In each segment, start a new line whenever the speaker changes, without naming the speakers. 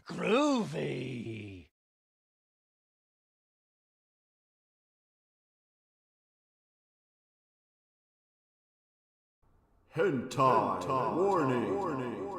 Groovy.
Hentai warning.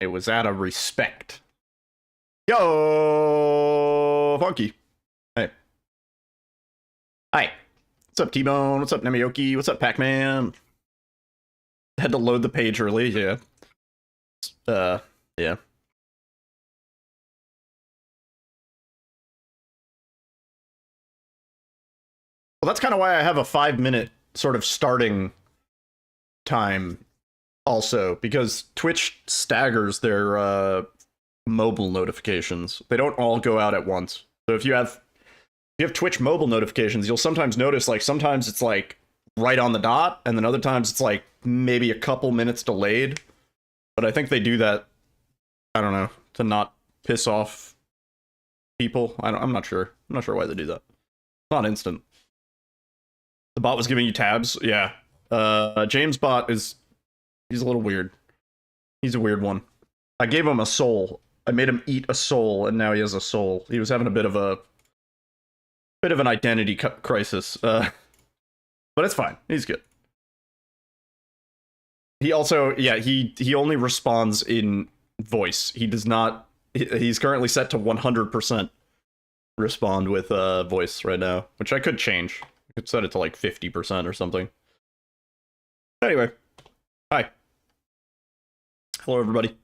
It was out of respect. Yo, Funky. Hey. Hi. What's up, T-Bone? What's up, Nemiyoki? What's up, Pac-Man? Had to load the page early, yeah. Yeah. Well, that's kind of why I have a 5-minute sort of starting time also, because Twitch staggers their mobile notifications. They don't all go out at once. So if you have Twitch mobile notifications, you'll sometimes notice, like, sometimes it's like right on the dot, and then other times it's like maybe a couple minutes delayed. But I think they do that, I don't know, to not piss off people. I'm not sure. I'm not sure why they do that. It's not instant. The bot was giving you tabs? Yeah. James bot he's a little weird. He's a weird one. I gave him a soul. I made him eat a soul, and now he has a soul. He was having a bit of an identity crisis. But it's fine. He's good. He also, yeah, he only responds in voice. He does not. He's currently set to 100% respond with voice right now, which I could change. I could set it to like 50% or something. Anyway, hi. Hello, everybody.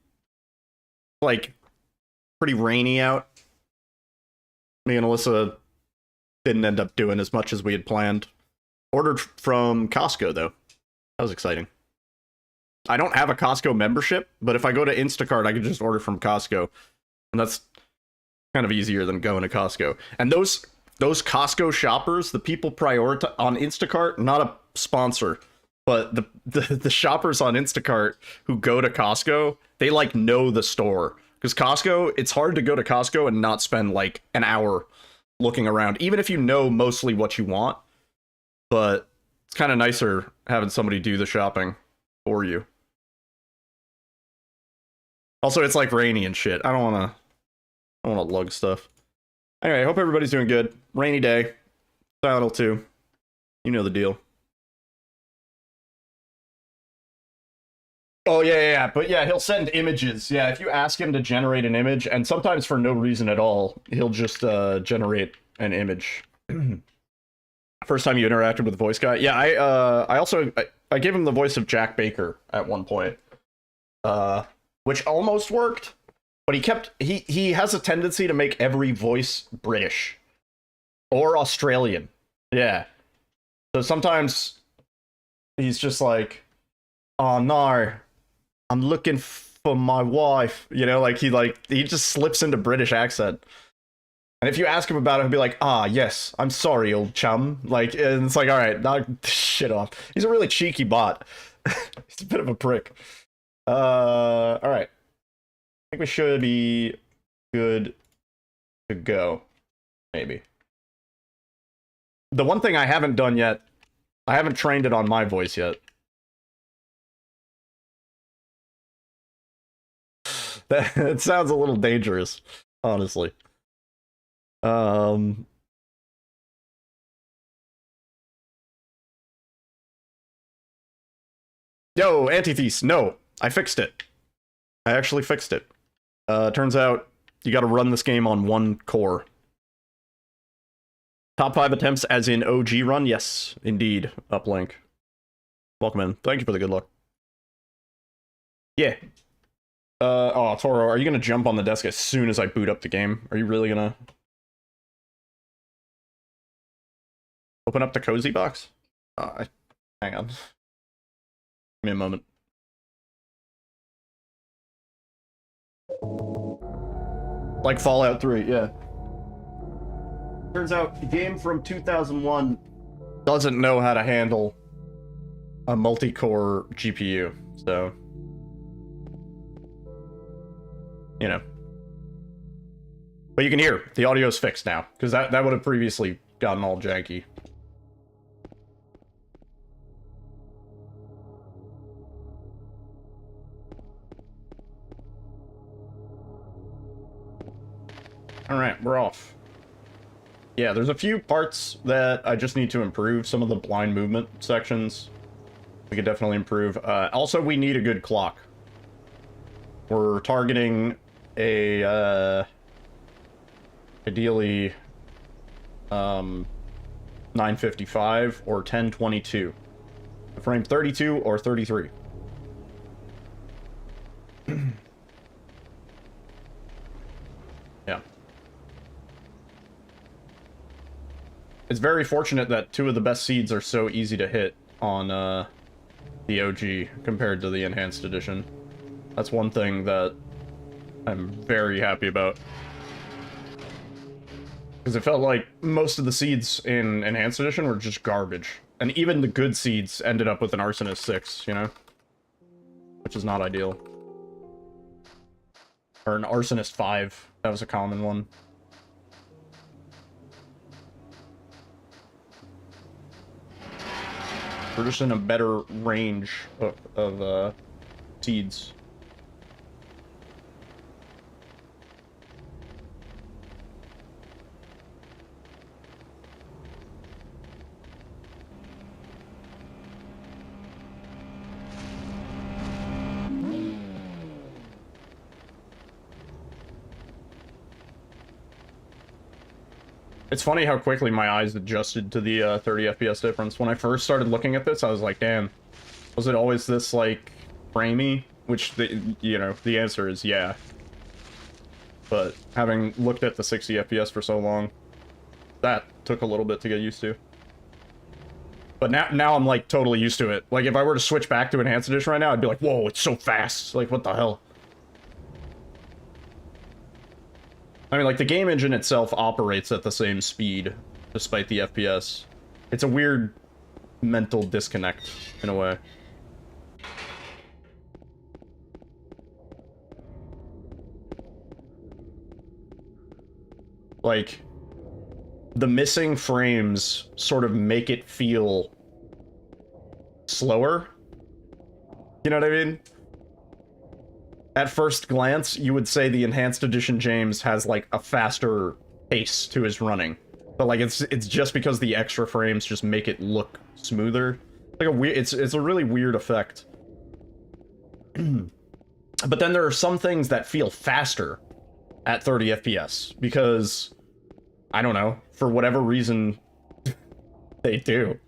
Like, pretty rainy out. Me and Alyssa didn't end up doing as much as we had planned. Ordered from Costco, though. That was exciting. I don't have a Costco membership, but if I go to Instacart, I can just order from Costco. And that's kind of easier than going to Costco. And those Costco shoppers, the people prioritize on Instacart, not a sponsor, but the shoppers on Instacart who go to Costco, they like know the store. Because Costco, it's hard to go to Costco and not spend like an hour looking around, even if you know mostly what you want. But it's kind of nicer having somebody do the shopping for you. Also, it's like rainy and shit. I don't want to lug stuff. Anyway, I hope everybody's doing good. Rainy day. Silent Hill 2. You know the deal. Oh, yeah. But yeah, he'll send images. Yeah, if you ask him to generate an image, and sometimes for no reason at all, he'll just generate an image. First time you interacted with the voice guy? Yeah, I gave him the voice of Jack Baker at one point. Which almost worked, but he has a tendency to make every voice British. Or Australian. Yeah. So sometimes he's just like, oh no, I'm looking for my wife. You know, like he just slips into British accent. And if you ask him about it, he'll be like, ah, yes, I'm sorry, old chum. Like, and it's like, all right, knock shit off. He's a really cheeky bot. He's a bit of a prick. All right. I think we should be good to go. Maybe. The one thing I haven't done yet, I haven't trained it on my voice yet. It sounds a little dangerous, honestly. Yo, Antithes, no, I fixed it. I actually fixed it. Turns out you gotta run this game on one core. Top 5 attempts as in OG run? Yes, indeed. Uplink. Welcome in. Thank you for the good luck. Yeah. Oh, Toro, are you gonna jump on the desk as soon as I boot up the game? Are you really gonna open up the cozy box? Hang on. Give me a moment. Like Fallout 3, yeah. Turns out the game from 2001 doesn't know how to handle a multi-core GPU, so, you know. But you can hear, the audio's fixed now, because that would have previously gotten all janky. Alright, we're off. Yeah, there's a few parts that I just need to improve. Some of the blind movement sections we could definitely improve. Also, we need a good clock. We're targeting a, ideally, 955 or 1022. Frame 32 or 33. Yeah. It's very fortunate that two of the best seeds are so easy to hit on the OG compared to the Enhanced Edition. That's one thing that I'm very happy about. Because it felt like most of the seeds in Enhanced Edition were just garbage. And even the good seeds ended up with an Arsonist 6, you know? Which is not ideal. Or an Arsonist 5. That was a common one. We're just in a better range of seeds. It's funny how quickly my eyes adjusted to the 30 FPS difference. When I first started looking at this, I was like, damn, was it always this, like, framey? Which, you know, the answer is yeah. But having looked at the 60 FPS for so long, that took a little bit to get used to. But now I'm, like, totally used to it. Like, if I were to switch back to Enhanced Edition right now, I'd be like, whoa, it's so fast. Like, what the hell? I mean, like, the game engine itself operates at the same speed, despite the FPS. It's a weird mental disconnect, in a way. Like, the missing frames sort of make it feel slower. You know what I mean? At first glance, you would say the Enhanced Edition James has, like, a faster pace to his running. But, like, it's just because the extra frames just make it look smoother. Like a weird, it's a really weird effect. But then there are some things that feel faster at 30 FPS, because, I don't know, for whatever reason, they do.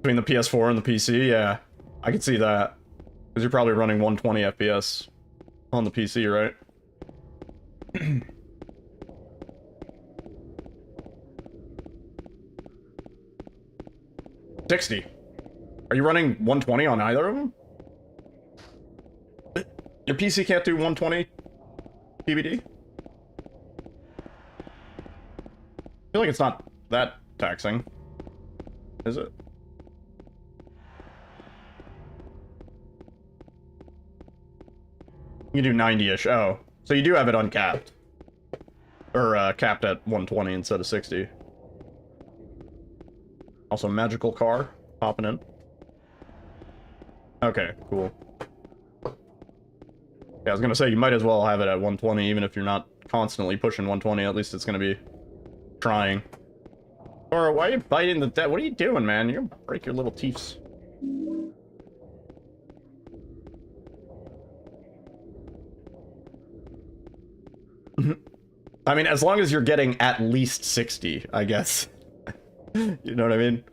Between the PS4 and the PC, yeah. I could see that. Because you're probably running 120 FPS on the PC, right? 60. Are you running 120 on either of them? Your PC can't do 120 PVD? I feel like it's not that taxing. Is it? You do 90-ish. Oh. So you do have it uncapped. Or, capped at 120 instead of 60. Also, magical car popping in. Okay, cool. Yeah, I was gonna say, you might as well have it at 120, even if you're not constantly pushing 120. At least it's gonna be trying. Or why are you biting the dead? What are you doing, man? You're gonna break your little teeth. I mean, as long as you're getting at least 60, I guess. You know what I mean?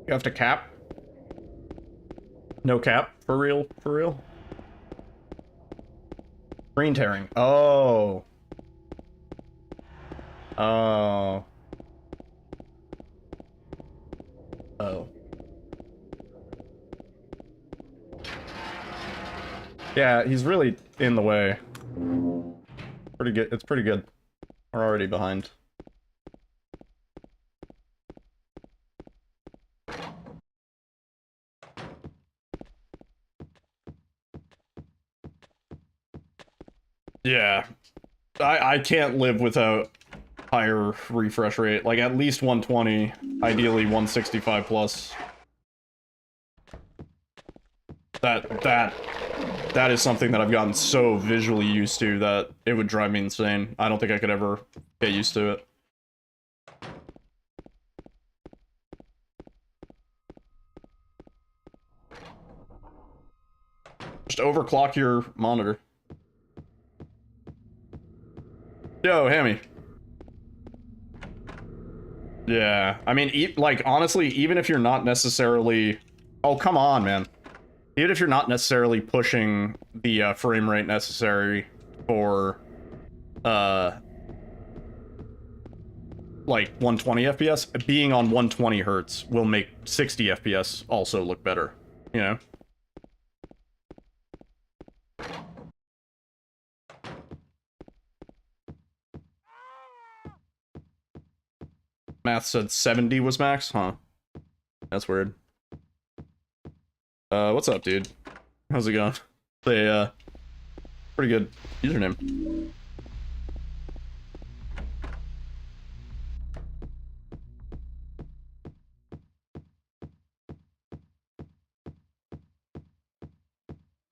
You have to cap? No cap? For real? For real? Screen tearing. Oh. Oh. Oh. Yeah, he's really in the way. Pretty good. It's pretty good. We're already behind. Yeah. I can't live without higher refresh rate, like at least 120, ideally 165 plus. That is something that I've gotten so visually used to that it would drive me insane. I don't think I could ever get used to it. Just overclock your monitor. Yo, Hammy. Yeah, I mean, like, honestly, even if you're not necessarily... Oh, come on, man. Even if you're not necessarily pushing the frame rate necessary for, like, 120 FPS, being on 120 hertz will make 60 FPS also look better, you know? Math said 70 was max? Huh. That's weird. What's up, dude? How's it going? Say, pretty good username.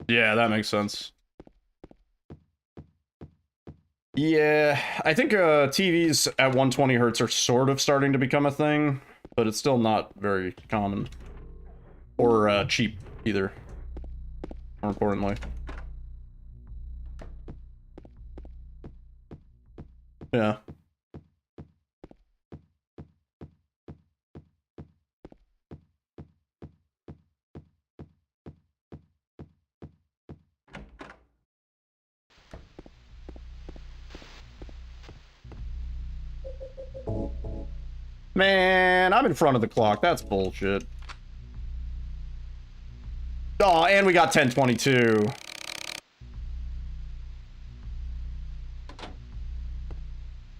Yeah, that makes sense. Yeah, I think TVs at 120 hertz are sort of starting to become a thing, but it's still not very common. Or cheap, either. More importantly. Yeah. Man, I'm in front of the clock. That's bullshit. Oh, and we got 1022.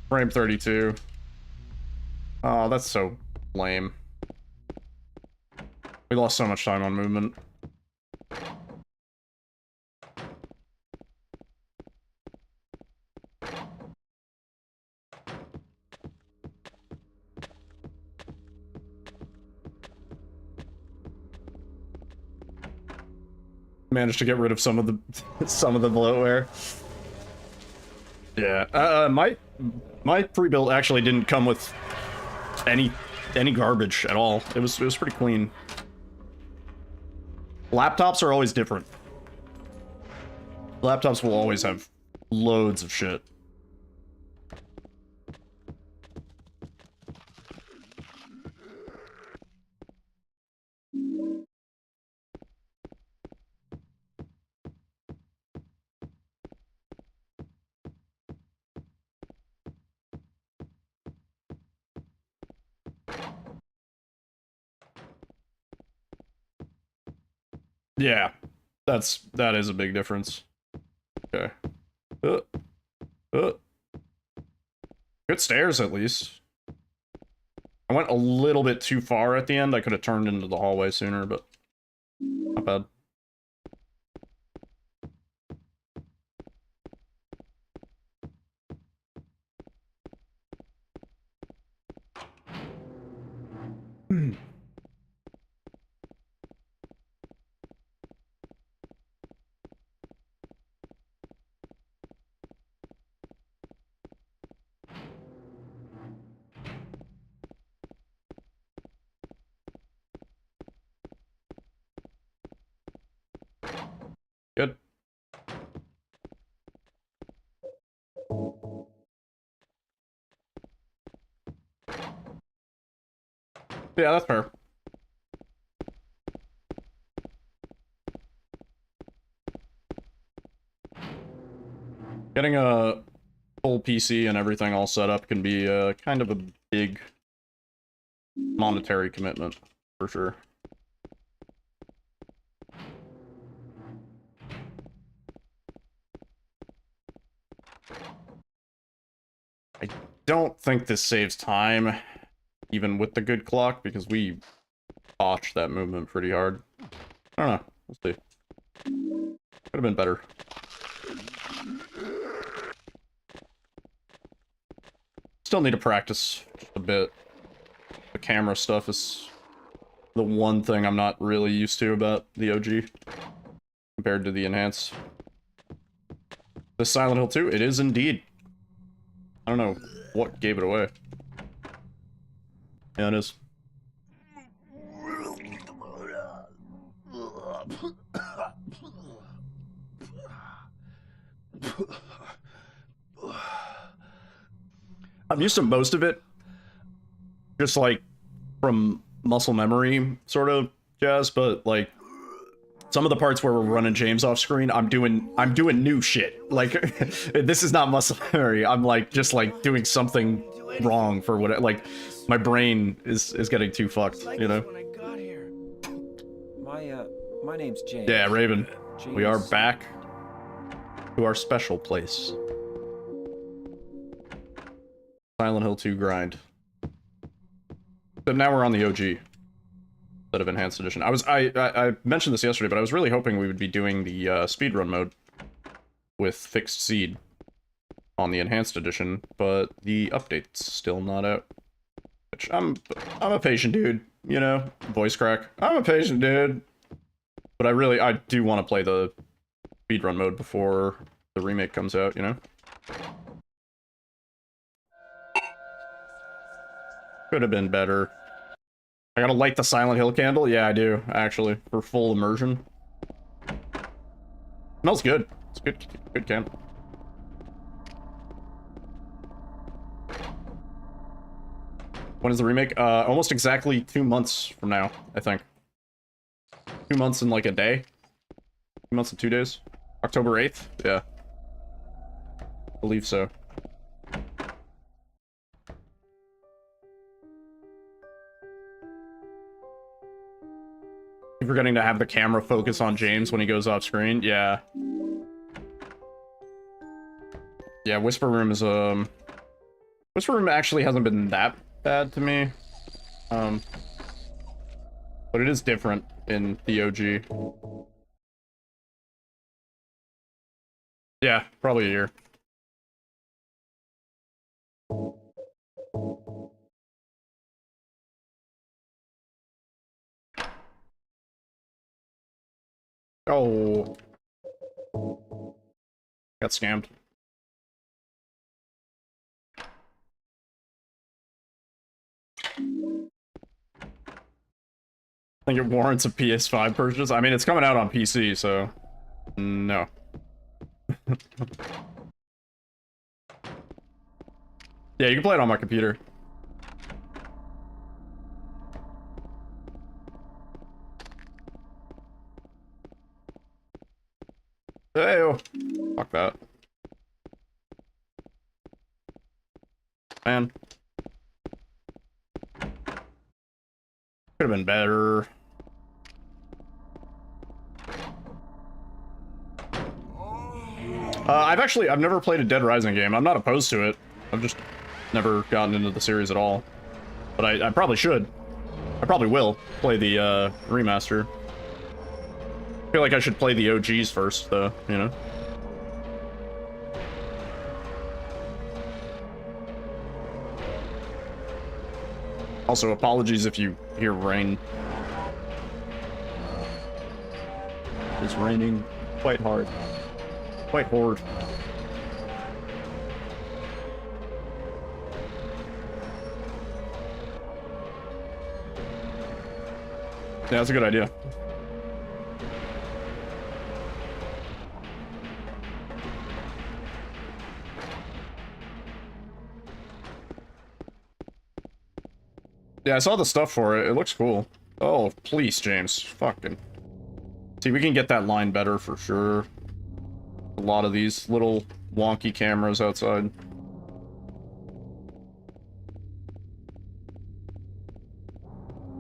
Frame 32. Oh, that's so lame. We lost so much time on movement. Managed to get rid of some of the bloatware. Yeah, my pre-built actually didn't come with any garbage at all. It was pretty clean. Laptops are always different. Laptops will always have loads of shit. Yeah, that is a big difference. Okay. Good stairs, at least. I went a little bit too far at the end. I could have turned into the hallway sooner, but not bad. Good. Yeah, that's fair. Getting a full PC and everything all set up can be kind of a big monetary commitment, for sure. I don't think this saves time, even with the good clock, because we botched that movement pretty hard. I don't know. We'll see. Could have been better. Still need to practice just a bit. The camera stuff is the one thing I'm not really used to about the OG compared to the enhanced. The Silent Hill 2, it is indeed. I don't know what gave it away. Yeah, it is. I'm used to most of it, just like from muscle memory sort of jazz, but like some of the parts where we're running James off screen, I'm doing new shit. Like this is not muscle memory. I'm like just like doing something wrong for what like my brain is getting too fucked, you know.
When I got here. My name's James.
Yeah, Raven.
James.
We are back to our special place. Silent Hill 2 grind. But now we're on the OG instead of Enhanced Edition. I mentioned this yesterday, but I was really hoping we would be doing the speedrun mode with fixed seed on the Enhanced Edition, but the update's still not out. Which I'm a patient dude, you know? Voice crack. I'm a patient dude. But I do want to play the speedrun mode before the remake comes out, you know? Could have been better. I gotta light the Silent Hill candle? Yeah, I do, actually, for full immersion. Smells good. It's a good candle. When is the remake? Almost exactly 2 months from now, I think. 2 months in like a day. 2 months and 2 days. October 8th? Yeah. I believe so. Keep forgetting to have the camera focus on James when he goes off screen. Yeah. Yeah, Whisper Room is, Whisper Room actually hasn't been that bad to me. But it is different in the OG. Yeah, probably a year. Oh. Got scammed. I think it warrants a PS5 purchase. I mean, it's coming out on PC, so no. Yeah, you can play it on my computer. Hey, fuck that. Man. Could have been better. I've never played a Dead Rising game. I'm not opposed to it. I've just never gotten into the series at all. But I probably should. I probably will play the remaster. I feel like I should play the OGs first, though, you know? Also, apologies if you hear rain. It's raining quite hard. Quite hard. Yeah, that's a good idea. Yeah, I saw the stuff for it. It looks cool. Oh, please, James. Fucking. See, we can get that line better for sure. A lot of these little wonky cameras outside.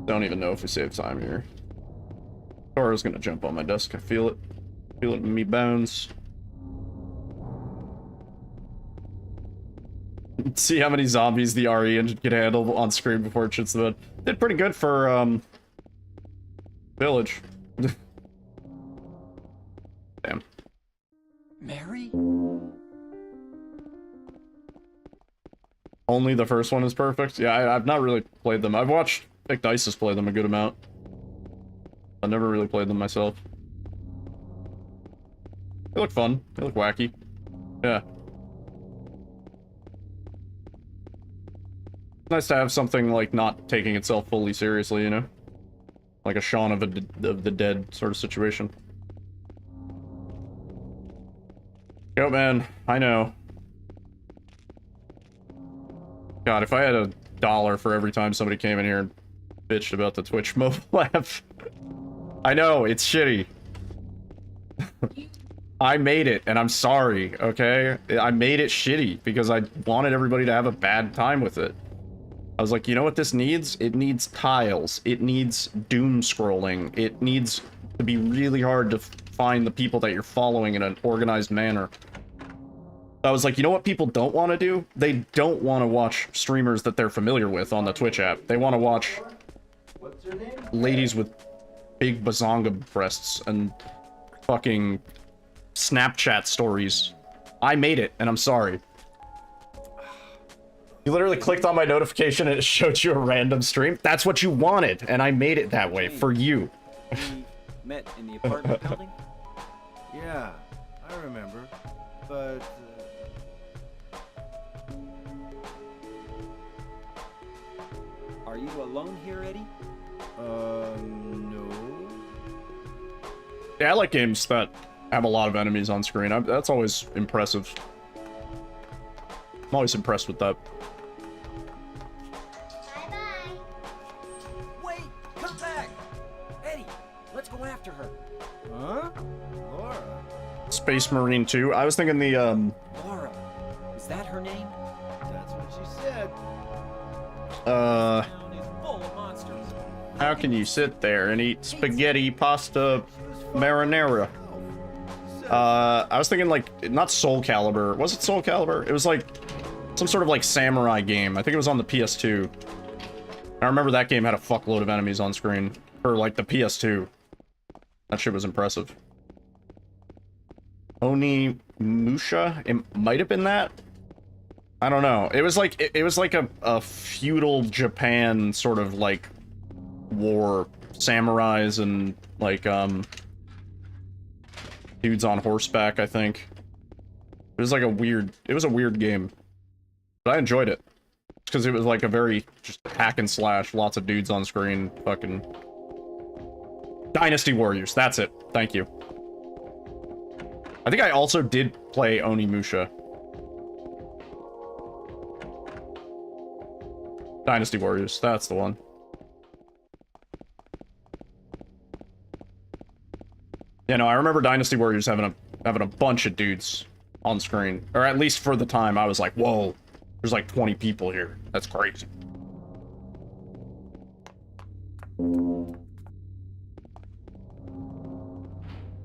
Don't even know if we save time here. Tara's gonna jump on my desk. I feel it. Feel it in me bones. See how many zombies the RE engine can handle on screen before it shits the bed. Did pretty good for, Village. Damn.
Mary?
Only the first one is perfect? Yeah, I've not really played them. I've watched Thick Dices play them a good amount. I've never really played them myself. They look fun. They look wacky. Yeah. It's nice to have something, like, not taking itself fully seriously, you know? Like a Shaun of the Dead sort of situation. Yo, man. I know. God, if I had $1 for every time somebody came in here and bitched about the Twitch mobile app. I know, it's shitty. I made it, and I'm sorry, okay? I made it shitty because I wanted everybody to have a bad time with it. I was like, you know what this needs? It needs tiles. It needs doom scrolling. It needs to be really hard to find the people that you're following in an organized manner. I was like, you know what people don't want to do? They don't want to watch streamers that they're familiar with on the Twitch app. They want to watch ladies with big bazonga breasts and fucking Snapchat stories. I made it, and I'm sorry. You literally clicked on my notification and it showed you a random stream? That's what you wanted, and I made it that way for you.
We met in the apartment building?
Yeah, I remember. But...
Are you alone here, Eddie?
no.
Yeah, I like games that have a lot of enemies on screen. That's always impressive. I'm always impressed with that.
Wait! Come back! Eddie, let's go after her.
Huh? Laura?
Space Marine 2. I was thinking the,
Laura. Is that her name?
That's what she said.
Town is full of monsters.
how can you sit there and eat spaghetti pasta marinara? I was thinking, like, not Soul Calibur. Was it Soul Calibur? It was, like, some sort of, like, samurai game. I think it was on the PS2. I remember that game had a fuckload of enemies on screen. For, like, the PS2. That shit was impressive. Oni Musha? It might have been that? I don't know. It was like, it was like a feudal Japan sort of, like, war. Samurais and, like, dudes on horseback, I think. It was like a weird game. But I enjoyed it. Because it was like a very, just hack and slash, lots of dudes on screen, fucking... Dynasty Warriors, that's it. Thank you. I think I also did play Onimusha. Dynasty Warriors, that's the one. Yeah, no, I remember Dynasty Warriors having a bunch of dudes on screen. Or at least for the time, I was like, whoa, there's like 20 people here. That's crazy.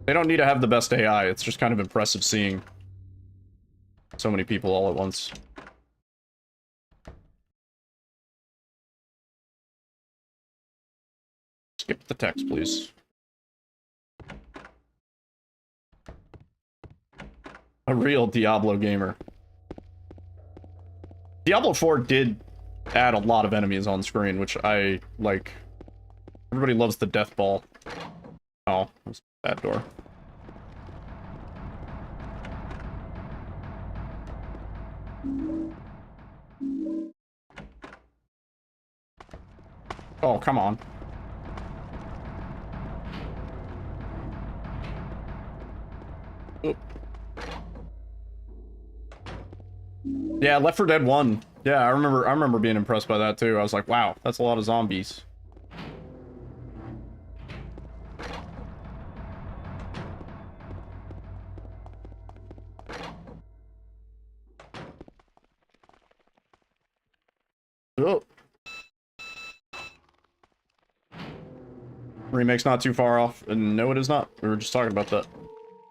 They don't need to have the best AI, it's just kind of impressive seeing so many people all at once. Skip the text, please. A real Diablo gamer. Diablo 4 did add a lot of enemies on screen, which I like. Everybody loves the death ball. Oh, that's a bad door. Oh, come on. Oop. Yeah, Left 4 Dead 1. Yeah, I remember being impressed by that too. I was like, wow, that's a lot of zombies. Oh. Remake's not too far off. And no, it is not. We were just talking about that.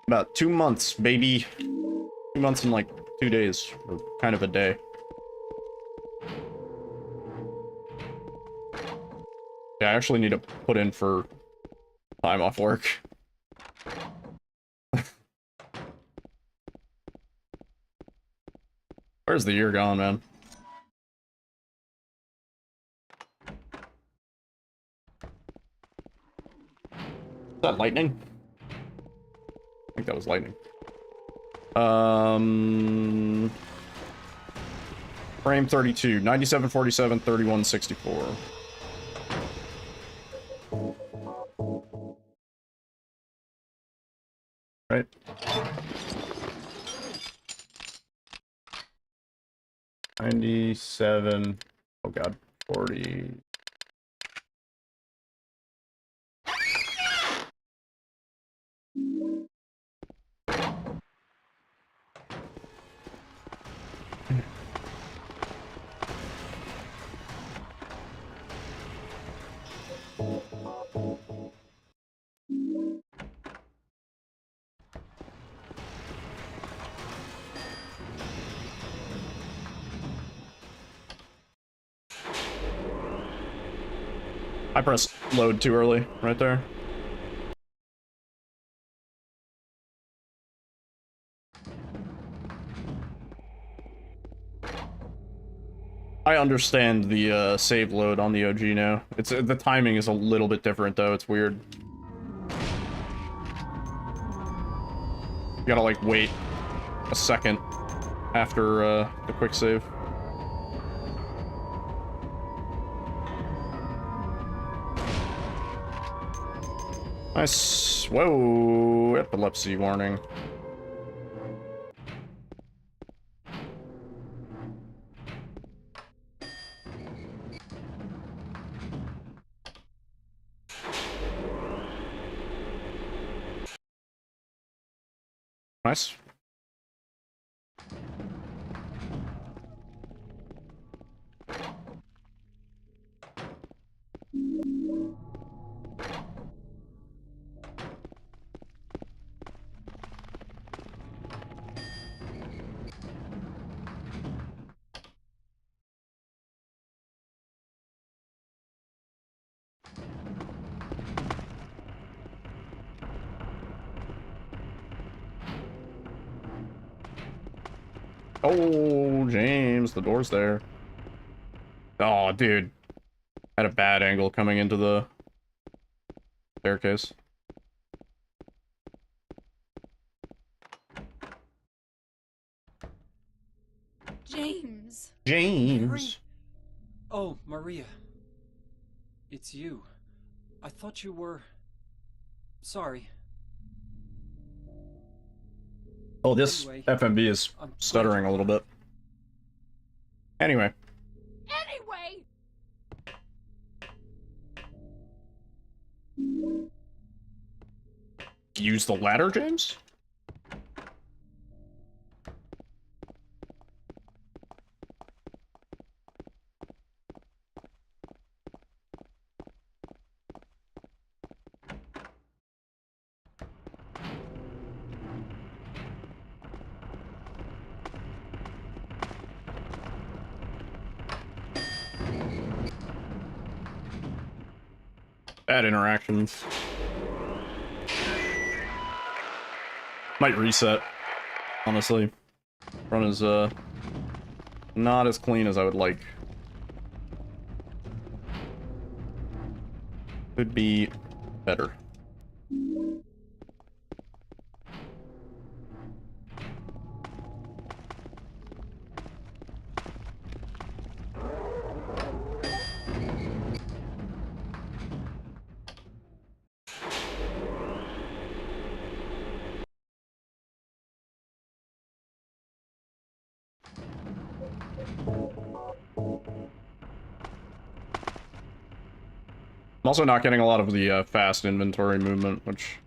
About 2 months, baby. 2 months and like 2 days. Or kind of a day. Yeah, I actually need to put in for time off work. Where's the year gone, man? that lightning? I think that was lightning. Frame 32, 9747, 3164. Right. $97. Oh god. 40. I pressed load too early right there. I understand the save load on the OG now. It's the timing is a little bit different though. It's weird. You gotta like wait a second after the quick save. Nice. Whoa, epilepsy warning. Nice. Oh, James, the door's there. Oh, dude. Had a bad angle coming into the staircase.
James.
James.
Oh, Maria. It's you. I thought you were... Sorry.
Oh, this
Anyway,
FMV is
I'm
stuttering a little bit. Anyway.
Anyway!
Use the ladder, James? Bad interactions. Might reset, honestly. Run is, not as clean as I would like. Could be better. I'm also not getting a lot of the fast inventory movement, which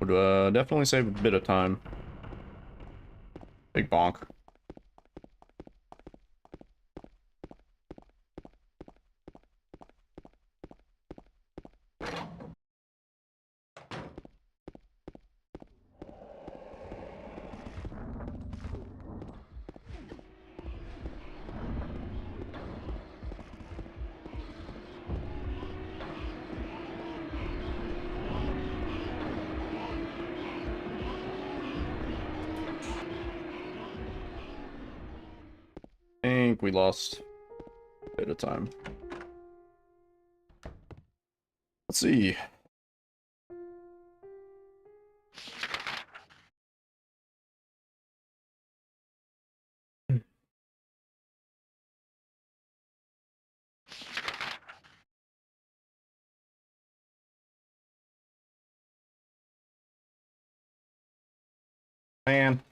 would definitely save a bit of time. Big bonk. I think we lost a bit of time. Let's see. Man.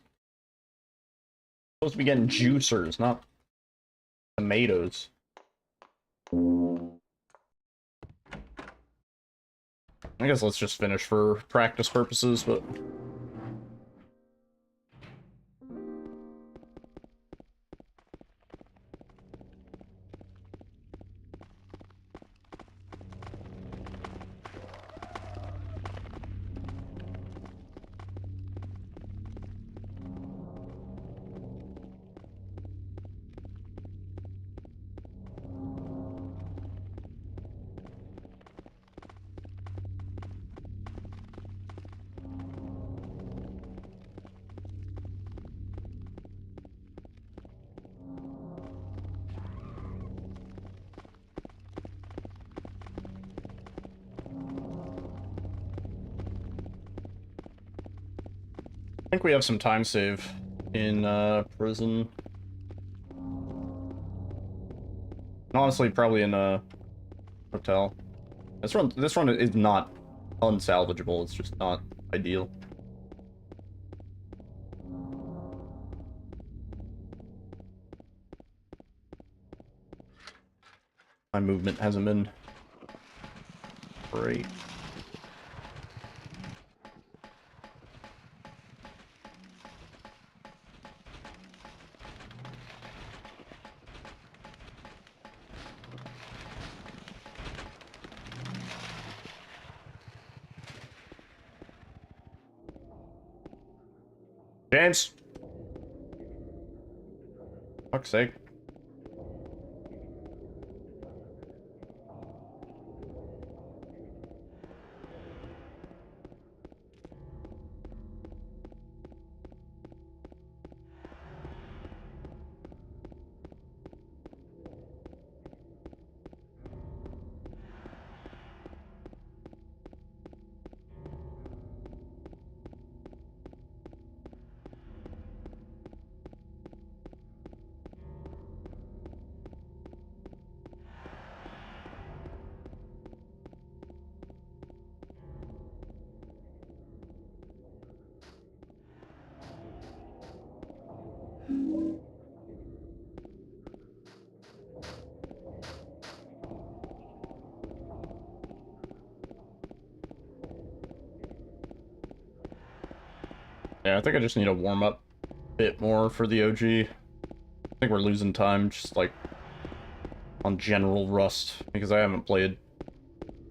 Supposed to be getting juicers, not tomatoes. I guess let's just finish for practice purposes, but... I think we have some time save in prison. And honestly, probably in a hotel. This run is not unsalvageable. It's just not ideal. My movement hasn't been great. James! Fuck's sake. Yeah, I think I just need to warm up a bit more for the OG. I think we're losing time just like on general rust because I haven't played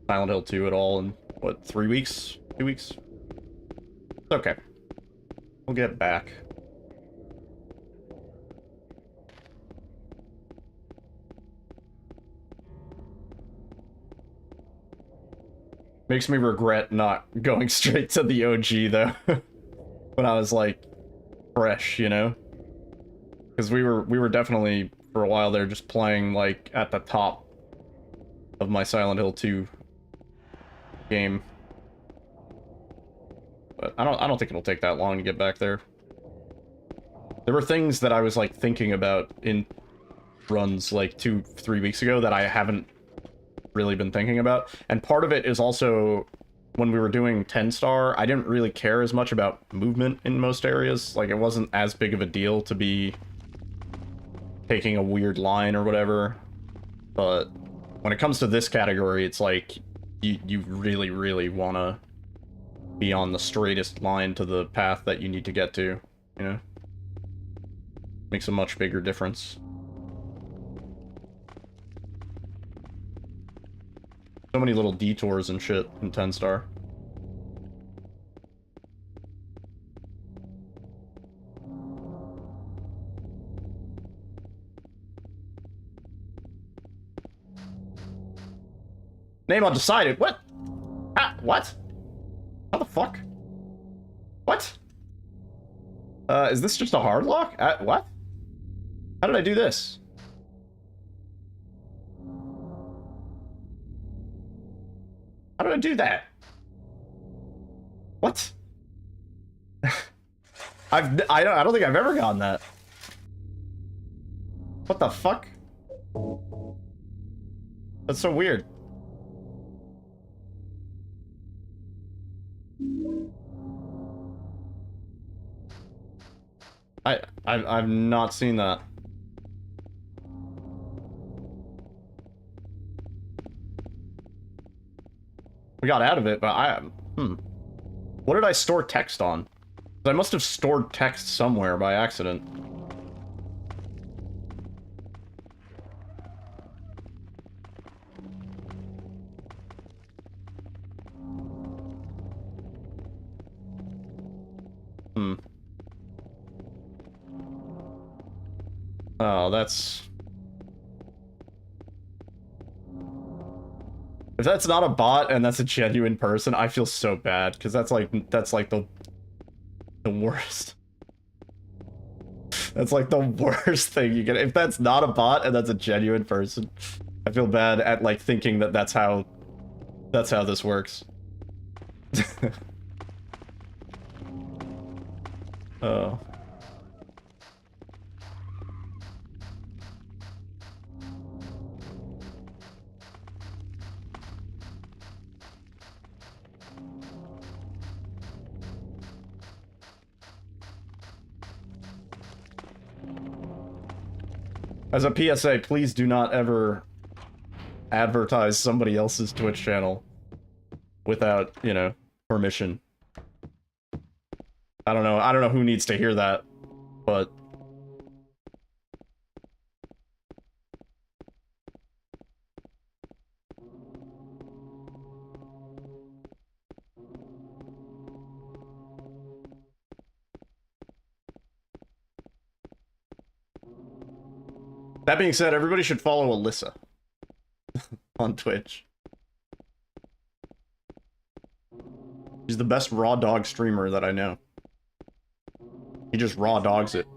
Silent Hill 2 at all in what, 3 weeks? 2 weeks? It's okay. We'll get back. Makes me regret not going straight to the OG though. When I was like fresh, you know? Because we were definitely for a while there just playing like at the top of my Silent Hill 2 game. But I don't think it'll take that long to get back there. There were things that I was like thinking about in runs like 2-3 weeks ago that I haven't really been thinking about. And part of it is also when we were doing 10-star, I didn't really care as much about movement in most areas. Like, it wasn't as big of a deal to be taking a weird line or whatever. But when it comes to this category, it's like, you really, really want to be on the straightest line to the path that you need to get to, you know? Makes a much bigger difference. So many little detours and shit in 10-star. Name undecided. What? Ah, what? How the fuck? What? Is this just a hard lock? What? How did I do this? How did I do that? What? I don't think I've ever gotten that. What the fuck? That's so weird. I've not seen that. We got out of it, but what did I store text on? I must have stored text somewhere by accident. Oh, that's... If that's not a bot and that's a genuine person, I feel so bad, because that's like the worst. That's like the worst thing you can... If that's not a bot and that's a genuine person, I feel bad at like thinking that that's how this works. Oh. As a PSA, please do not ever advertise somebody else's Twitch channel without, you know, permission. I don't know who needs to hear that, but... That being said, everybody should follow Alyssa on Twitch. She's the best raw dog streamer that I know. He just raw dogs it.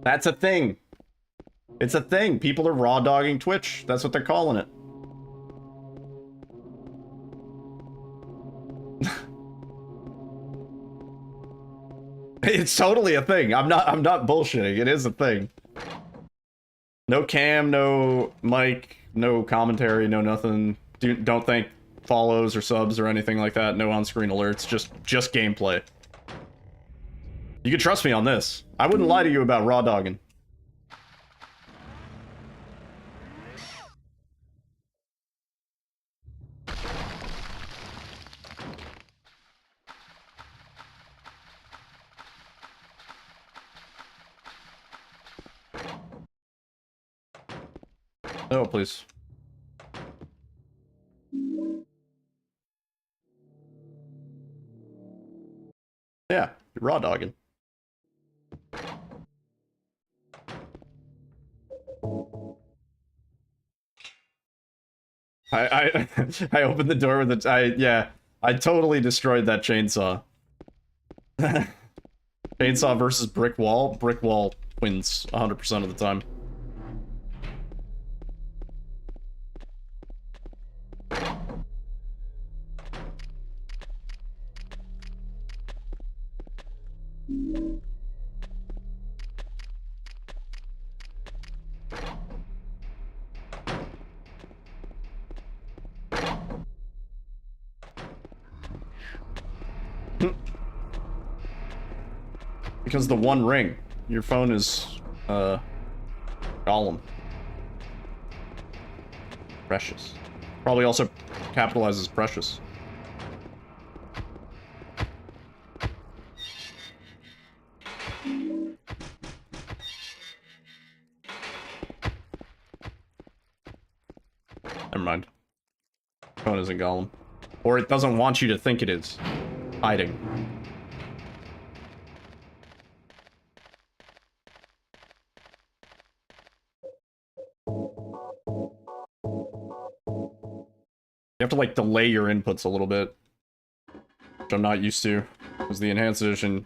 That's a thing. It's a thing. People are raw dogging Twitch. That's what they're calling it. It's totally a thing. I'm not bullshitting. It is a thing. No cam, no mic, no commentary, no nothing. Don't think follows or subs or anything like that. No on-screen alerts. Just gameplay. You can trust me on this. I wouldn't lie to you about raw dogging. Oh, please. Yeah, you're raw dogging. I I opened the door with yeah, I totally destroyed that chainsaw. Chainsaw versus brick wall. Brick wall wins 100% of the time. Because the One Ring. Your phone is, Gollum. Precious. Probably also capitalizes precious. Never mind. Phone isn't Gollum. Or it doesn't want you to think it is. Hiding. You have to, like, delay your inputs a little bit. Which I'm not used to. Because the enhanced edition...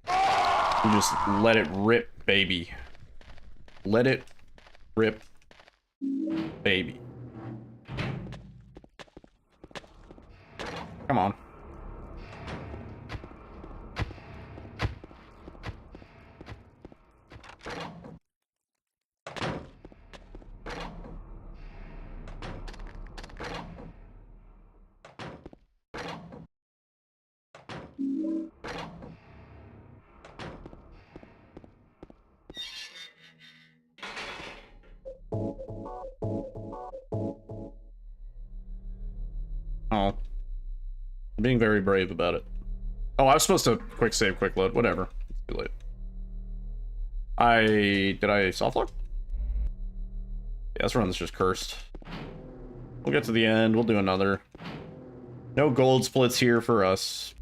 You just let it rip, baby. Let it rip, baby. Come on. Oh. I'm being very brave about it. Oh, I was supposed to quick save, quick load. Whatever. It's too late. Did I soft lock? Yeah, this run's just cursed. We'll get to the end. We'll do another. No gold splits here for us.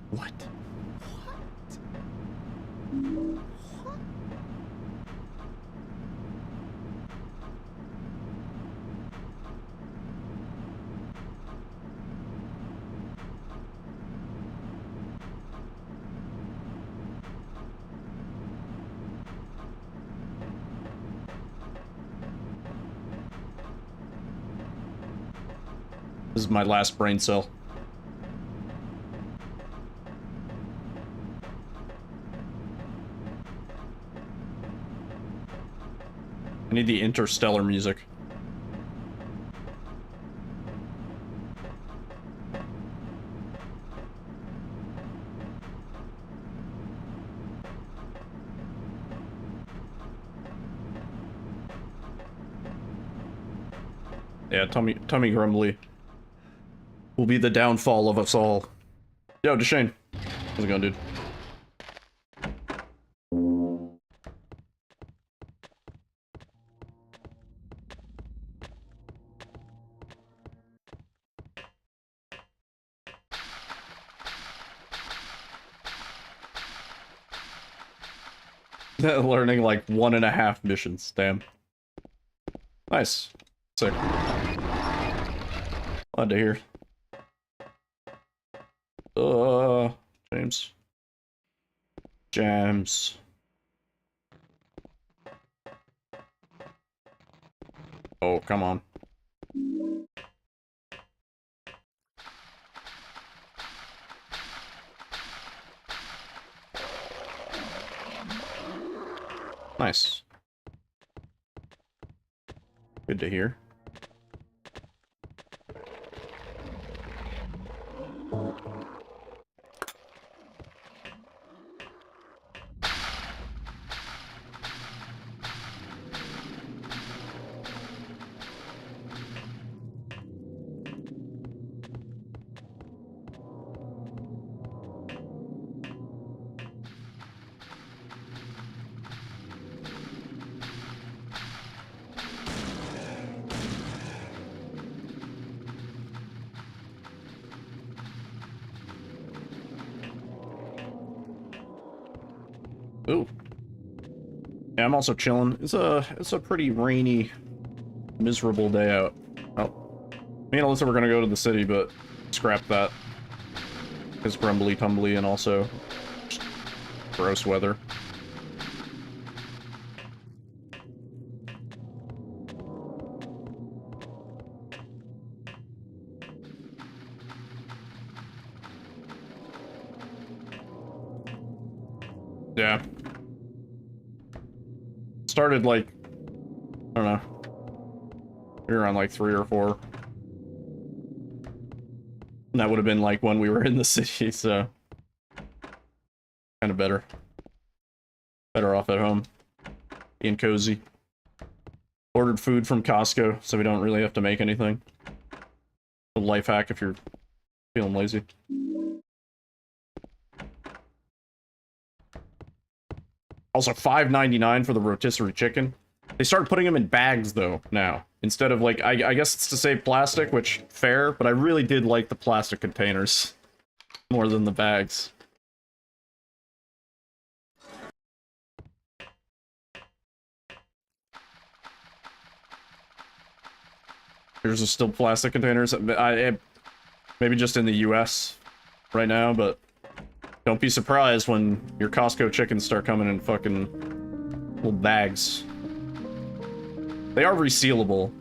What? This is my last brain cell. I need the interstellar music. Yeah, Tummy Grumbly will be the downfall of us all. Yo, Deshane. How's it going, dude? Learning like 1.5 missions, damn. Nice. Sick. Glad to hear. James. Jams. Oh, come on. Nice. Good to hear. Ooh. Yeah, I'm also chilling. It's a pretty rainy, miserable day out. Oh. Me and Alyssa were gonna go to the city, but scrap that. It's grumbly tumbly and also just gross weather. Yeah. Started like, I don't know, we were on like 3 or 4. And that would have been like when we were in the city, so kind of better. Better off at home, being cozy. Ordered food from Costco, so we don't really have to make anything. A life hack if you're feeling lazy. Also, $5.99 for the rotisserie chicken. They started putting them in bags, though, now. Instead of, like, I guess it's to save plastic, which, fair, but I really did like the plastic containers more than the bags. There's still plastic containers. Maybe just in the US right now, but don't be surprised when your Costco chickens start coming in fucking little bags. They are resealable.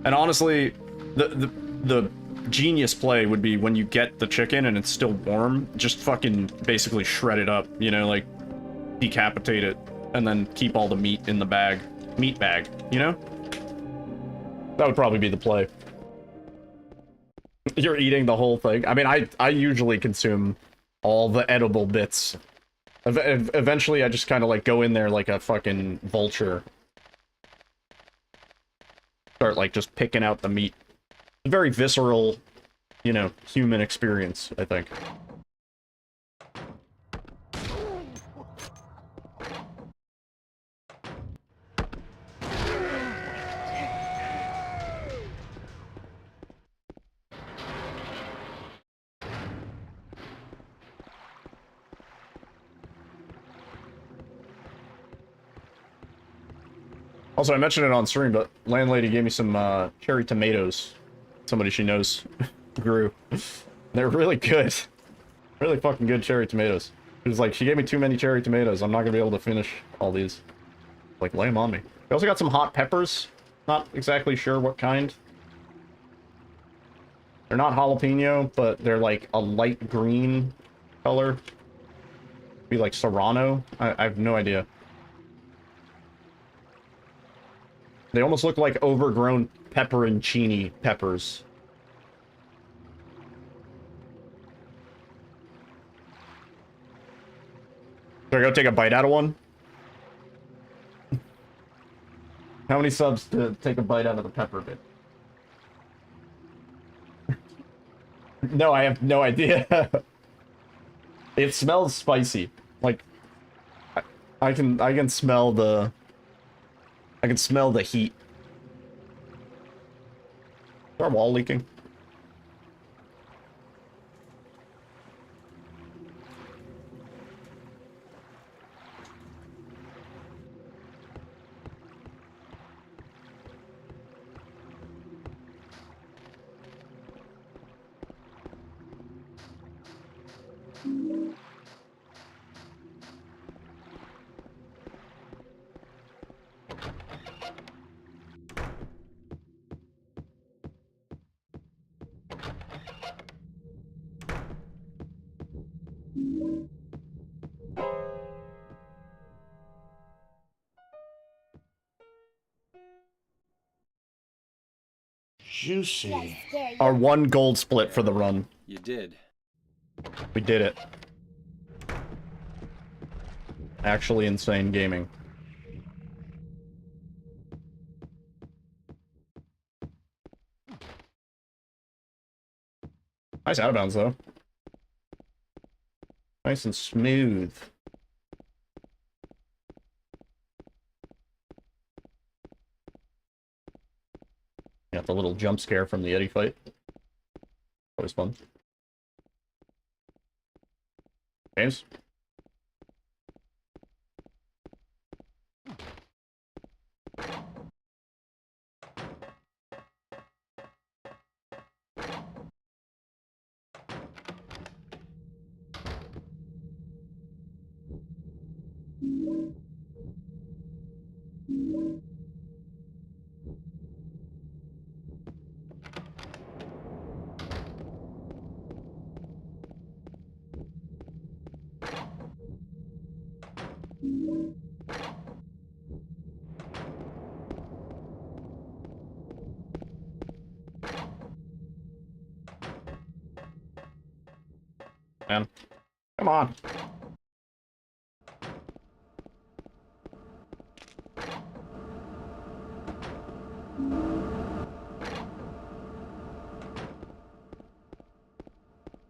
And honestly, the genius play would be when you get the chicken and it's still warm, just fucking basically shred it up, you know, like decapitate it and then keep all the meat in the bag. Meat bag, you know? That would probably be the play. You're eating the whole thing. I mean, I usually consume All the edible bits. Eventually, I just kind of like go in there like a fucking vulture. Start like just picking out the meat. Very visceral, you know, human experience, I think. Also, I mentioned it on stream, but landlady gave me some cherry tomatoes. Somebody she knows grew. They're really good. Really fucking good cherry tomatoes. It was like, she gave me too many cherry tomatoes. I'm not gonna be able to finish all these. Like, lay them on me. We also got some hot peppers. Not exactly sure what kind. They're not jalapeno, but they're like a light green color. Be like serrano. I have no idea. They almost look like overgrown pepperoncini peppers. Should I go take a bite out of one? How many subs to take a bite out of the pepper bit? No, I have no idea. It smells spicy. Like, I can smell the... I can smell the heat. Is our wall leaking?
Juicy.
Our one gold split for the run.
You did.
We did it. Actually insane gaming. Nice out of bounds though. Nice and smooth. Got the little jump scare from the Eddie fight. Always fun. James? Man. Come on.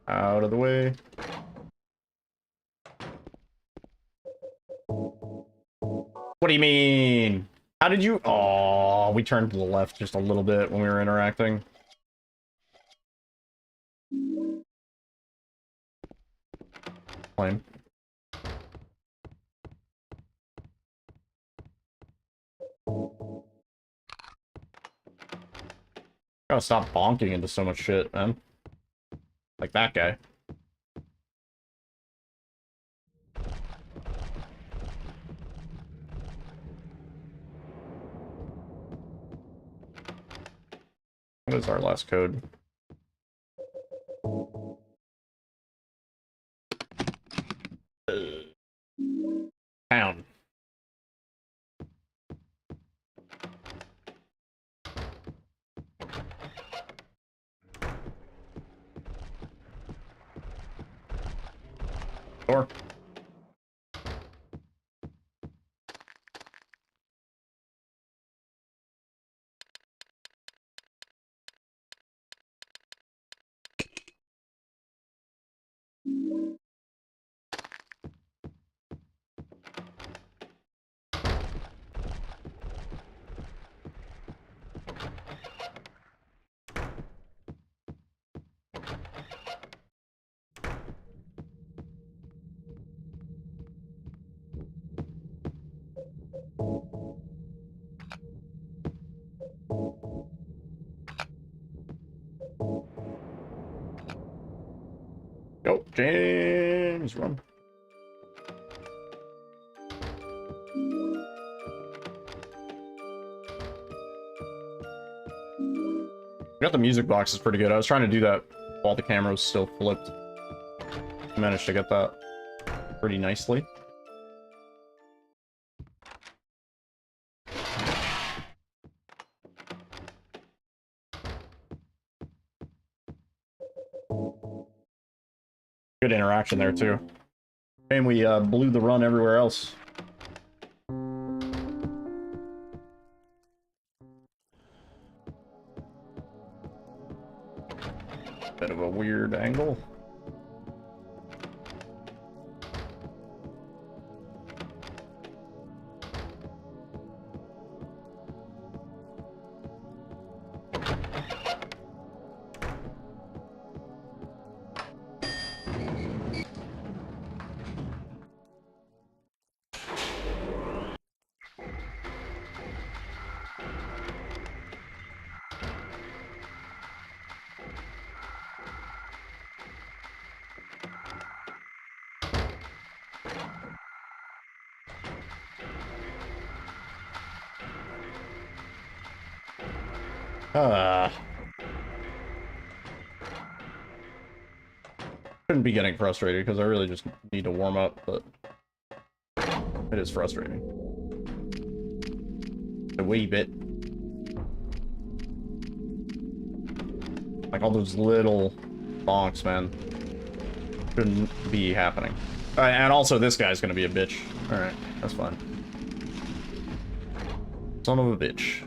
Out of the way. What do you mean? How did you... Oh, we turned to the left just a little bit when we were interacting. Lame. Gotta stop bonking into so much shit, man. Like that guy. What is our last code? Pound. Or go, James, run. Got the music box is pretty good. I was trying to do that while the camera was still flipped. Managed to get that pretty nicely. Good interaction there too. And we blew the run everywhere else. Bit of a weird angle. Shouldn't be getting frustrated because I really just need to warm up, but it is frustrating. A wee bit. Like all those little bonks, man. Shouldn't be happening. And also this guy's gonna be a bitch. Alright, that's fine. Son of a bitch.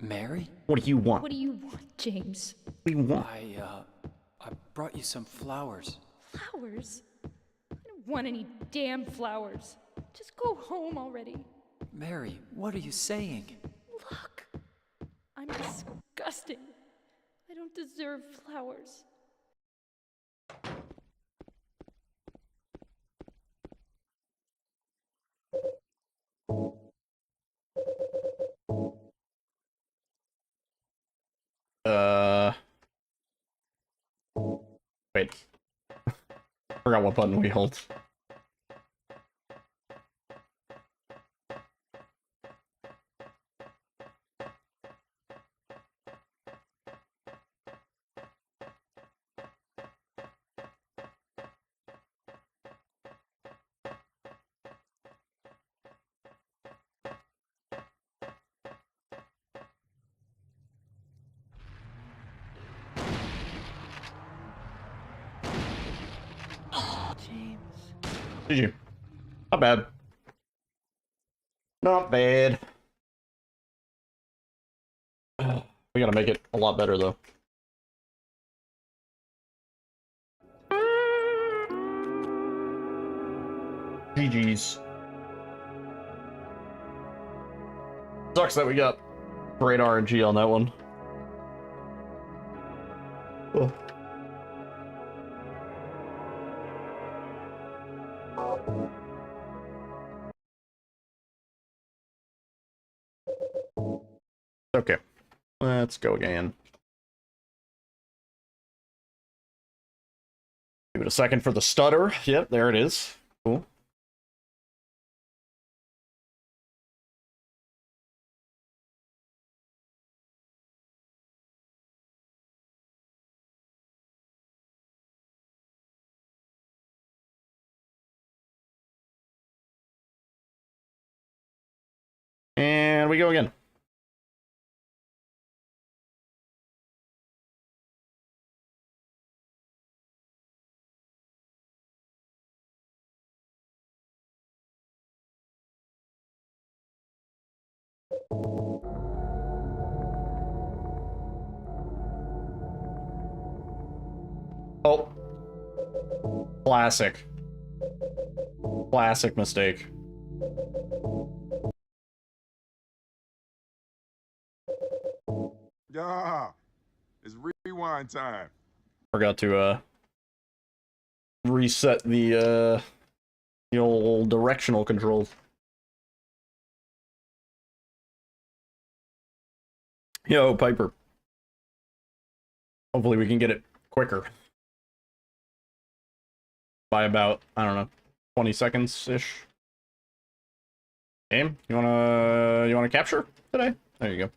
Mary?
What do you want?
What do you want, James?
What do you want?
I brought you some flowers.
Flowers? I don't want any damn flowers. Just go home already.
Mary, what are you saying?
Look, I'm disgusting. I don't deserve flowers.
Wait. Forgot what button we hold. Did you? Not bad. Not bad. We gotta make it a lot better though. GG's. Sucks that we got great RNG on that one. Oh. Okay, let's go again. Give it a second for the stutter. Yep, there it is. Cool. And we go again. Oh. Classic. Classic mistake.
Yeah, it's rewind time.
Forgot to reset the old directional controls. Yo, Piper. Hopefully we can get it quicker. By about, I don't know, 20 seconds-ish. Game, you wanna capture today? There you go.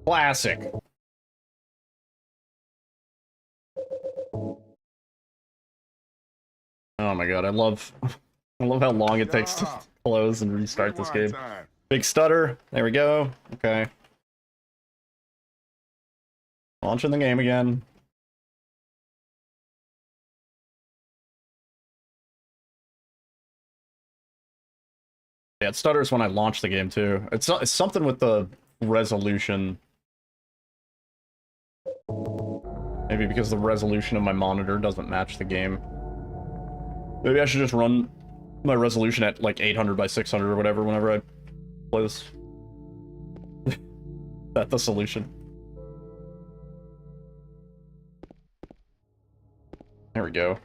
Classic. Oh my god, I love how long it takes to close and restart this game. Big stutter. There we go. Okay. Launching the game again. Yeah, it stutters when I launch the game too. It's something with the resolution. Maybe because the resolution of my monitor doesn't match the game. Maybe I should just run my resolution at like 800 by 600 or whatever whenever I play this. That's the solution. There we go.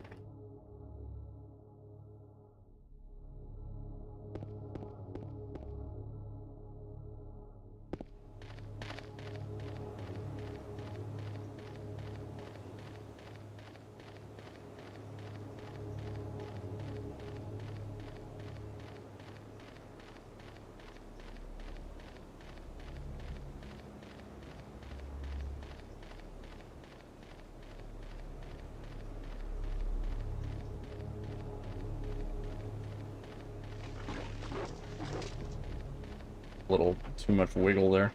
Little too much wiggle there.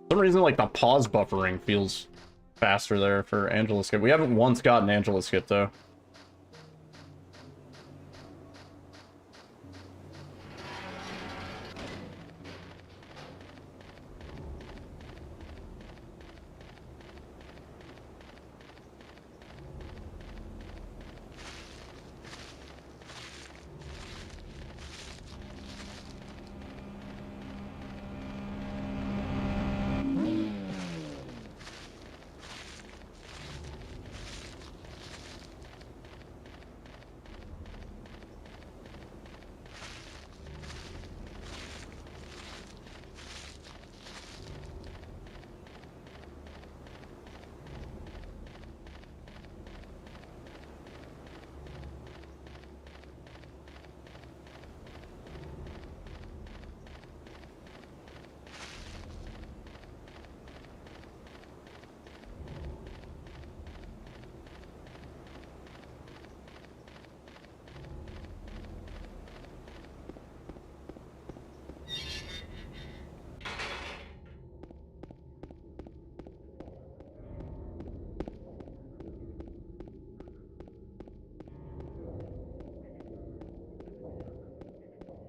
For some reason, like, the pause buffering feels faster there for Angela skip. We haven't once gotten Angela skip, though.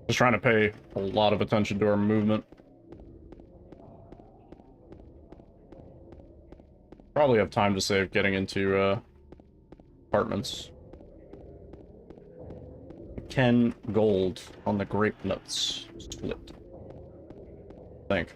Just trying to pay a lot of attention to our movement. Probably have time to save getting into apartments. 10 gold on the grape nuts split. Think.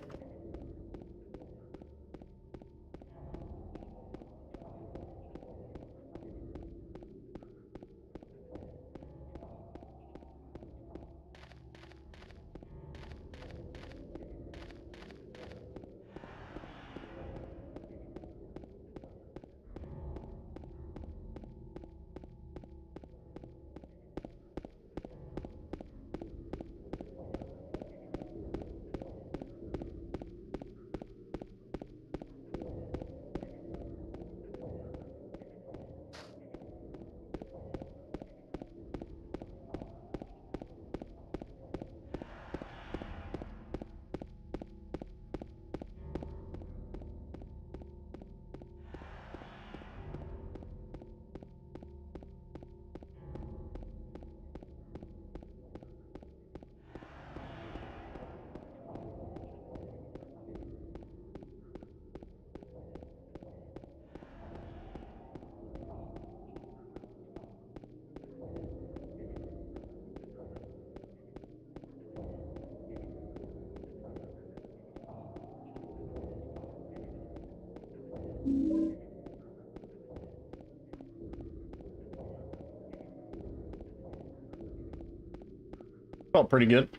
Felt pretty good.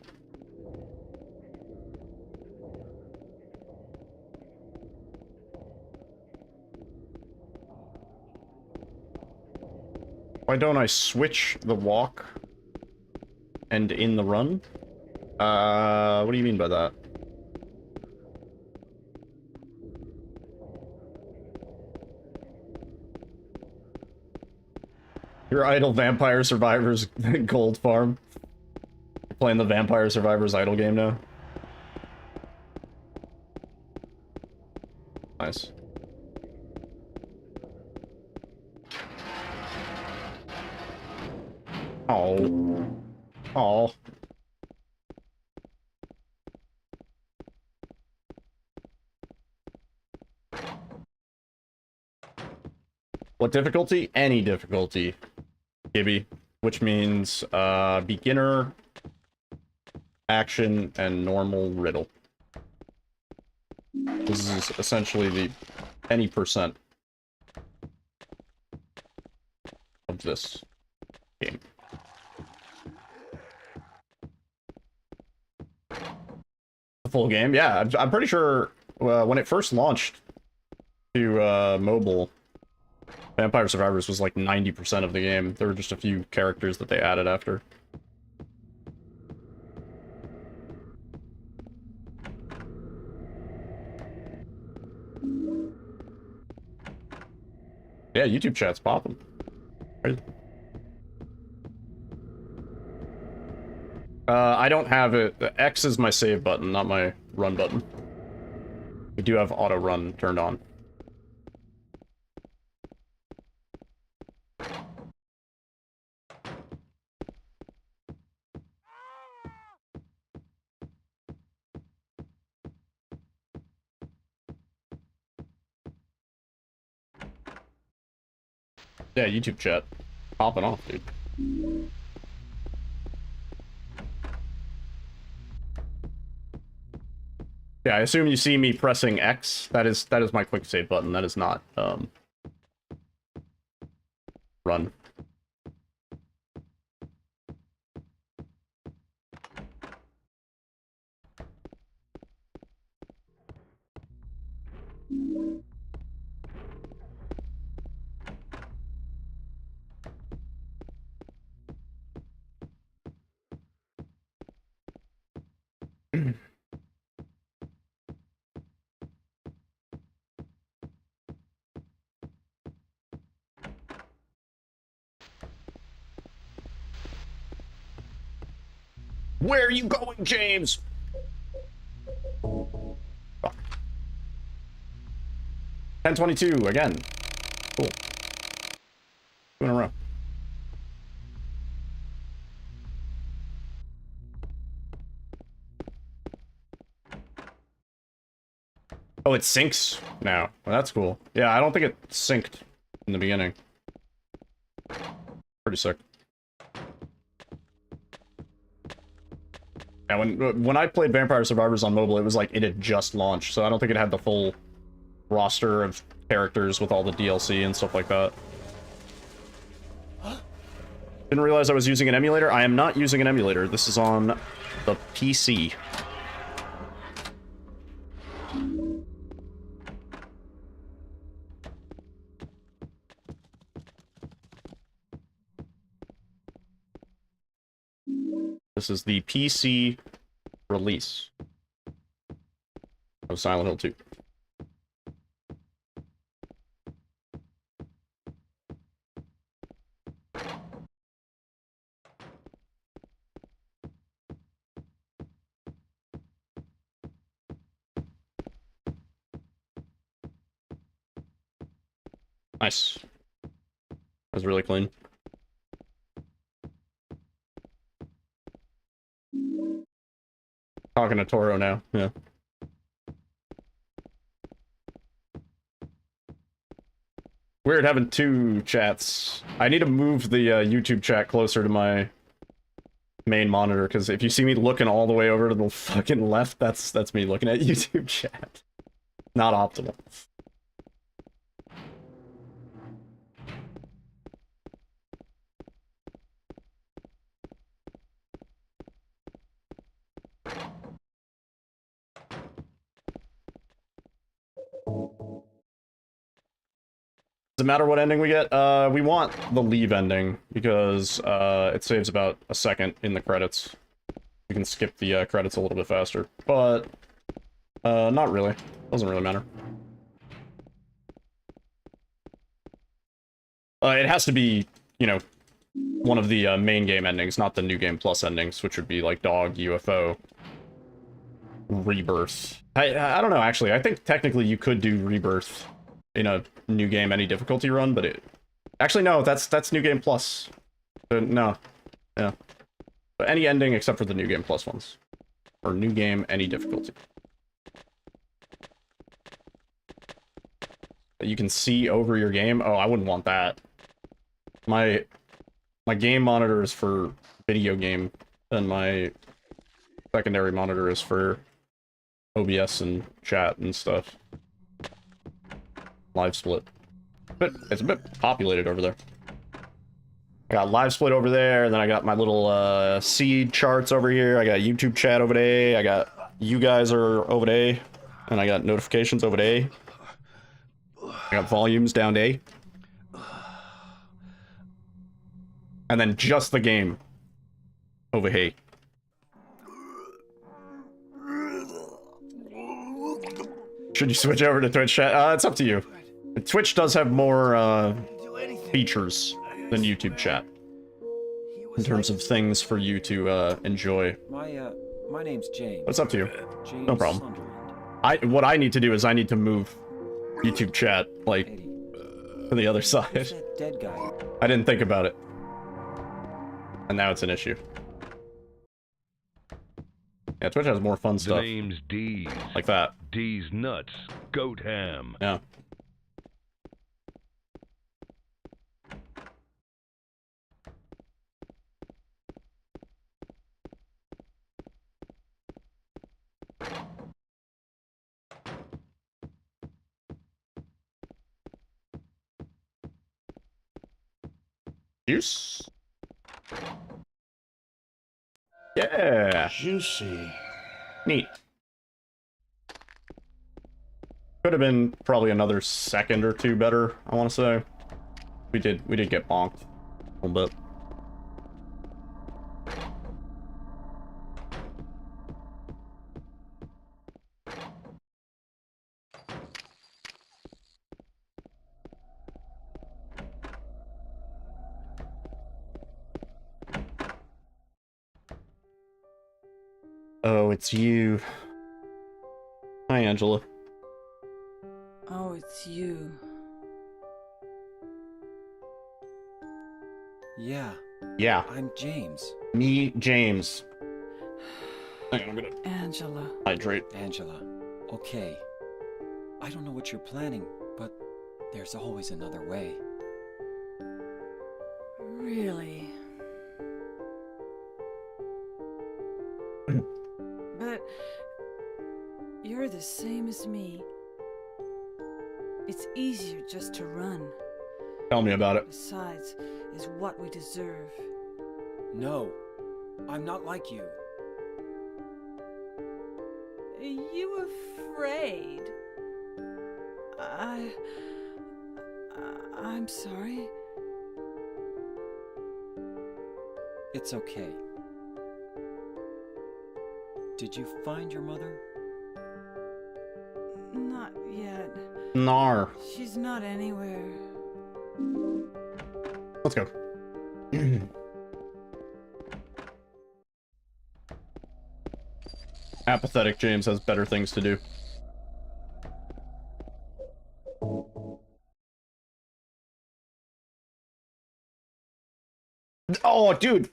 Why don't I switch the walk and in the run? What do you mean by that? Your idle Vampire Survivors gold farm. You're playing the Vampire Survivors idle game now. Nice. Oh. Oh. What difficulty? Any difficulty, Gibby. Which means, beginner, action, and normal riddle. This is essentially the any percent of this game. The full game? Yeah, I'm pretty sure when it first launched to mobile, Vampire Survivors was like 90% of the game. There were just a few characters that they added after. Yeah, YouTube chat's popping. I don't have it. The X is my save button, not my run button. We do have auto run turned on. Yeah, YouTube chat. Popping off, dude. Yeah, I assume you see me pressing X. That is my quick save button. That is not run. Where are you going, James? Fuck. 1022 again. Cool. 2 in a row. Oh, it syncs now. Well, that's cool. Yeah, I don't think it synced in the beginning. Pretty sick. Yeah, when I played Vampire Survivors on mobile, it was like it had just launched, so I don't think it had the full roster of characters with all the DLC and stuff like that. Didn't realize I was using an emulator. I am not using an emulator. This is on the PC. This is the PC release of Silent Hill 2. Nice. That was really clean. Talking to Toro now, yeah. Weird having two chats. I need to move the YouTube chat closer to my main monitor, because if you see me looking all the way over to the fucking left, that's me looking at YouTube chat. Not optimal. Doesn't matter what ending we get. We want the leave ending because it saves about a second in the credits. We can skip the credits a little bit faster, but not really. Doesn't really matter. It has to be, you know, one of the main game endings, not the New Game Plus endings, which would be like Dog, UFO, Rebirth. I don't know, actually. I think technically you could do Rebirth in a New Game Any Difficulty run, but it... Actually, no, that's New Game Plus. No. Yeah. But any ending except for the New Game Plus ones. Or New Game Any Difficulty. You can see over your game? Oh, I wouldn't want that. My game monitor is for video game, and my secondary monitor is for OBS and chat and stuff. Live split. But it's a bit populated over there. I got live split over there, and then I got my little seed charts over here. I got YouTube chat over there. I got you guys are over there, and I got notifications over there. I got volumes down A. And then just the game over here. Should you switch over to Twitch chat? It's up to you. Twitch does have more features than YouTube chat in terms of things for you to enjoy.
My name's James.
It's up to you.
James
No problem.
Sunderland.
What I need to do is I need to move YouTube chat like
Eddie,
to the other
who's
side.
that dead guy?
I didn't think about it, and now it's an issue. Yeah, Twitch has more fun
The
stuff
name's D's.
like that.
D's nuts. Goat ham.
Yeah. Juice. Yeah.
Juicy.
Neat. Could have been probably another second or two better, I want to say. We did get bonked a little bit. Oh, it's you. Hi, Angela.
Oh, it's you.
Yeah,
Yeah,
I'm James.
me, James. Hang on, I'm gonna
Angela.
hydrate.
Angela. Okay. I don't know what you're planning, but there's always another way.
Really? But you're the same as me. It's easier just to run.
Tell me about it.
Besides, is what we deserve.
No, I'm not like you.
You afraid? I'm sorry.
It's okay. Did you find your mother?
Not yet.
Nar.
She's not anywhere.
Let's go. Apathetic James has better things to do. Oh, dude.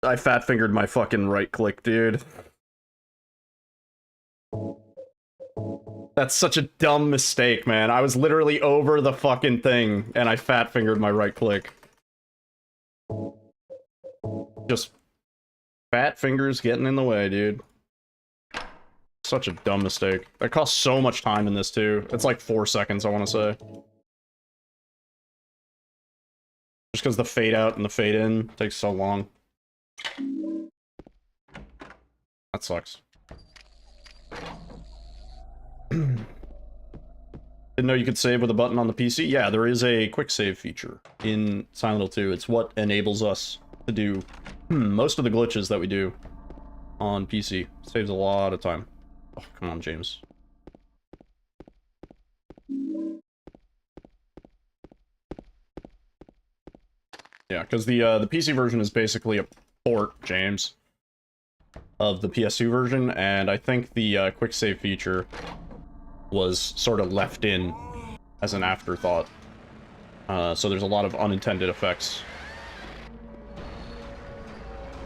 I fat fingered my fucking right click, dude. That's such a dumb mistake, man. I was literally over the fucking thing, and I fat fingered my right click. Just fat fingers getting in the way, dude. Such a dumb mistake. That costs so much time in this, too. It's like 4 seconds, I want to say. Just because the fade out and the fade in takes so long. That sucks. Didn't know you could save with a button on the PC? Yeah, there is a quick save feature in Silent Hill 2. It's what enables us to do most of the glitches that we do on PC. Saves a lot of time. Oh, come on, James. Yeah, because the PC version is basically a port, James, of the PS2 version, and I think the quick save feature was sort of left in as an afterthought. So there's a lot of unintended effects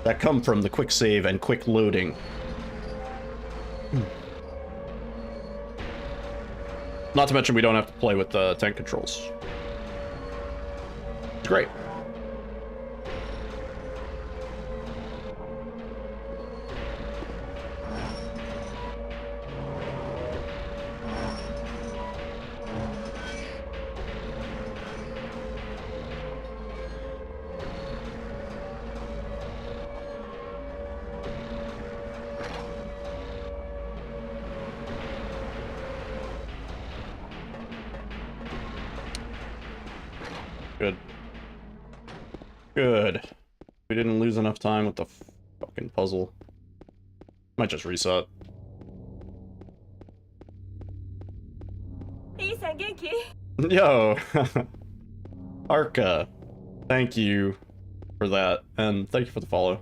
that come from the quick save and quick loading. Not to mention we don't have to play with the tank controls. It's great. Good. Good. We didn't lose enough time with the fucking puzzle. Might just reset. Yo! Arca. Thank you for that, and thank you for the follow.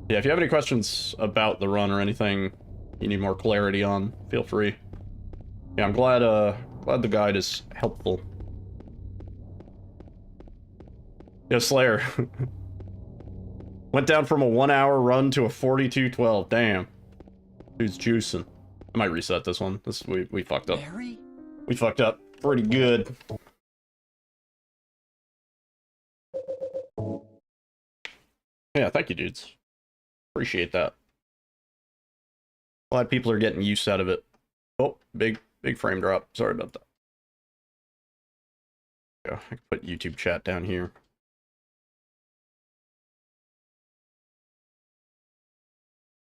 Yeah, if you have any questions about the run or anything you need more clarity on, feel free. Yeah, I'm glad the guide is helpful. Yeah, Slayer. Went down from a 1-hour run to a 42:12. Damn. Dude's juicing. I might reset this one. We fucked up.
Mary?
We fucked up pretty good. Yeah, thank you, dudes. Appreciate that. Glad people are getting use out of it. Oh, big frame drop. Sorry about that. Yeah, I can put YouTube chat down here.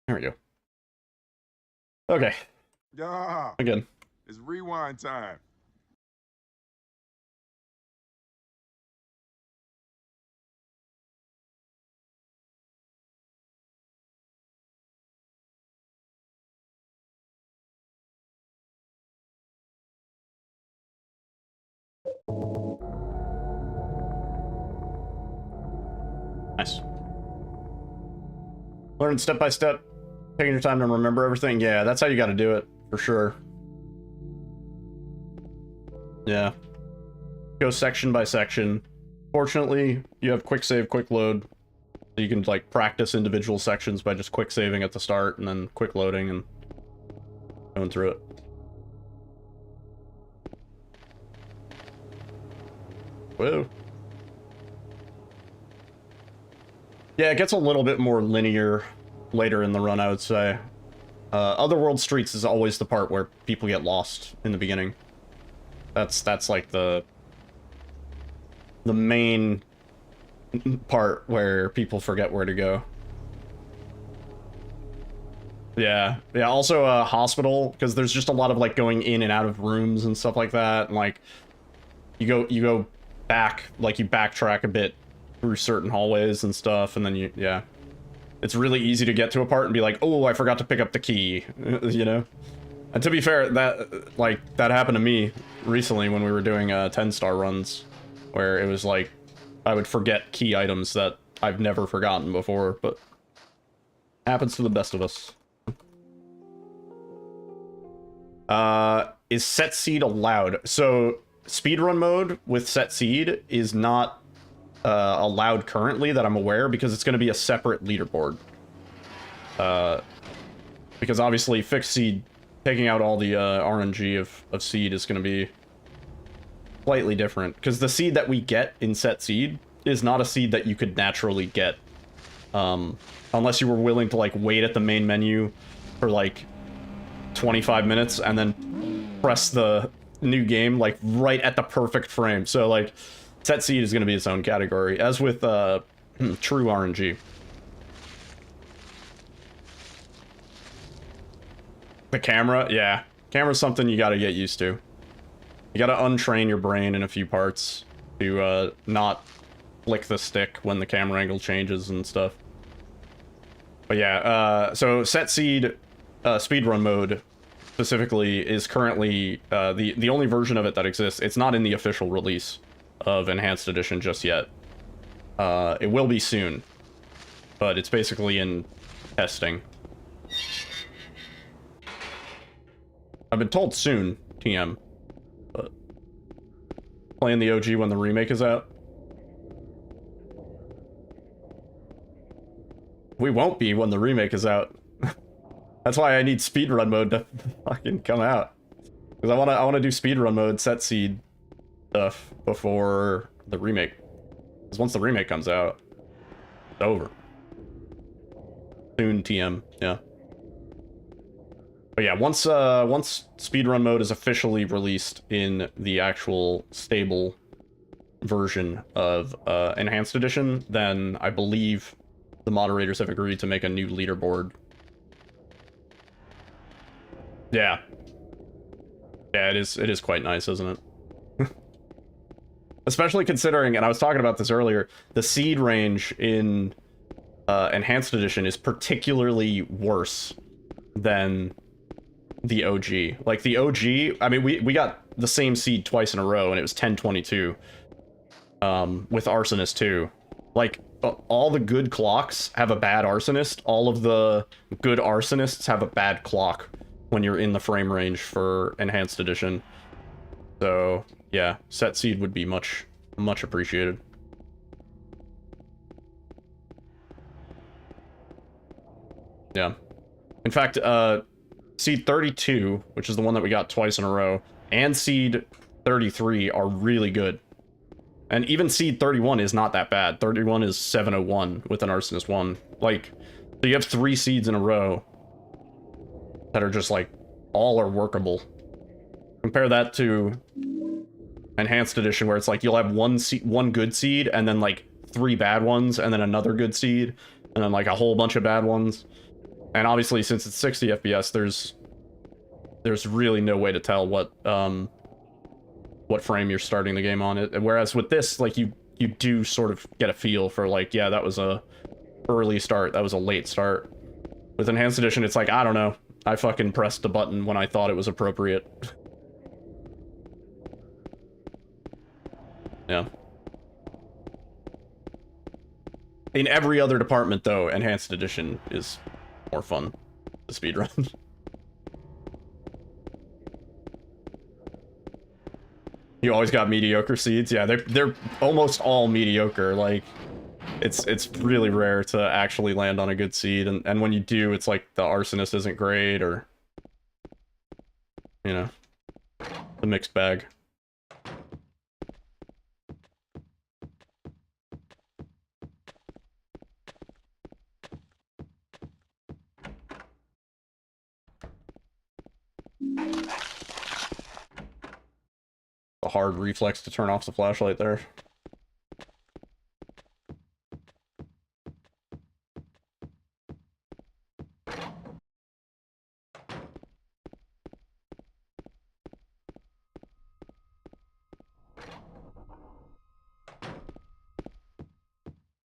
There we go. Okay.
Yeah.
Again.
It's rewind time.
Nice. Learn step by step, taking your time to remember everything. Yeah, that's how you got to do it, for sure. Yeah. Go section by section. Fortunately, you have quick save, quick load. So you can, like, practice individual sections by just quick saving at the start and then quick loading, and going through it. Whoa. Yeah, it gets a little bit more linear later in the run, I would say. Otherworld Streets is always the part where people get lost in the beginning. That's like the main part where people forget where to go. Yeah, also hospital, because there's just a lot of like going in and out of rooms and stuff like that, and like you go back, like you backtrack a bit through certain hallways and stuff, and then yeah. It's really easy to get to a part and be like, oh, I forgot to pick up the key, you know? And to be fair, that happened to me recently when we were doing 10-star runs, where it was like, I would forget key items that I've never forgotten before, but happens to the best of us. Is set seed allowed? So, speedrun mode with set seed is not allowed currently that I'm aware, because it's going to be a separate leaderboard. Because obviously fixed seed, taking out all the RNG of seed is going to be slightly different, because the seed that we get in set seed is not a seed that you could naturally get unless you were willing to like wait at the main menu for like 25 minutes and then press the new game like right at the perfect frame. So like set seed is going to be its own category, as with true RNG. The camera, yeah. Camera's something you gotta get used to. You gotta untrain your brain in a few parts to not flick the stick when the camera angle changes and stuff. But yeah, so set seed speedrun mode specifically is currently the only version of it that exists. It's not in the official release of Enhanced Edition just yet. It will be soon, but it's basically in testing. I've been told soon, TM, but playing the OG when the remake is out. We won't be when the remake is out. That's why I need speedrun mode to fucking come out. Because I wanna do speedrun mode, set seed stuff before the remake. Because once the remake comes out, it's over. Soon, TM, yeah. But yeah, once speedrun mode is officially released in the actual stable version of Enhanced Edition, then I believe the moderators have agreed to make a new leaderboard. Yeah. Yeah, it is quite nice, isn't it? Especially considering, and I was talking about this earlier, the seed range in Enhanced Edition is particularly worse than the OG. Like, the OG, I mean, we got the same seed twice in a row, and it was 1022 with Arsonist too. Like, all the good clocks have a bad Arsonist. All of the good Arsonists have a bad clock when you're in the frame range for Enhanced Edition. So, yeah, set seed would be much appreciated. Yeah. In fact, seed 32, which is the one that we got twice in a row, and seed 33 are really good. And even seed 31 is not that bad. 31 is 701 with an Arsonist 1. Like, so you have 3 seeds in a row that are just like, all are workable. Compare that to Enhanced Edition, where it's like you'll have one good seed, and then like 3 bad ones, and then another good seed, and then like a whole bunch of bad ones. And obviously, since it's 60 FPS, there's really no way to tell what frame you're starting the game on. It. Whereas with this, like you do sort of get a feel for like, yeah, that was a early start, that was a late start. With Enhanced Edition, it's like, I don't know. I fucking pressed the button when I thought it was appropriate. Yeah. In every other department, though, Enhanced Edition is more fun to speedrun. You always got mediocre seeds? Yeah, they're almost all mediocre. Like, it's really rare to actually land on a good seed, and when you do, it's like the Arsonist isn't great, or you know, the mixed bag. A hard reflex to turn off the flashlight there.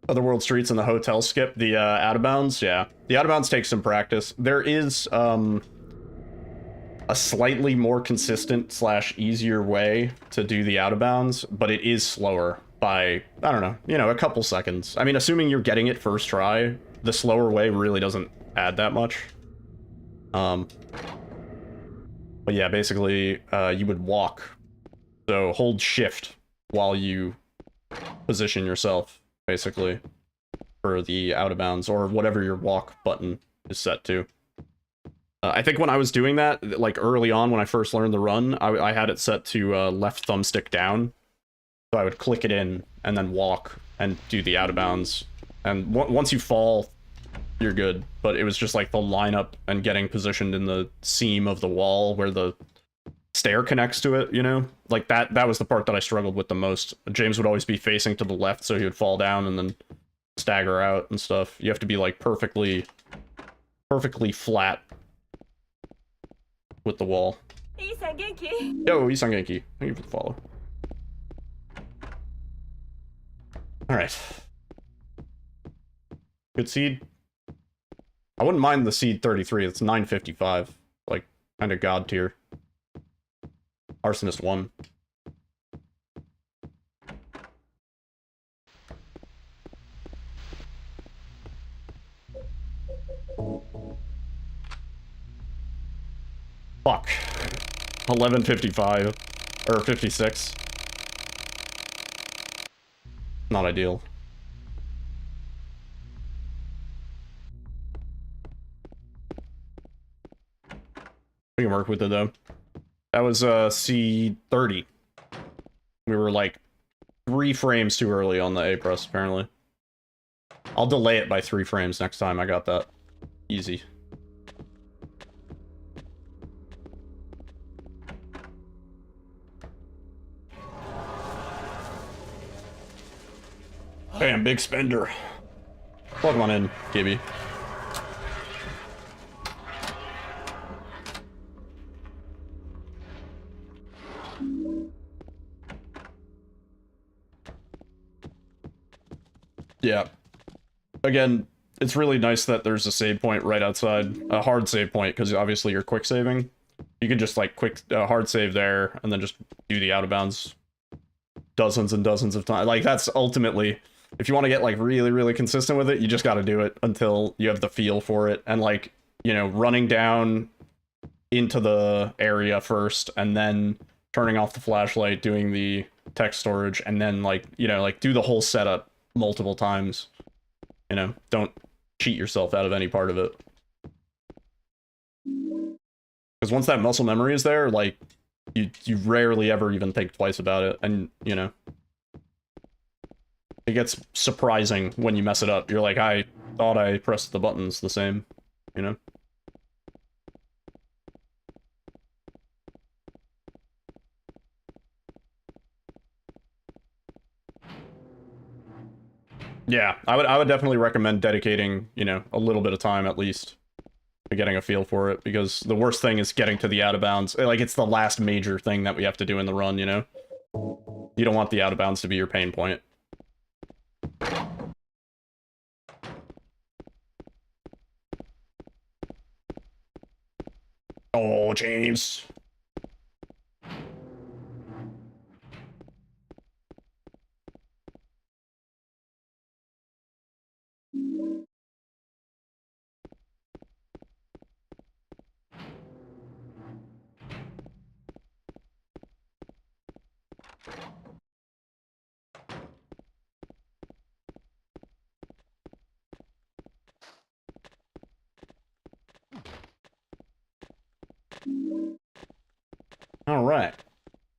Otherworld Streets and the hotel skip, the out of bounds, yeah. The out of bounds takes some practice. There is a slightly more consistent / easier way to do the out of bounds, but it is slower by, I don't know, you know, a couple seconds. I mean, assuming you're getting it first try, the slower way really doesn't add that much. But yeah, basically, you would walk. So hold shift while you position yourself, basically, for the out of bounds, or whatever your walk button is set to. I think when I was doing that, like early on when I first learned the run, I had it set to left thumbstick down. So I would click it in and then walk and do the out of bounds. And once you fall, you're good. But it was just like the lineup and getting positioned in the seam of the wall where the stair connects to it, you know? Like that was the part that I struggled with the most. James would always be facing to the left, so he would fall down and then stagger out and stuff. You have to be like perfectly flat with the wall. Yo, Isan Genki. Thank you for the follow. Alright. Good seed. I wouldn't mind the seed 33. It's 955. Like, kind of god tier. Arsonist 1. Fuck. 1155. Or 56. Not ideal. We can work with it though. That was C30. We were like 3 frames too early on the A press, apparently. I'll delay it by 3 frames next time. I got that. Easy. Damn, big spender. Plug one in, Gibby. Yeah. Again, it's really nice that there's a save point right outside. A hard save point, because obviously you're quick saving. You can just like hard save there, and then just do the out of bounds dozens and dozens of times. Like that's ultimately, if you want to get like really consistent with it, you just got to do it until you have the feel for it. And like, you know, running down into the area first, and then turning off the flashlight, doing the text storage, and then like, you know, like do the whole setup multiple times. You know, don't cheat yourself out of any part of it. Because once that muscle memory is there, like, you rarely ever even think twice about it, and, you know, it gets surprising when you mess it up. You're like, I thought I pressed the buttons the same, you know? Yeah, I would definitely recommend dedicating, you know, a little bit of time at least to getting a feel for it, because the worst thing is getting to the out of bounds. Like, it's the last major thing that we have to do in the run, you know? You don't want the out of bounds to be your pain point. Oh, James.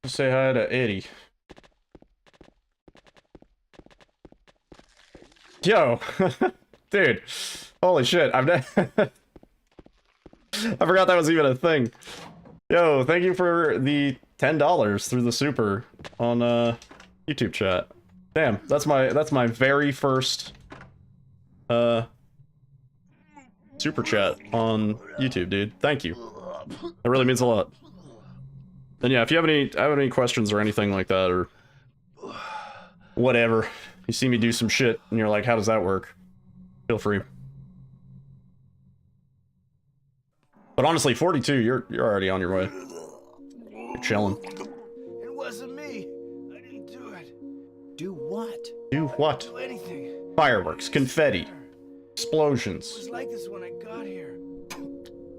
Just say hi to Eddie. Yo, dude, holy shit! I forgot that was even a thing. Yo, thank you for the $10 through the super on YouTube chat. Damn, that's my very first super chat on YouTube, dude. Thank you. That really means a lot. And yeah, if you have any questions or anything like that, or whatever, you see me do some shit and you're like, how does that work? Feel free. But honestly, 42, you're already on your way. You're chilling.
It wasn't me. I didn't do it.
Do what?
Do what?
Do anything.
Fireworks, confetti,
It
explosions.
was like this when I got here.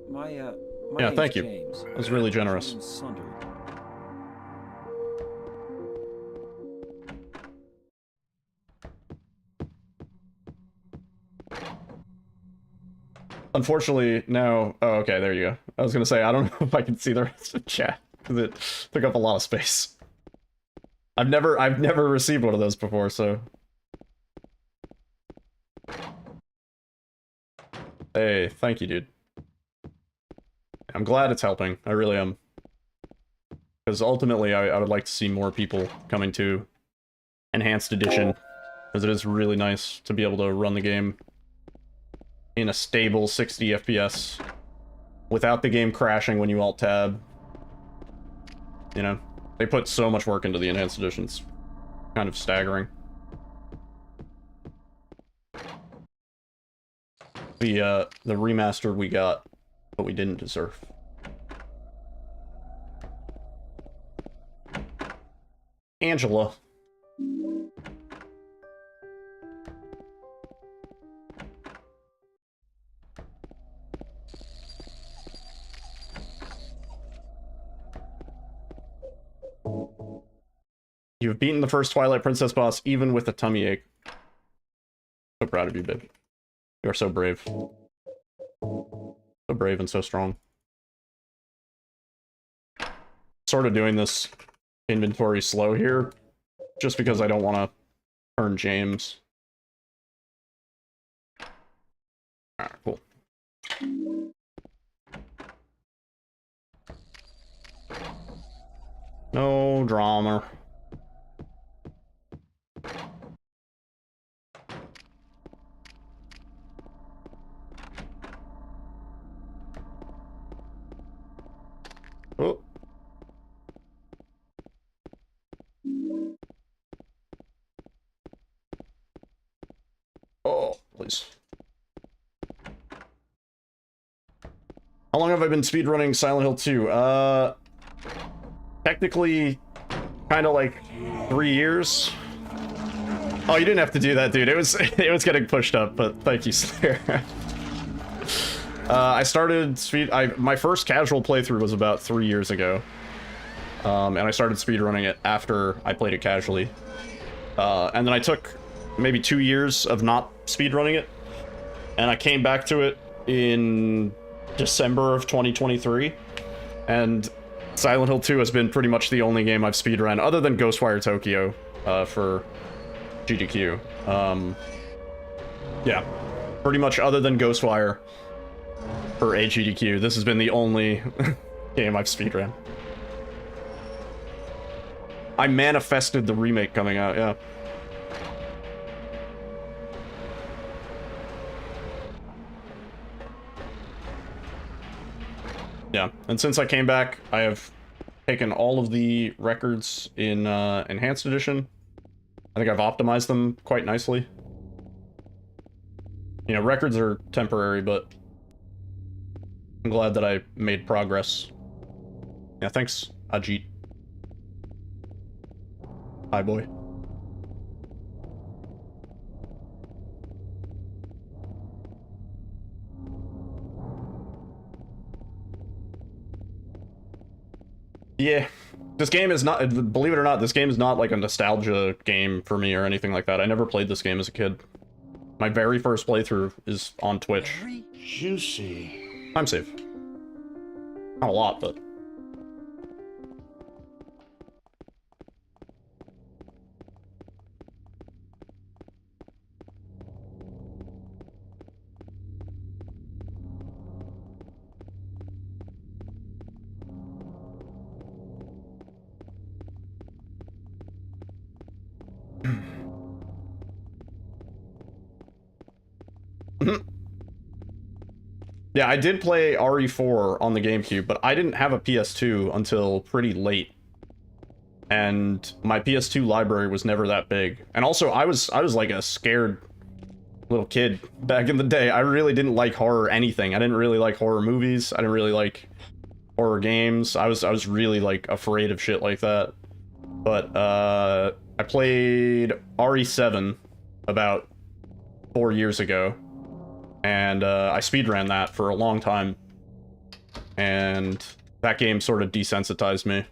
My
Yeah,
name's
thank you.
James.
That was really generous.
James Sunderland.
Unfortunately, no. Oh, okay, there you go. I was gonna say, I don't know if I can see the rest of the chat, because it took up a lot of space. I've never received one of those before, so... Hey, thank you, dude. I'm glad it's helping. I really am. Because ultimately, I would like to see more people coming to Enhanced Edition, because it is really nice to be able to run the game in a stable 60 FPS without the game crashing when you alt-tab. You know, they put so much work into the Enhanced Editions. Kind of staggering. The remaster we got, but we didn't deserve. Angela. You've beaten the first Twilight Princess boss even with a tummy ache. So proud of you, babe. You are so brave. So brave and so strong. Sort of doing this inventory slow here, just because I don't want to earn James. Alright, cool. No drama. Oh. Oh, please. How long have I been speedrunning Silent Hill 2? Technically, kind of like 3 years. Oh, you didn't have to do that, dude. It was getting pushed up, but thank you, Slayer. I started my first casual playthrough was about 3 years ago. And I started speedrunning it after I played it casually. And then I took maybe 2 years of not speedrunning it. And I came back to it in December of 2023. And Silent Hill 2 has been pretty much the only game I've speedrun, other than Ghostwire Tokyo, for GDQ. Yeah, pretty much other than Ghostwire for AGDQ, this has been the only game I've speedrun. I manifested the remake coming out, yeah. Yeah, and since I came back, I have taken all of the records in Enhanced Edition. I think I've optimized them quite nicely. You know, records are temporary, but I'm glad that I made progress. Yeah, thanks, Ajit. Hi, boy. Yeah, this game is not, believe it or not, this game is not like a nostalgia game for me or anything like that. I never played this game as a kid. My very first playthrough is on Twitch.
Very juicy.
Time save. Not a lot, but... Yeah, I did play RE4 on the GameCube, but I didn't have a PS2 until pretty late. And my PS2 library was never that big. And also, I was like a scared little kid back in the day. I really didn't like horror anything. I didn't really like horror movies. I didn't really like horror games. I was really like afraid of shit like that. But I played RE7 about 4 years ago, and I speedran that for a long time, and that game sort of desensitized me.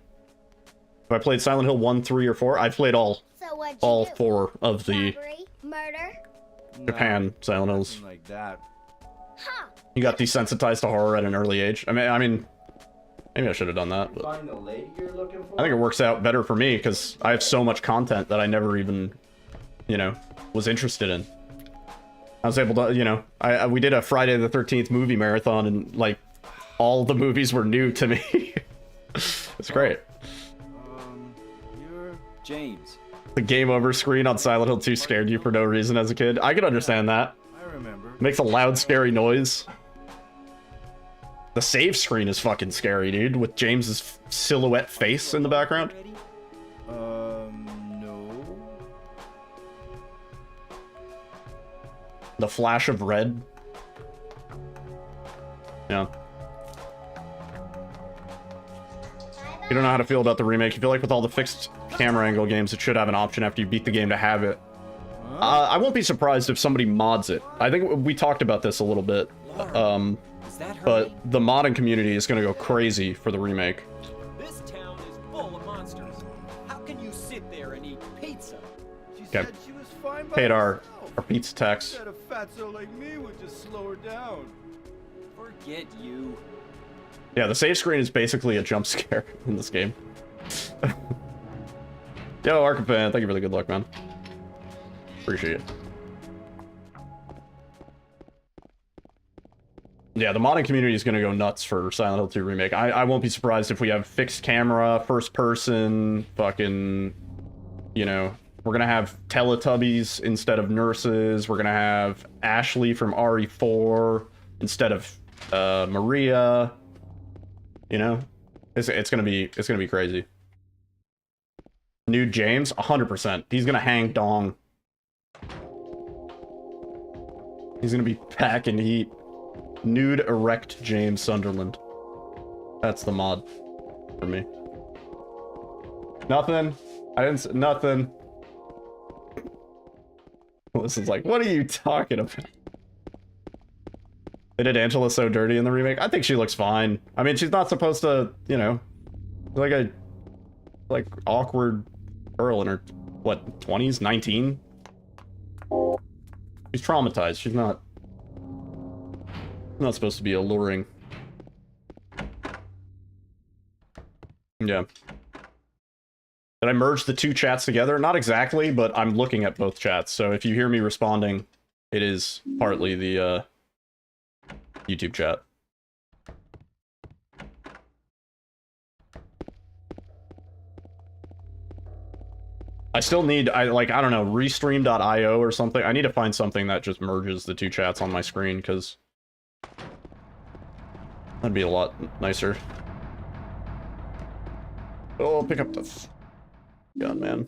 If I played Silent Hill 1, 3, or 4, I've played all
So
4 of the
Robbery, murder.
Japan Silent Hills.
Nothing like that.
Huh.
You got desensitized to horror at an early age. I mean, maybe I should have done that, but
Find the lady you're looking for?
I think it works out better for me because I have so much content that I never even, you know, was interested in. I was able to, you know, we did a Friday the 13th movie marathon, and like all the movies were new to me. It's great.
You're
James.
The game over screen on Silent Hill 2 scared you for no reason as a kid. I could understand that.
I remember.
It makes a loud, scary noise. The save screen is fucking scary, dude, with James's silhouette face in the background.
No.
The flash of red. Yeah. You don't know how to feel about the remake. You feel like with all the fixed camera angle games, it should have an option after you beat the game to have it. I won't be surprised if somebody mods it. I think we talked about this a little bit.
Is that her?
But the modding community is going to go crazy for the remake.
This town is full of monsters. How can you sit there and eat pizza?
She
Okay.
said she was fine by
Paid our
herself.
pizza tax.
Said a fatso like me would just slow her down.
Forget you.
Yeah, the save screen is basically a jump scare in this game. Yo, Archipan, thank you for the good luck, man. Appreciate it. Yeah, the modding community is going to go nuts for Silent Hill 2 Remake. I won't be surprised if we have fixed camera, first person, fucking, you know, we're going to have Teletubbies instead of nurses. We're going to have Ashley from RE4 instead of Maria. You know, it's going to be crazy. Nude James, 100%. He's going to hang dong. He's going to be packing heat. Nude erect James Sunderland. That's the mod for me. Nothing. I didn't say nothing. Melissa's like, what are you talking about? They did Angela so dirty in the remake. I think she looks fine. I mean, she's not supposed to, you know, like awkward girl in her, what, 20s, 19? She's traumatized. She's not supposed to be alluring. Yeah. Did I merge the two chats together? Not exactly, but I'm looking at both chats. So if you hear me responding, it is partly the YouTube chat. I still need, I don't know, restream.io or something. I need to find something that just merges the two chats on my screen, because that'd be a lot nicer. Oh, pick up the gun, man.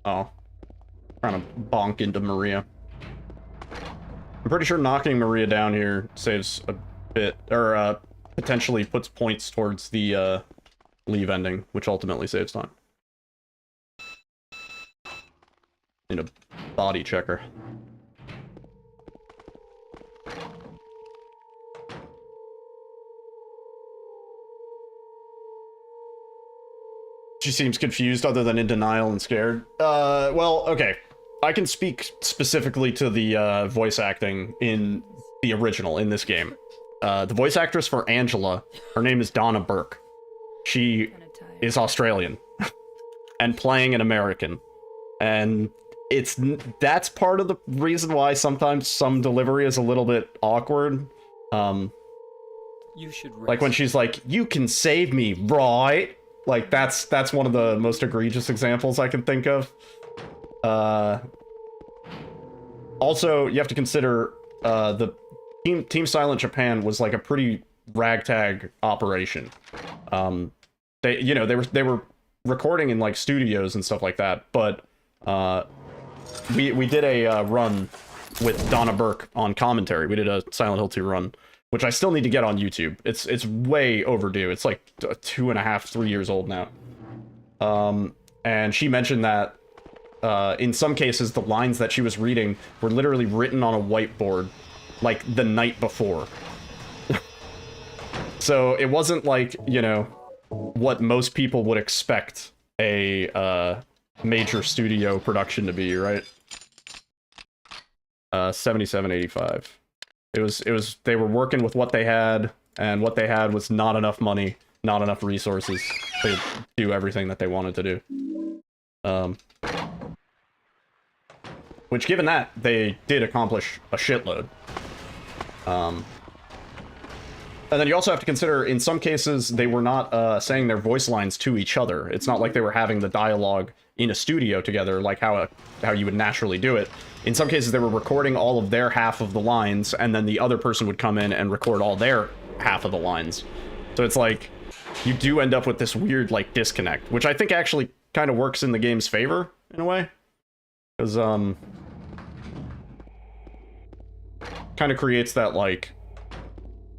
Oh. Trying to bonk into Maria. I'm pretty sure knocking Maria down here saves a bit, or potentially puts points towards the leave ending, which ultimately saves time. Need a body checker. She seems confused other than in denial and scared. Well, okay. I can speak specifically to the voice acting in the original, in this game. The voice actress for Angela, her name is Donna Burke. She is Australian and playing an American. And that's part of the reason why sometimes some delivery is a little bit awkward.
You should
Like when she's like, "You can save me, right?" Like that's one of the most egregious examples I can think of. Also, you have to consider the Team Silent Japan was like a pretty ragtag operation. They were recording in like studios and stuff like that, but we did a run with Donna Burke on commentary. We did a Silent Hill 2 run, which I still need to get on YouTube. It's way overdue. It's like 2.5, 3 years old now. And she mentioned that in some cases, the lines that she was reading were literally written on a whiteboard, like, the night before. So it wasn't like, you know, what most people would expect a major studio production to be, right? 7785. It was they were working with what they had, and what they had was not enough money, not enough resources to do everything that they wanted to do. Which, given that, they did accomplish a shitload. And then you also have to consider, in some cases, they were not saying their voice lines to each other. It's not like they were having the dialogue in a studio together, like how you would naturally do it. In some cases, they were recording all of their half of the lines, and then the other person would come in and record all their half of the lines. So it's like, you do end up with this weird, like, disconnect, which I think actually kind of works in the game's favor, in a way. Because, kind of creates that, like,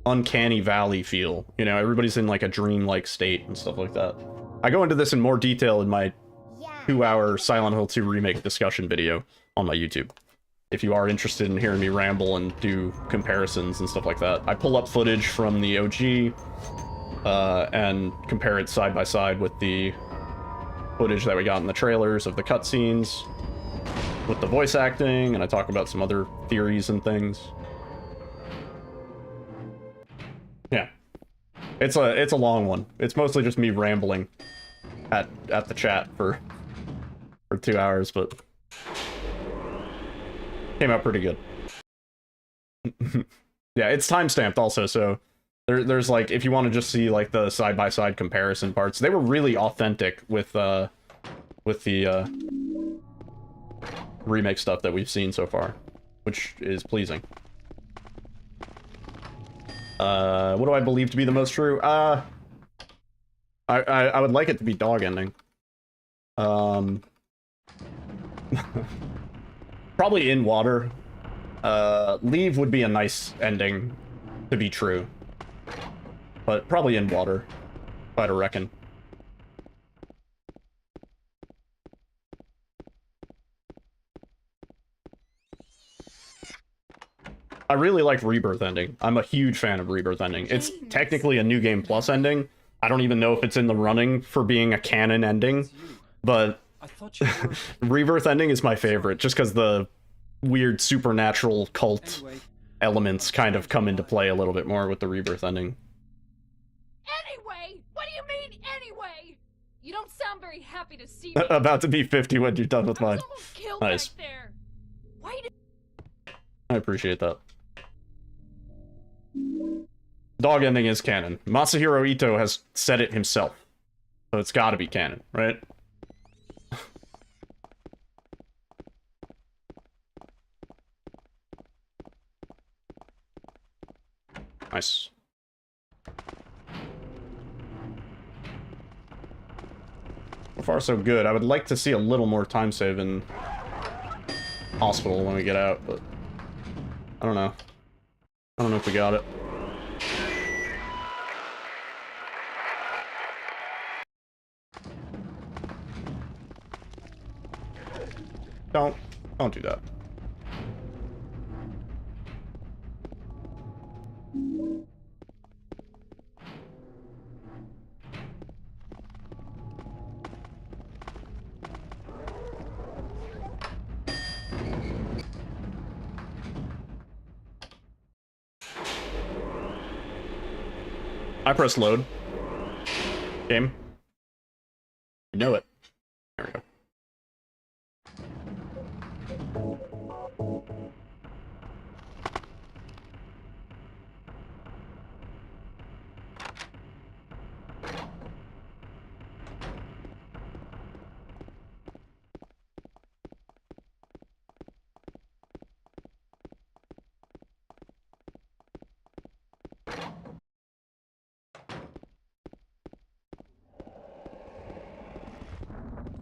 uncanny valley feel. You know, everybody's in, like, a dream-like state and stuff like that. I go into this in more detail in my 2-hour Silent Hill 2 remake discussion video on my YouTube, if you are interested in hearing me ramble and do comparisons and stuff like that. I pull up footage from the OG, and compare it side by side with the footage that we got in the trailers of the cutscenes, with the voice acting, and I talk about some other theories and things. Yeah. It's a long one. It's mostly just me rambling at the chat for 2 hours, but came out pretty good. Yeah, it's timestamped also, so there's like, if you want to just see like the side-by-side comparison parts, they were really authentic with the remake stuff that we've seen so far, which is pleasing. What do I believe to be the most true? I would like it to be dog ending. Probably in water. Leave would be a nice ending to be true. But probably in water, if I had to reckon. I really like Rebirth ending. I'm a huge fan of Rebirth ending. It's technically a New Game Plus ending. I don't even know if it's in the running for being a canon ending, but
I thought you were...
Rebirth ending is my favorite, just because the weird supernatural cult elements kind of come into play a little bit more with the Rebirth ending.
Anyway? What do you mean, anyway? You don't sound very happy to see me.
About to be 50 when you're done with
I
mine.
was almost killed
Nice.
back there. Why did...
I appreciate that. Dog ending is canon. Masahiro Ito has said it himself. So it's gotta be canon, right? Nice. So far, so good. I would like to see a little more time save in hospital when we get out, but I don't know. I don't know if we got it. Don't do that. I press load. Game. You know it. There we go.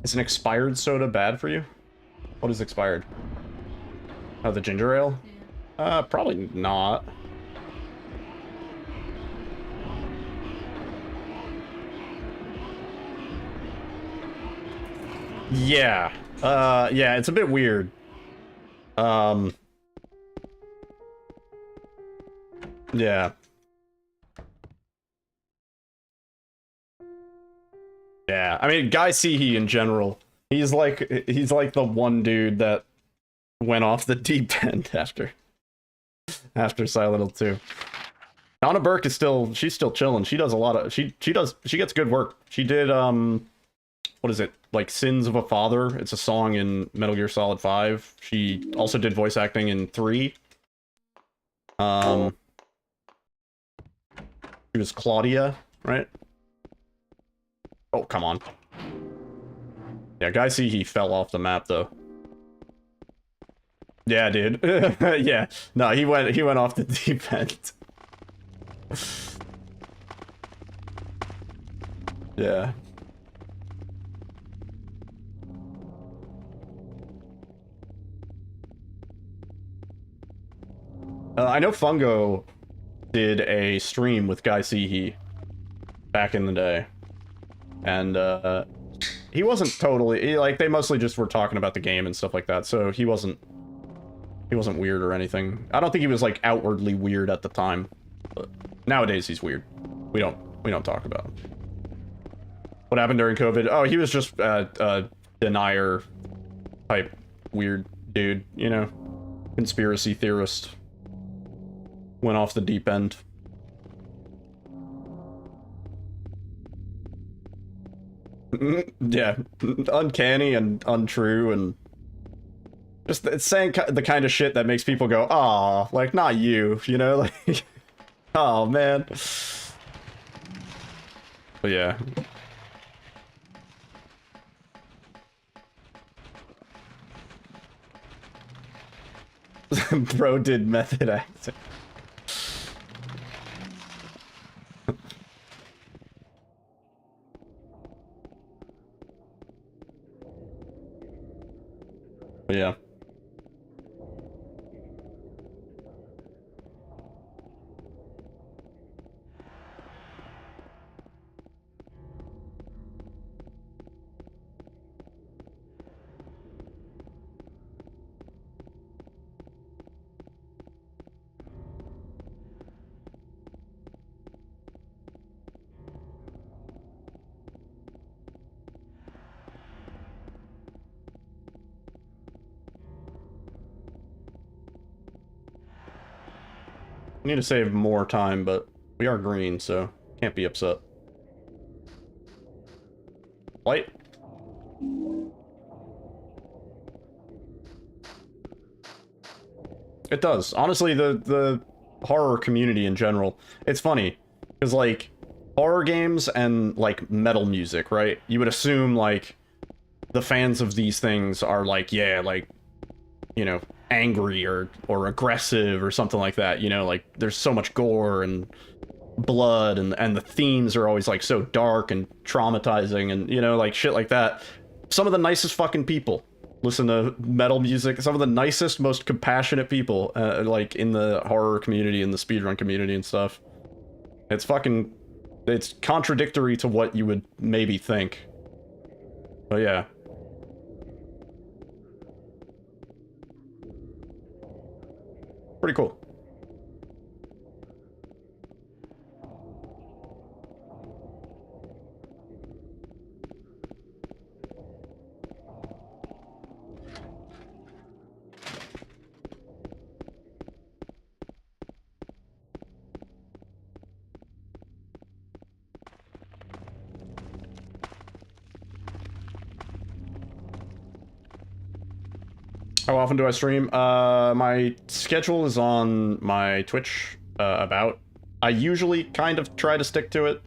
Is an expired soda bad for you? What is expired? Oh, the ginger ale? Probably not. Yeah. Yeah, it's a bit weird. Yeah. Yeah, I mean, Guy Seehee in general, he's like the one dude that went off the deep end after Silent Hill 2. Donna Burke is she's still chilling. She does a lot of she gets good work. She did what is it? Like Sins of a Father. It's a song in Metal Gear Solid 5. She also did voice acting in 3. She was Claudia, right? Oh, come on. Yeah, Guy Seehee fell off the map though. Yeah, dude. Yeah. No, he went off the deep end. Yeah. I know Fungo did a stream with Guy Seehee back in the day. And he wasn't totally like, they mostly just were talking about the game and stuff like that, so he wasn't weird or anything. I don't think he was like outwardly weird at the time, but nowadays he's weird. We don't talk about him. What happened during COVID? Oh, he was just a denier type weird dude, you know, conspiracy theorist. Went off the deep end. Yeah, uncanny and untrue, and just it's saying the kind of shit that makes people go, "Aw, like not you," you know, like, oh man. But yeah. Bro did method acting. Yeah. We need to save more time, but we are green, so can't be upset. Light. It does. Honestly, the horror community in general, it's funny, because, like, horror games and, like, metal music, right? You would assume, like, the fans of these things are, like, yeah, like, you know, angry or aggressive or something like that, you know, like, there's so much gore and blood, and the themes are always, like, so dark and traumatizing and, you know, like, shit like that. Some of the nicest fucking people listen to metal music. Some of the nicest, most compassionate people, like, in the horror community and the speedrun community and stuff. It's fucking... it's contradictory to what you would maybe think. But yeah. Pretty cool. How often do I stream? My schedule is on my Twitch, about. I usually kind of try to stick to it,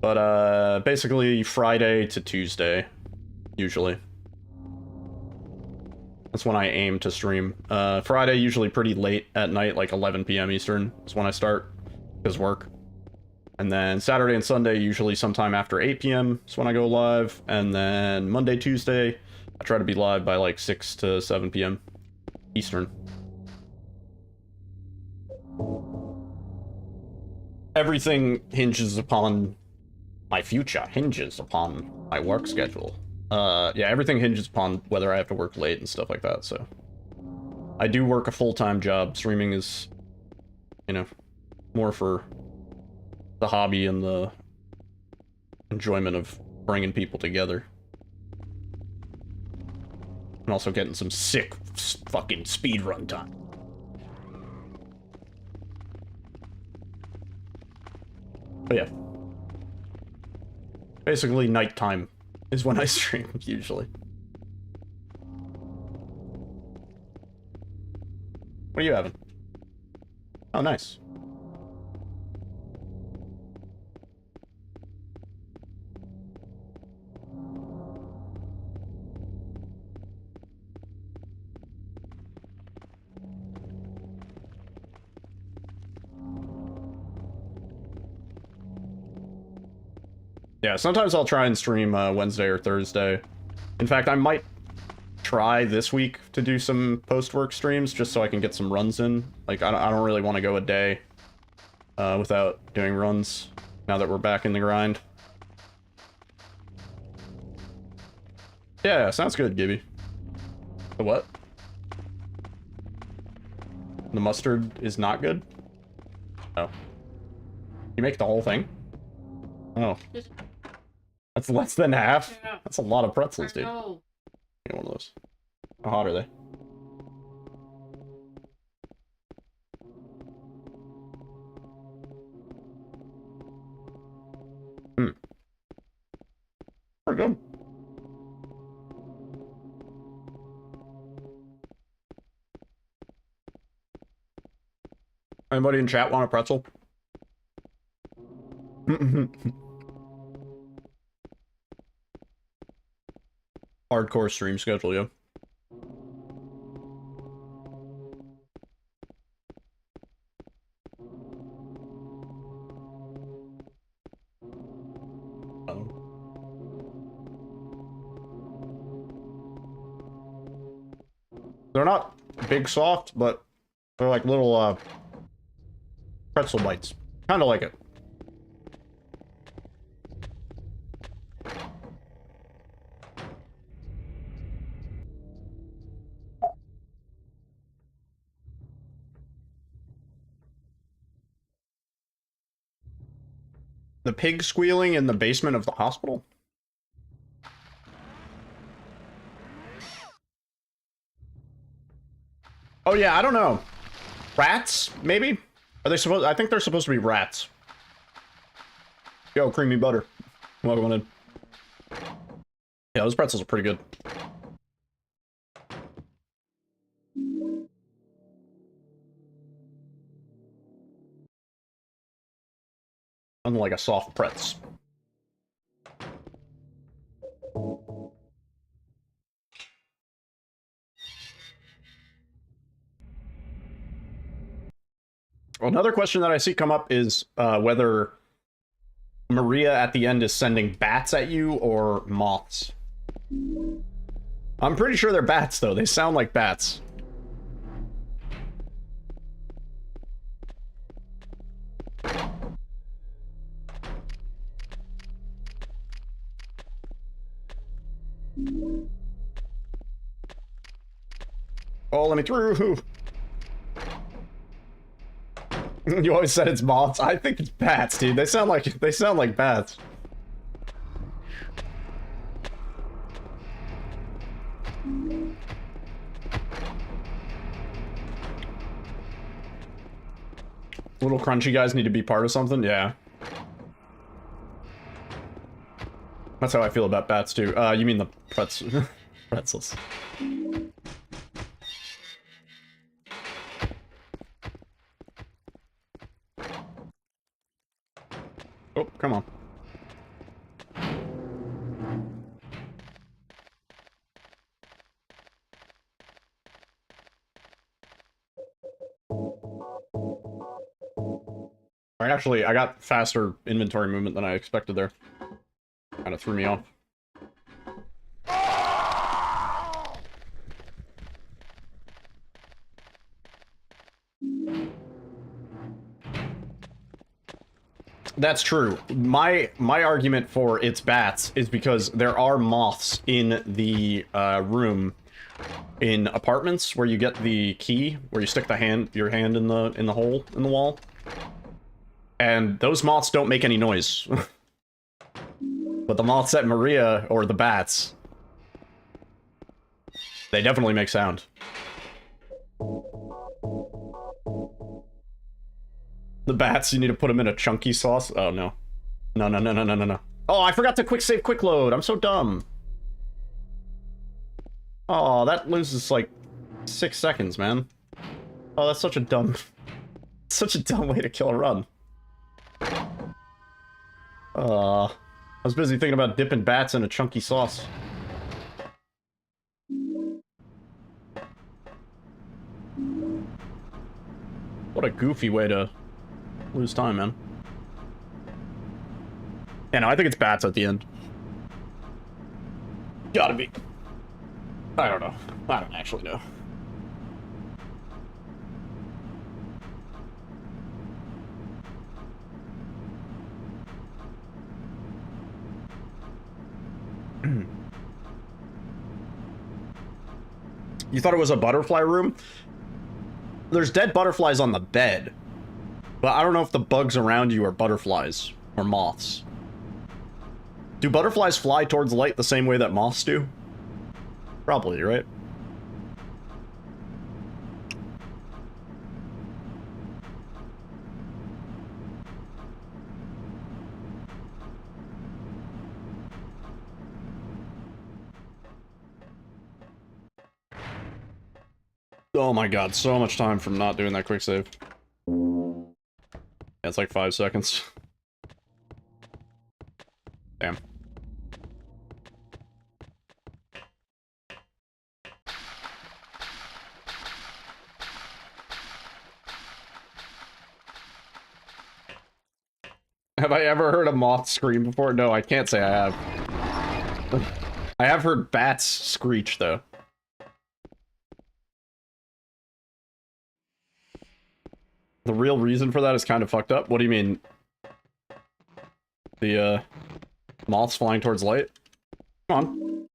but basically Friday to Tuesday, usually. That's when I aim to stream. Friday, usually pretty late at night, like 11 p.m. Eastern is when I start, because work. And then Saturday and Sunday, usually sometime after 8 p.m. is when I go live. And then Monday, Tuesday, I try to be live by like 6 to 7 p.m. Eastern. Everything hinges upon my future, hinges upon my work schedule. Yeah, everything hinges upon whether I have to work late and stuff like that, so. I do work a full-time job. Streaming is, you know, more for the hobby and the enjoyment of bringing people together. And also getting some sick fucking speedrun time. But yeah. Basically, nighttime is when I stream, usually. What are you having? Oh, nice. Yeah, sometimes I'll try and stream Wednesday or Thursday. In fact, I might try this week to do some post-work streams just so I can get some runs in. Like, I don't really want to go a day without doing runs now that we're back in the grind. Yeah, sounds good, Gibby. The what? The mustard is not good? Oh. You make the whole thing? Oh. That's less than half?
Yeah.
That's a lot of pretzels, dude.
No.
Get one of those. How hot are they? Pretty good. Anybody in chat want a pretzel? Hardcore stream schedule, yeah. They're not big soft, but they're like little pretzel bites. Kind of like it. The pig squealing in the basement of the hospital? Oh yeah, I don't know. Rats, maybe? Are they supposed? I think they're supposed to be rats. Yo, creamy butter. Welcome in. Yeah, those pretzels are pretty good. Unlike a soft pretz. Another question that I see come up is whether Maria at the end is sending bats at you or moths. I'm pretty sure they're bats, though. They sound like bats. Oh, let me through. You always said it's moths. I think it's bats, dude. They sound like bats. Little crunchy guys need to be part of something? Yeah. That's how I feel about bats, too. You mean the pretzels. Oh, come on. Alright, actually, I got faster inventory movement than I expected there. Kind of threw me off. That's true. My argument for it's bats is because there are moths in the room in apartments where you get the key, where you stick your hand in the hole in the wall. And those moths don't make any noise. But the moths at Maria, or the bats, they definitely make sound. The bats, you need to put them in a chunky sauce? Oh, no. No, no, no, no, no, no, no. Oh, I forgot to quick save, quick load. I'm so dumb. Oh, that loses, like, 6 seconds, man. Oh, that's such a dumb... such a dumb way to kill a run. I was busy thinking about dipping bats in a chunky sauce. What a goofy way to lose time, man. Yeah, no, I think it's bats at the end. Gotta be. I don't know. I don't actually know. You thought it was a butterfly room? There's dead butterflies on the bed. But I don't know if the bugs around you are butterflies or moths. Do butterflies fly towards light the same way that moths do? Probably, right? Oh my god, so much time from not doing that quick save. Yeah, it's like 5 seconds. Damn. Have I ever heard a moth scream before? No, I can't say I have. I have heard bats screech, though. The real reason for that is kind of fucked up. What do you mean? The, moths flying towards light? Come on.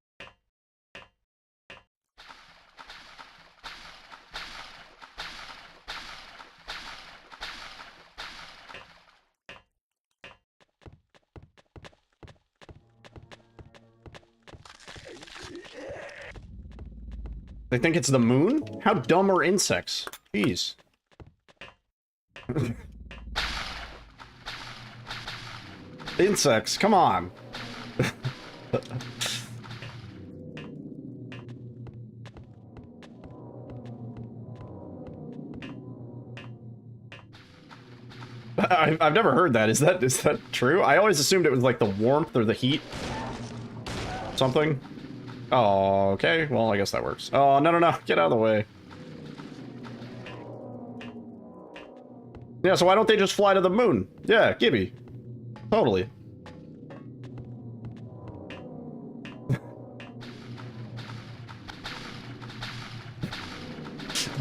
They think it's the moon? How dumb are insects? Jeez. Insects, come on. I've never heard that. Is that true? I always assumed it was like the warmth or the heat. Something. Oh, okay. Well, I guess that works. Oh, no, no, no. Get out of the way. Yeah, so why don't they just fly to the moon? Yeah, Gibby. Totally.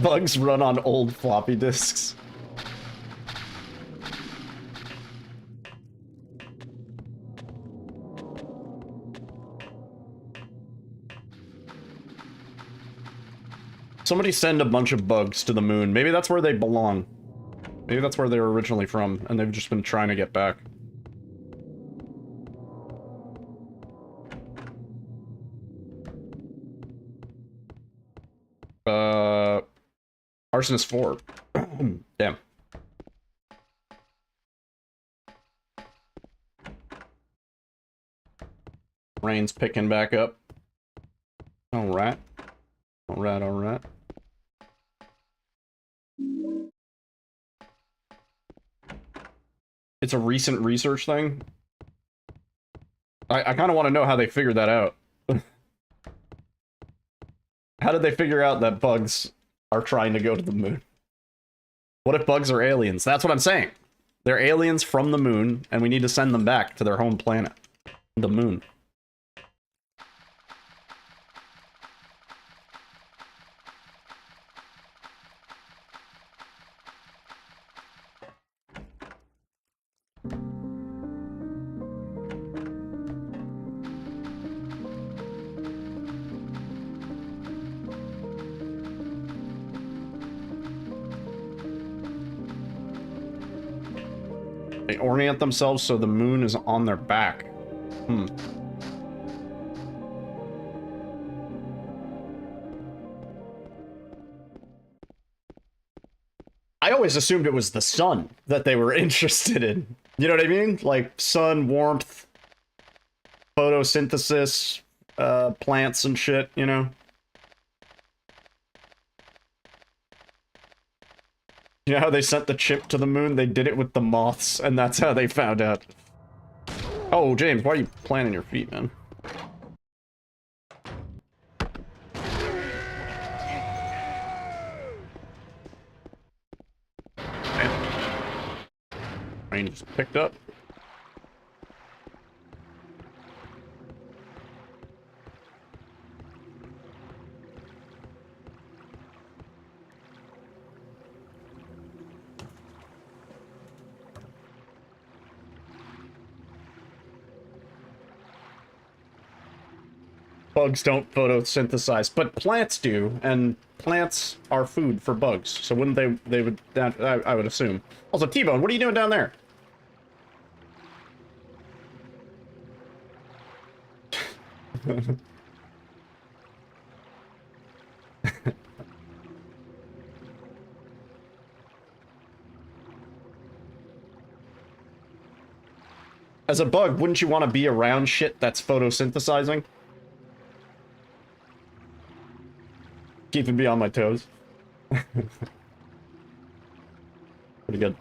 Bugs run on old floppy disks. Somebody send a bunch of bugs to the moon. Maybe that's where they belong. Maybe that's where they were originally from, and they've just been trying to get back. Arsonist 4. Damn. Rain's picking back up. Alright. Alright, alright. It's a recent research thing. I kind of want to know how they figured that out. How did they figure out that bugs are trying to go to the moon? What if bugs are aliens? That's what I'm saying. They're aliens from the moon, and we need to send them back to their home planet, the moon. They orient themselves so the moon is on their back. Hmm. I always assumed it was the sun that they were interested in. You know what I mean? Like sun, warmth, photosynthesis, plants and shit, you know? You know how they sent the chip to the moon? They did it with the moths, and that's how they found out. Oh, James, why are you planting your feet, man? Rain just picked up. Bugs don't photosynthesize, but plants do, and plants are food for bugs. So wouldn't they would, I would assume. Also, T-Bone, what are you doing down there? As a bug, wouldn't you want to be around shit that's photosynthesizing? Keeping me on my toes. Pretty good.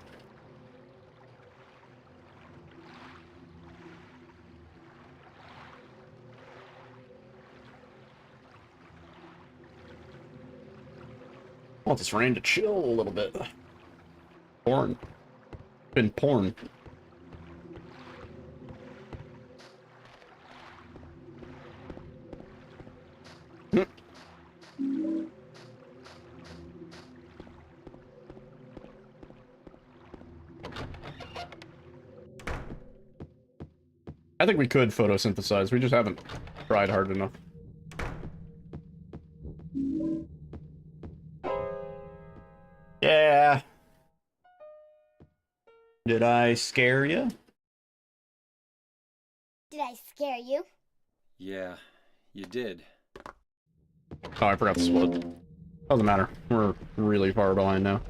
I want this rain to chill a little bit. Porn. Been porn. I think we could photosynthesize. We just haven't tried hard enough. Yeah. Did I scare you?
Did I scare you?
Yeah, you did.
Oh, I forgot to split. Doesn't matter. We're really far behind now.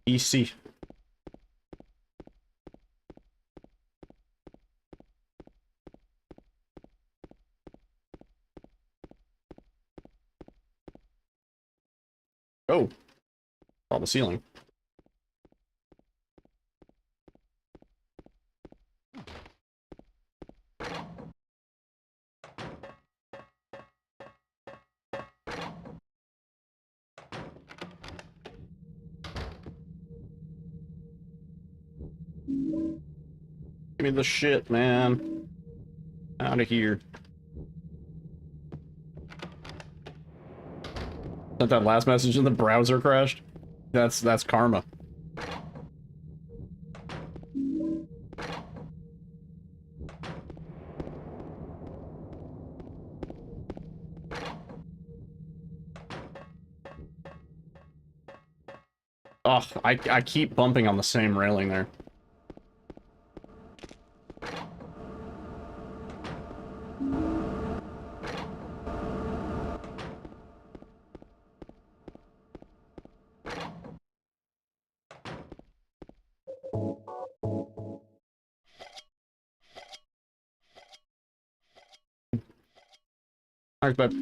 EC. Oh. On the ceiling. Give me the shit, man. Out of here. Sent that last message and the browser crashed. That's karma. Ugh, I keep bumping on the same railing there. Thanks, babe.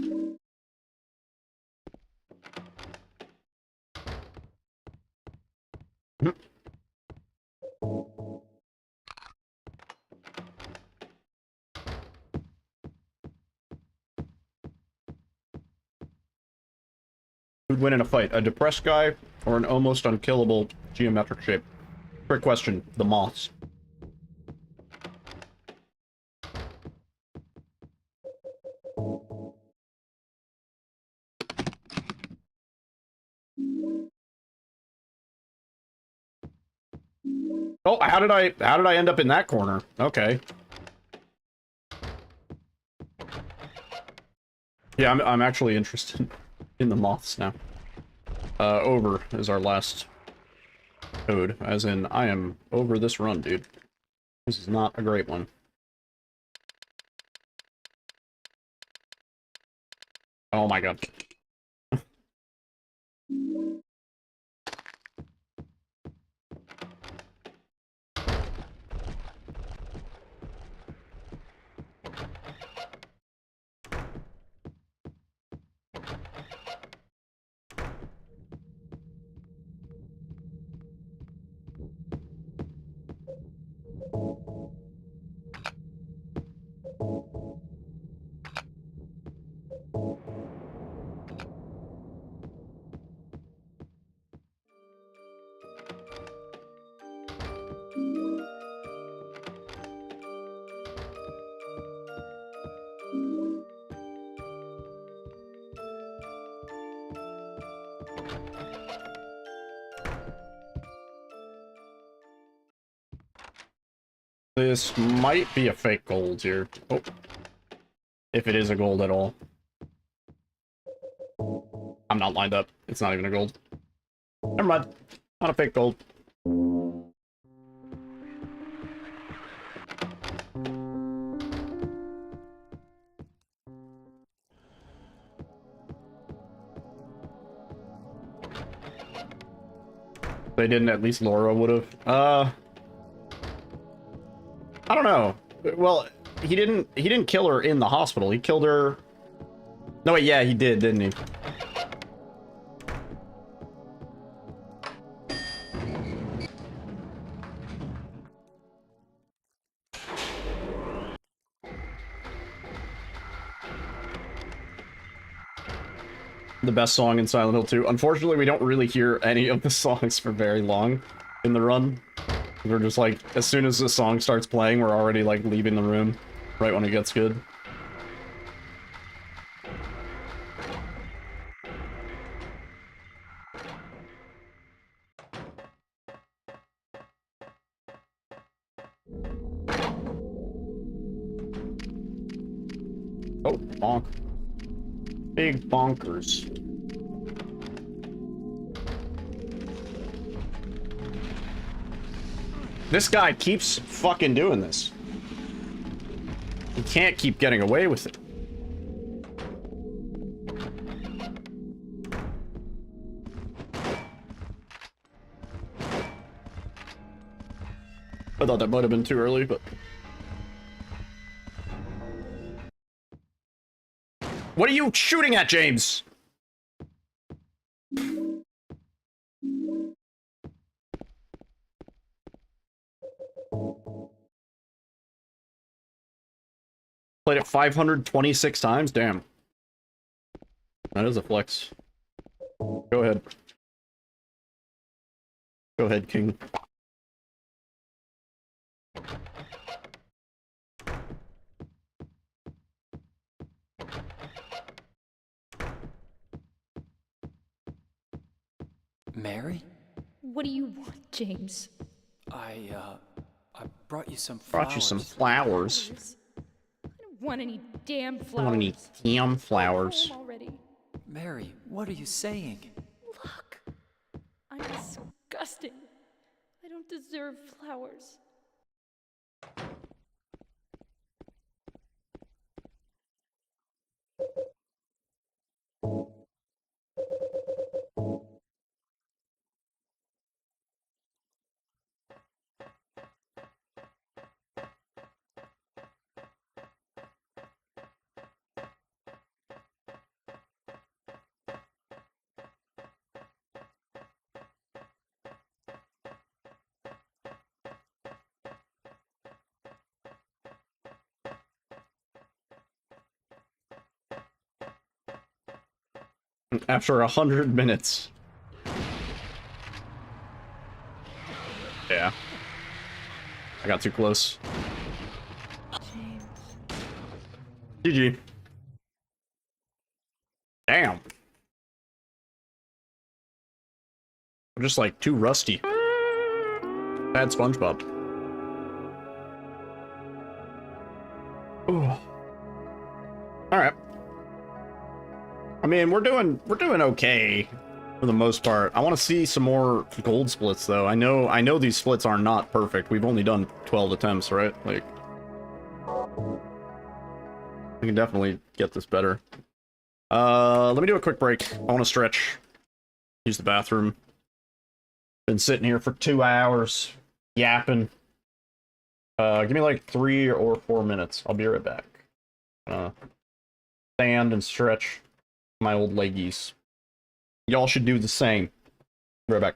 Who'd win in a fight, a depressed guy or an almost unkillable geometric shape? Quick question, the moths. Oh, how did I end up in that corner? Okay. Yeah, I'm actually interested in the moths now. Over is our last code, as in I am over this run, dude. This is not a great one. Oh my god. This might be a fake gold here. Oh. If it is a gold at all. I'm not lined up. It's not even a gold. Never mind. Not a fake gold. They didn't, at least Laura would have. I don't know. Well, he didn't kill her in the hospital. He killed her. No, wait, yeah, he did, didn't he? The best song in Silent Hill 2. Unfortunately, we don't really hear any of the songs for very long in the run. We're just like, as soon as the song starts playing, we're already like leaving the room right when it gets good. Oh, bonk. Big bonkers. This guy keeps fucking doing this. He can't keep getting away with it. I thought that might have been too early, but... What are you shooting at, James? Played it 526 times? Damn. That is a flex. Go ahead. Go ahead, King.
Mary?
What do you want, James?
I brought you some flowers.
Brought you some flowers.
I don't want any damn
I
flowers.
don't want any damn flowers.
Go home already.
Mary, what are you saying?
Look, I'm disgusting. I don't deserve flowers.
After 100 minutes. Yeah. I got too close.
James.
GG. Damn. I'm just like too rusty. Bad SpongeBob. Ooh. Alright. I mean, we're doing okay for the most part. I want to see some more gold splits though. I know these splits are not perfect. We've only done 12 attempts, right? Like we can definitely get this better. Let me do a quick break. I want to stretch. Use the bathroom. Been sitting here for 2 hours yapping. Give me like 3 or 4 minutes. I'll be right back. Stand and stretch my old leggies. Y'all should do the same. Be right back.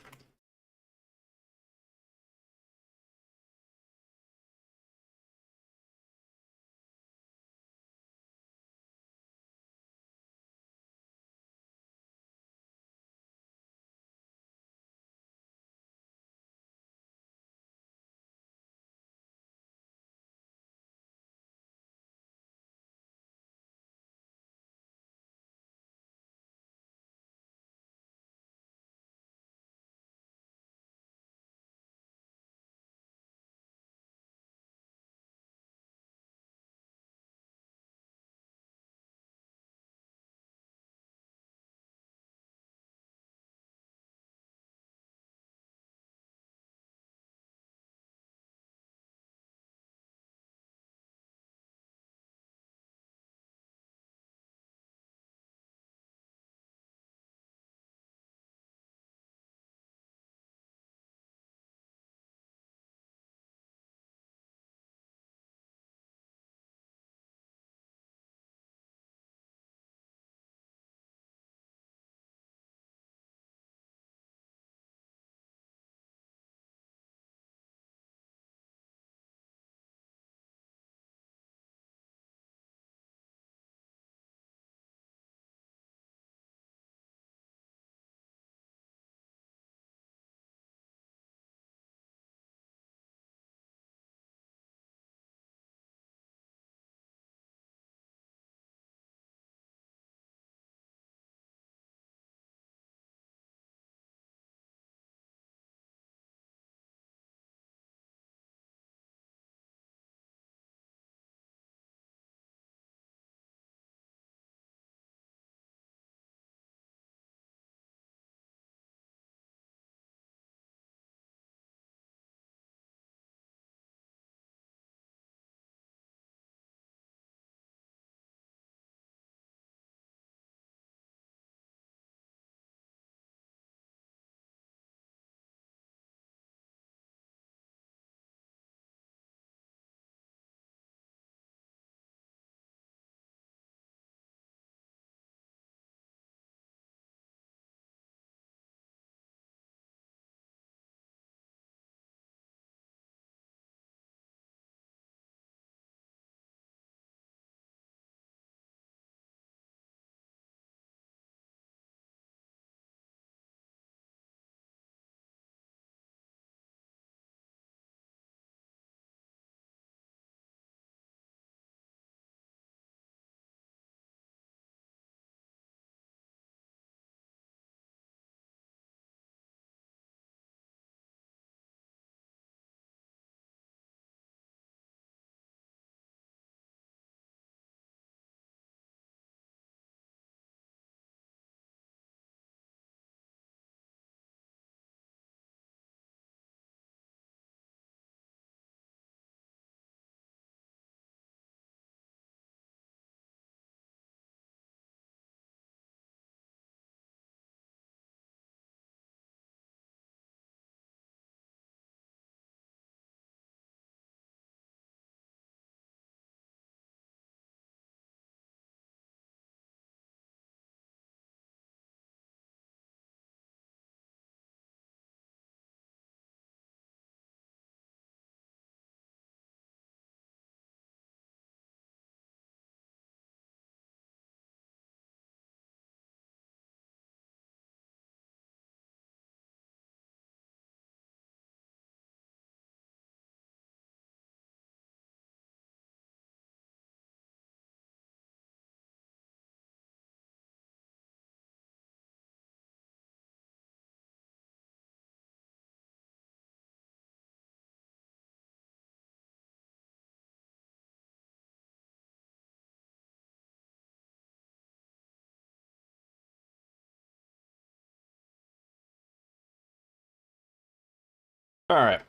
All right.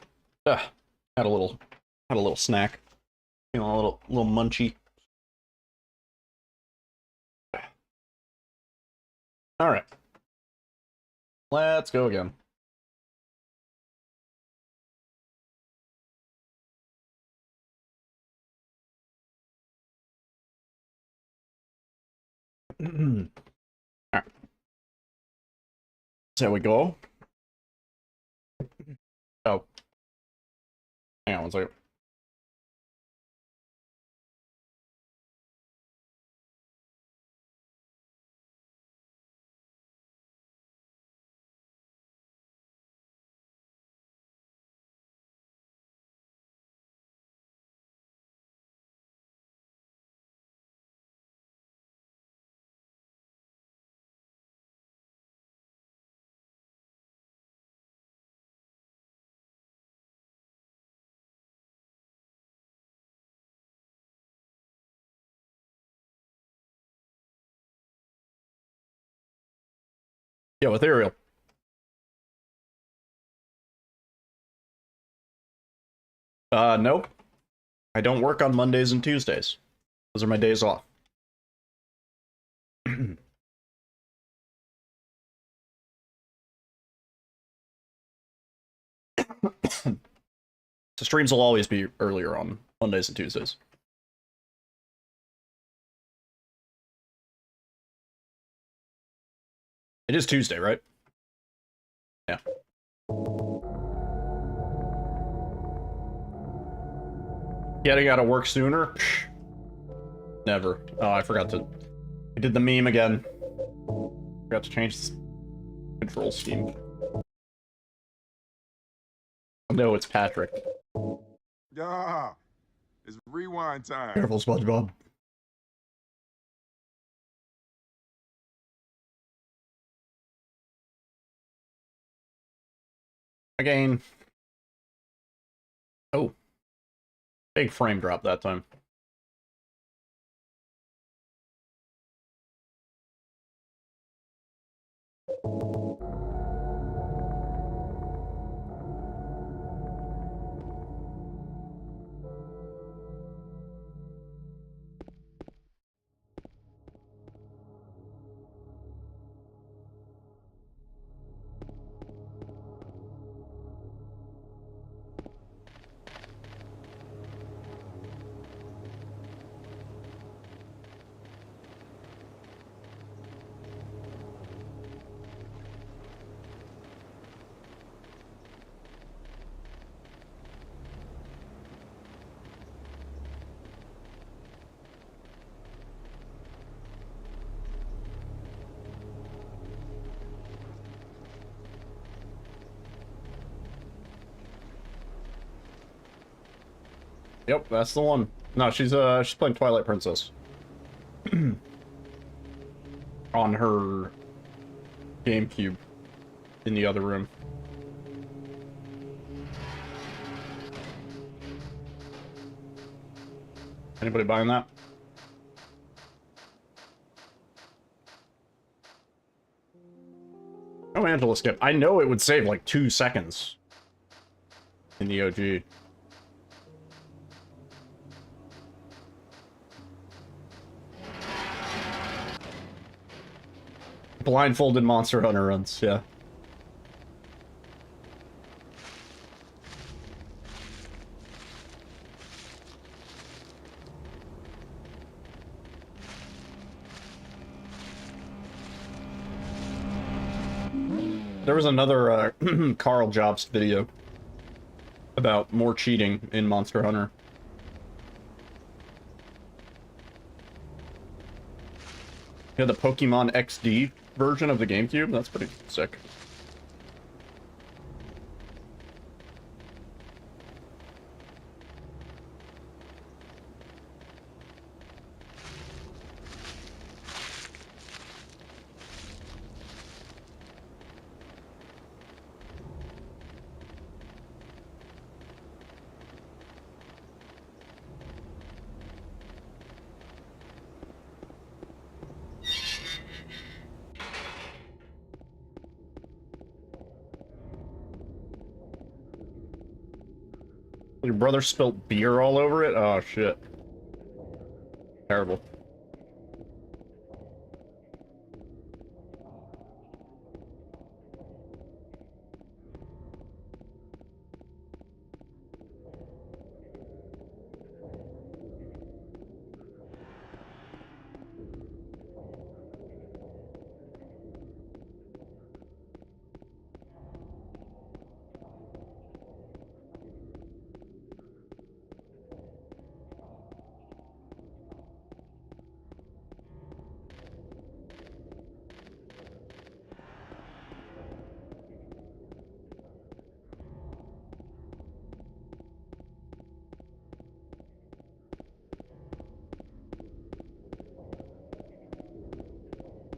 Had a little snack. Feeling a little munchy. All right. Let's go again. All right. So we go. Oh. Hang on one second. Yeah, Ethereal. Nope. I don't work on Mondays and Tuesdays. Those are my days off. So streams will always be earlier on Mondays and Tuesdays. It is Tuesday, right? Yeah. Getting out of work sooner? Psh, never. Oh, I forgot to... I did the meme again. Forgot to change the control scheme. No, it's Patrick.
Yeah. It's rewind time.
Careful, SpongeBob. Again. Oh. Big frame drop that time. Yep, that's the one. No, she's playing Twilight Princess. On her GameCube in the other room. Anybody buying that? Oh, Angela skip. I know it would save like 2 seconds in the OG. Blindfolded Monster Hunter runs, yeah. There was another Carl Jobs video about more cheating in Monster Hunter. Yeah, the Pokemon XD version of the GameCube? That's pretty sick. Your brother spilt beer all over it? Oh, shit. Terrible.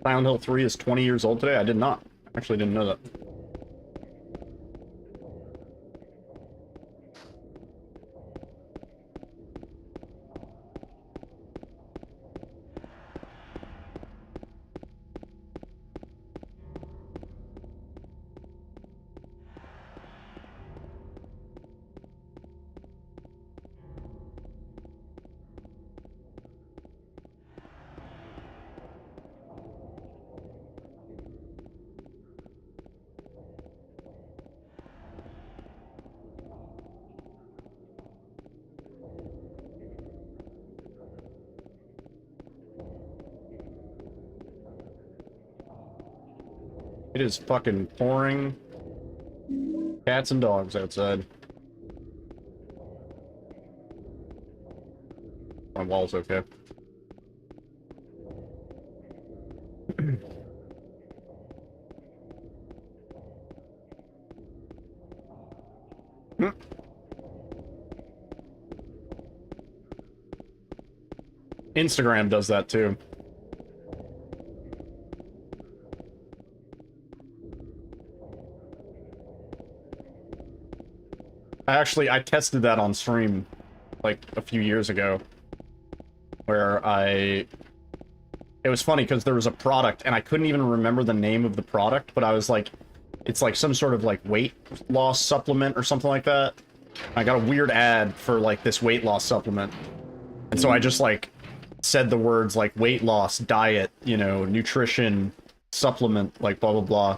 Silent Hill 3 is 20 years old today? I did not. Actually didn't know that. It is fucking pouring cats and dogs outside. My wall's okay. Instagram does that too. I tested that on stream like a few years ago where it was funny because there was a product and I couldn't even remember the name of the product, but I was like, it's like some sort of like weight loss supplement or something like that. I got a weird ad for like this weight loss supplement. And so I just like said the words like weight loss, diet, you know, nutrition, supplement, like blah, blah, blah.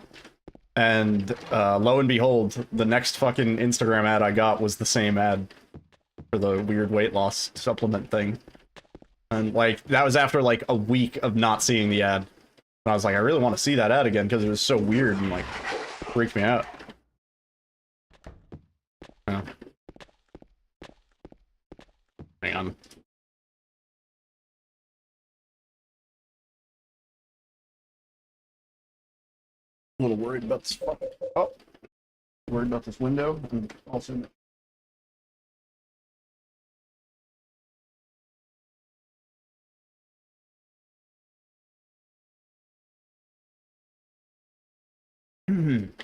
And lo and behold, the next fucking Instagram ad I got was the same ad for the weird weight loss supplement thing. And like, that was after like a week of not seeing the ad. And I was like, I really want to see that ad again because it was so weird and like freaked me out. Yeah. Hang on. A little worried about this. Oh, worried about this window, and also.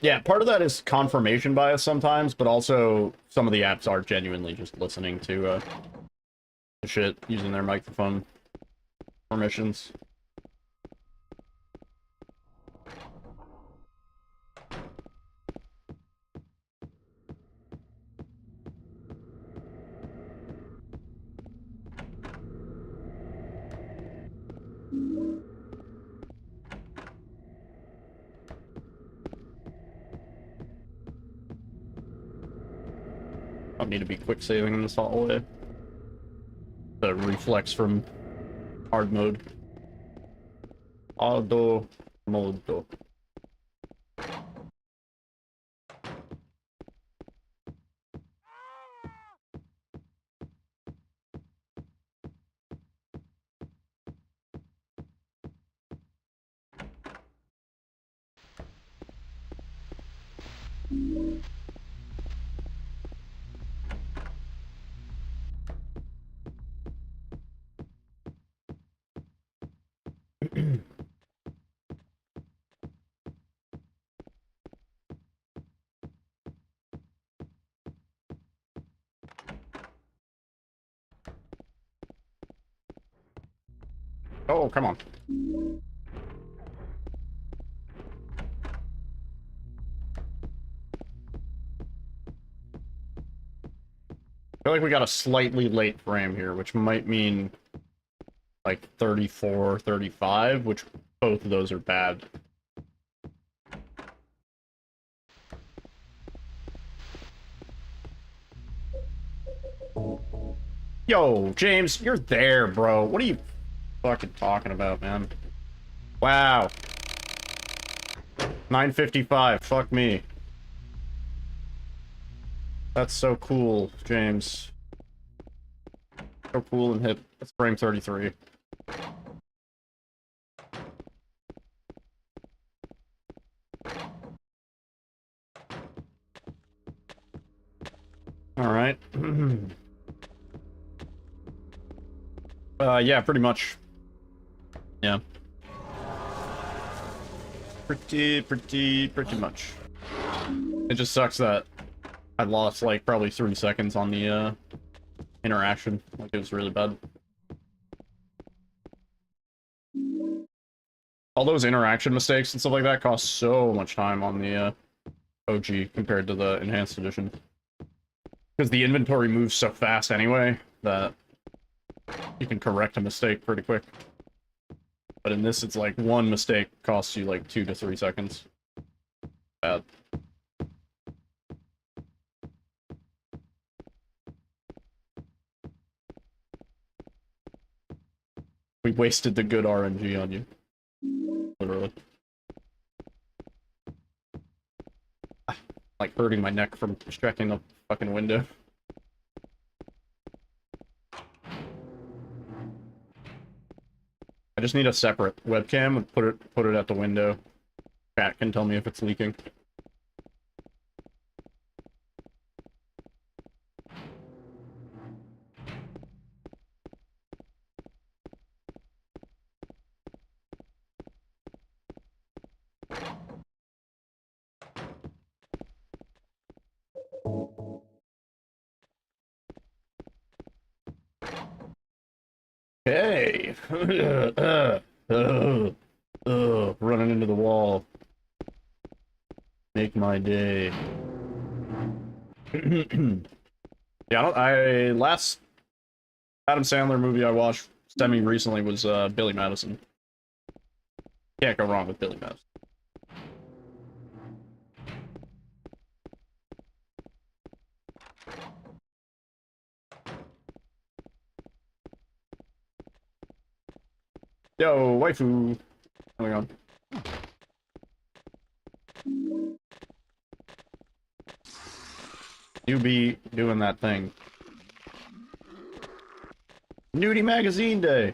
Yeah, part of that is confirmation bias sometimes, but also some of the apps are genuinely just listening to shit using their microphone permissions. I need to be quick saving in this hallway. The reflex from hard mode. Auto mode. Oh, come on. feel like we got a slightly late frame here, which might mean like 34, 35, which both of those are bad. Yo, James, you're there, bro. What are you fucking talking about, man? Wow. 9:55. Fuck me. That's so cool, James. So cool and hip. That's frame 33. Alright. Yeah, pretty much. Yeah. Pretty much. It just sucks that I lost, like, probably 3 seconds on the, interaction. Like, it was really bad. All those interaction mistakes and stuff like that cost so much time on the, OG compared to the Enhanced Edition. Because the inventory moves so fast anyway, that you can correct a mistake pretty quick. But in this, it's like one mistake costs you like 2 to 3 seconds. Bad. We wasted the good RNG on you. Literally. Like hurting my neck from stretching the fucking window. I just need a separate webcam and put it at the window. Chat can tell me if it's leaking. Hey! Running into the wall. Make my day. Yeah, last Adam Sandler movie I watched semi-recently was Billy Madison. Can't go wrong with Billy Madison. Yo, waifu! Hang on. You be doing that thing. Nudie Magazine Day!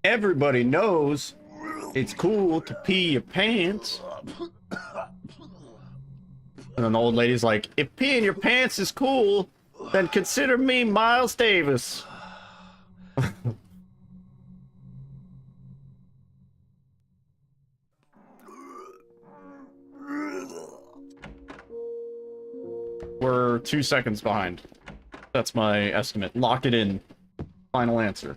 Everybody knows it's cool to pee your pants. And then the old lady's like, if peeing your pants is cool, then consider me Miles Davis. We're 2 seconds behind. That's my estimate. Lock it in. Final answer.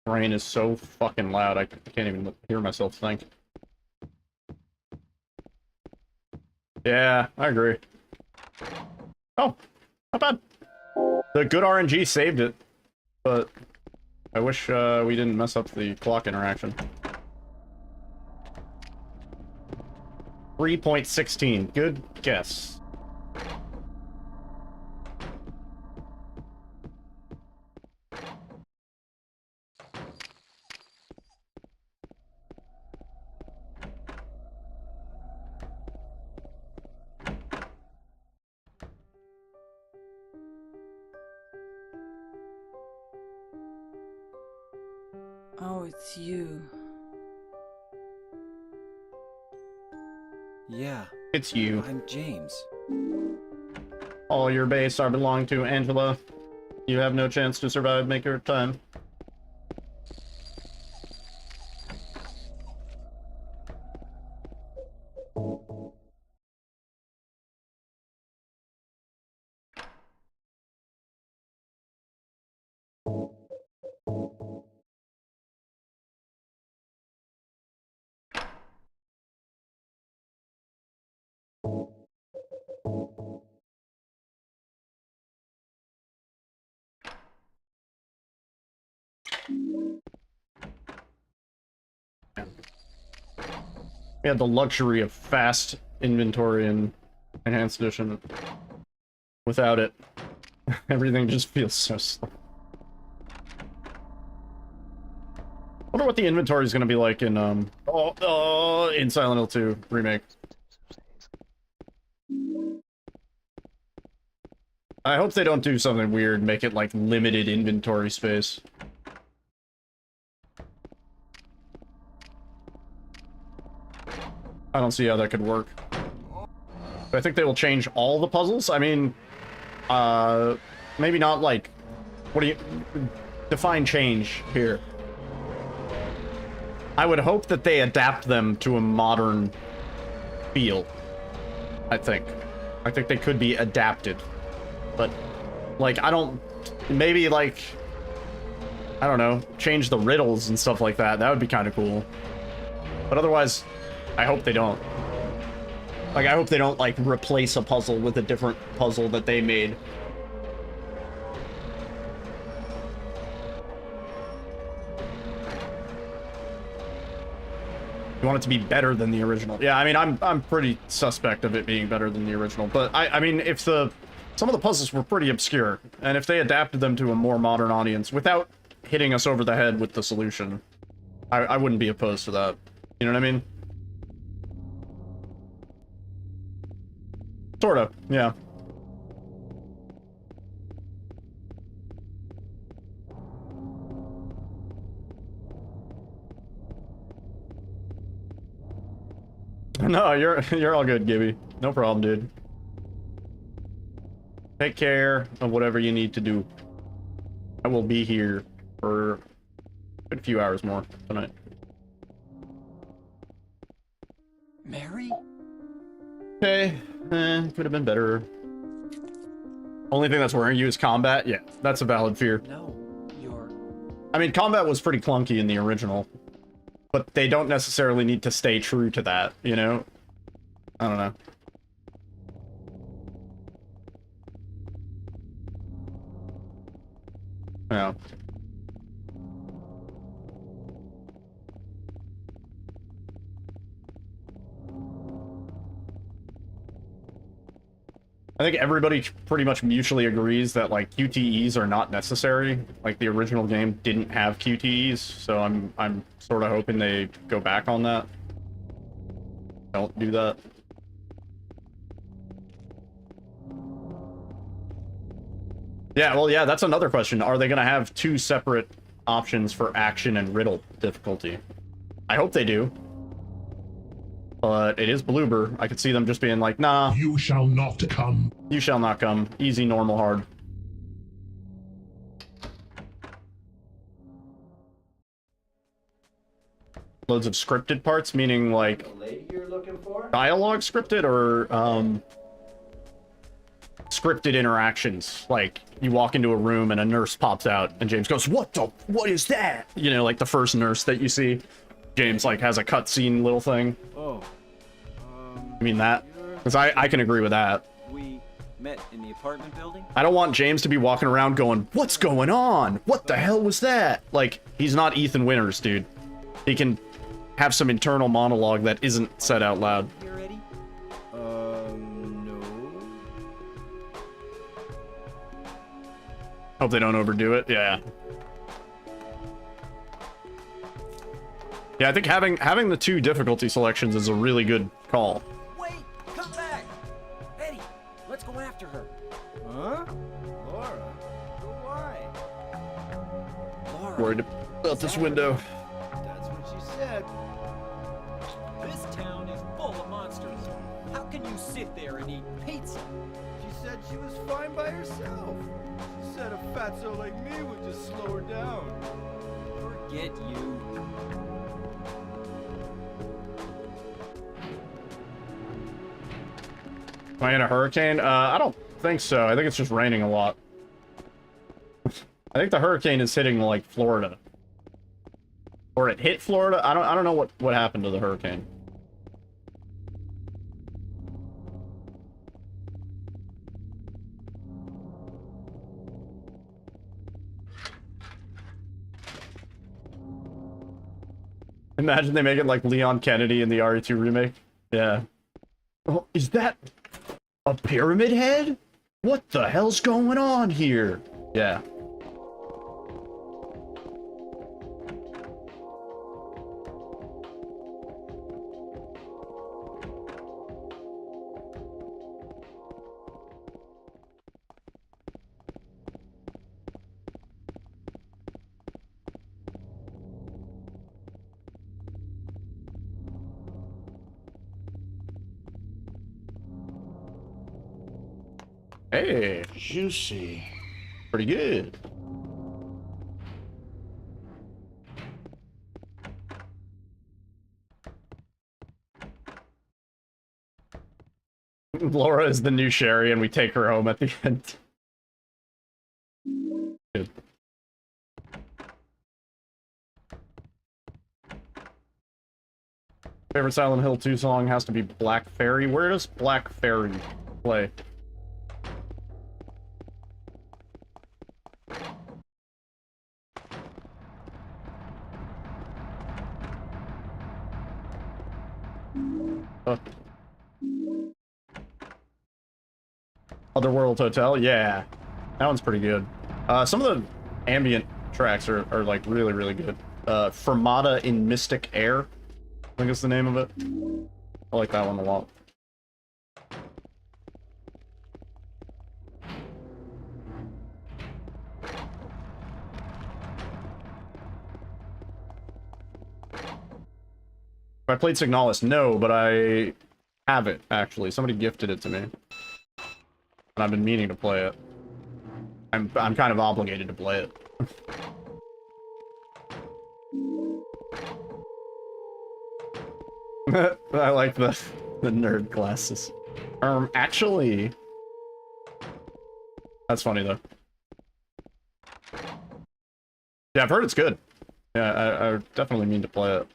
Brain is so fucking loud, I can't even hear myself think. Yeah, I agree. Oh, not bad. The good RNG saved it, but I wish we didn't mess up the clock interaction. 3.16, good guess.
Oh, it's you.
Yeah,
It's you.
I'm James.
Oh, all your base are belong to Angela. You have no chance to survive. Make your time. We had the luxury of fast inventory in Enhanced Edition. Without it, everything just feels so slow. I wonder what the inventory is going to be like in in Silent Hill 2 remake. I hope they don't do something weird, make it like limited inventory space. I don't see how that could work. I think they will change all the puzzles. I mean, maybe not like, what do you define change here? I would hope that they adapt them to a modern feel. I think they could be adapted, but like, I don't, maybe like, I don't know, change the riddles and stuff like that. That would be kind of cool. But otherwise, I hope they don't. Like, I hope they don't, like, replace a puzzle with a different puzzle that they made. You want it to be better than the original. Yeah, I mean, I'm pretty suspect of it being better than the original. But, I mean, if some of the puzzles were pretty obscure, and if they adapted them to a more modern audience without hitting us over the head with the solution, I wouldn't be opposed to that. You know what I mean? Sorta, yeah. No, you're all good, Gibby. No problem, dude. Take care of whatever you need to do. I will be here for a few hours more tonight.
Mary?
Okay, could have been better. Only thing that's worrying you is combat? Yeah, that's a valid fear.
No, you're...
I mean, combat was pretty clunky in the original, but they don't necessarily need to stay true to that, you know? I don't know. Yeah. I think everybody pretty much mutually agrees that, like, QTEs are not necessary. Like, the original game didn't have QTEs, so I'm sort of hoping they go back on that. Don't do that. Yeah, well, yeah, that's another question. Are they going to have two separate options for action and riddle difficulty? I hope they do. But it is Bloober. I could see them just being like, nah.
You shall not come.
You shall not come. Easy, normal, hard. Loads of scripted parts, meaning like
The lady you're looking for?
dialogue scripted or scripted interactions. Like you walk into a room and a nurse pops out and James goes, what is that? You know, like the first nurse that you see. James like has a cutscene little thing.
Oh.
I mean that? Because I can agree with that.
We met in the apartment building?
I don't want James to be walking around going, what's going on? What the hell was that? Like, he's not Ethan Winters, dude. He can have some internal monologue that isn't said out loud.
You ready? No.
Hope they don't overdo it. Yeah. Yeah, I think having the two difficulty selections is a really good call.
Wait! Come back! Eddie, let's go after her.
Huh? Laura? Why?
Laura.
Worried about this window.
That's what she said.
This town is full of monsters. How can you sit there and eat pizza?
She said she was fine. fatso like me would just slow her down.
Forget you.
Am I in a hurricane? I don't think so. I think it's just raining a lot. I think the hurricane is hitting, like, Florida. Or it hit Florida? I don't know what happened to the hurricane. Imagine they make it like Leon Kennedy in the RE2 remake. Yeah. Oh, is that a pyramid head? What the hell's going on here? Yeah. Hey,
Juicy.
pretty good. Laura is the new Sherry, and we take her home at the end. Good. Favorite Silent Hill 2 song has to be Black Fairy. Where does Black Fairy play? Otherworld Hotel? Yeah. That one's pretty good. Some of the ambient tracks are like really, really good. Fermata in Mystic Air, I think is the name of it. I like that one a lot. Have I played Signalis? No, but I have it, actually. Somebody gifted it to me. And I've been meaning to play it. I'm kind of obligated to play it. I like the nerd glasses. Actually... That's funny, though. Yeah, I've heard it's good. Yeah, I definitely mean to play it.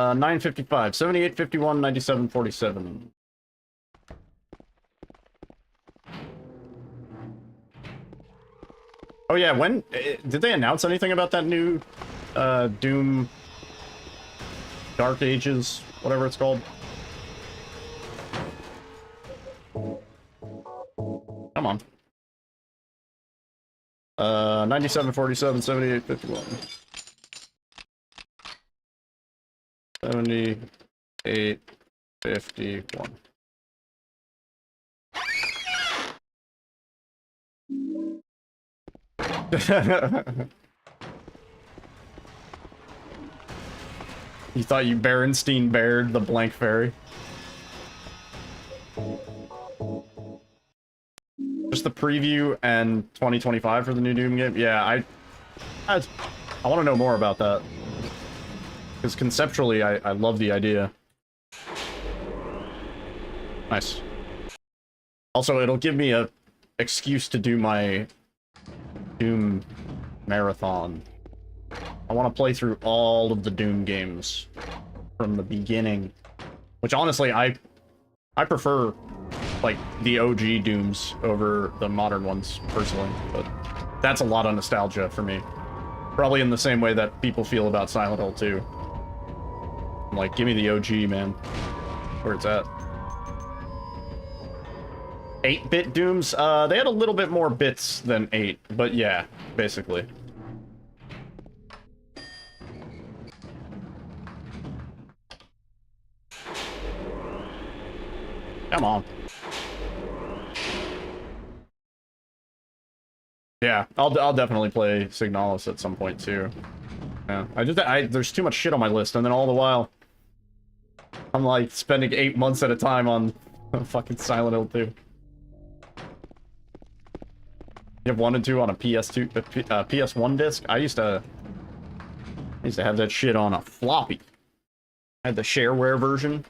955, 78, 51, 97, 47. Oh yeah, when did they announce anything about that new Doom Dark Ages, whatever it's called? Come on. 97, 47, 78, 51. 78, 51. You thought you Berenstein bared the blank fairy? Just the preview and 2025 for the new Doom game? Yeah, I want to know more about that. Because conceptually, I love the idea. Nice. Also, it'll give me a excuse to do my Doom marathon. I want to play through all of the Doom games from the beginning. Which, honestly, I prefer, like, the OG Dooms over the modern ones, personally. But that's a lot of nostalgia for me. Probably in the same way that people feel about Silent Hill 2. I'm like, give me the OG, man. Where it's at. 8-bit Dooms? They had a little bit more bits than 8, but yeah, basically. Come on. Yeah, I'll definitely play Signalis at some point too. Yeah, there's too much shit on my list, and then all the while, I'm like spending 8 months at a time on fucking Silent Hill 2. You have 1 and 2 on a PS2, PS1 disc. I used to have that shit on a floppy. I had the shareware version.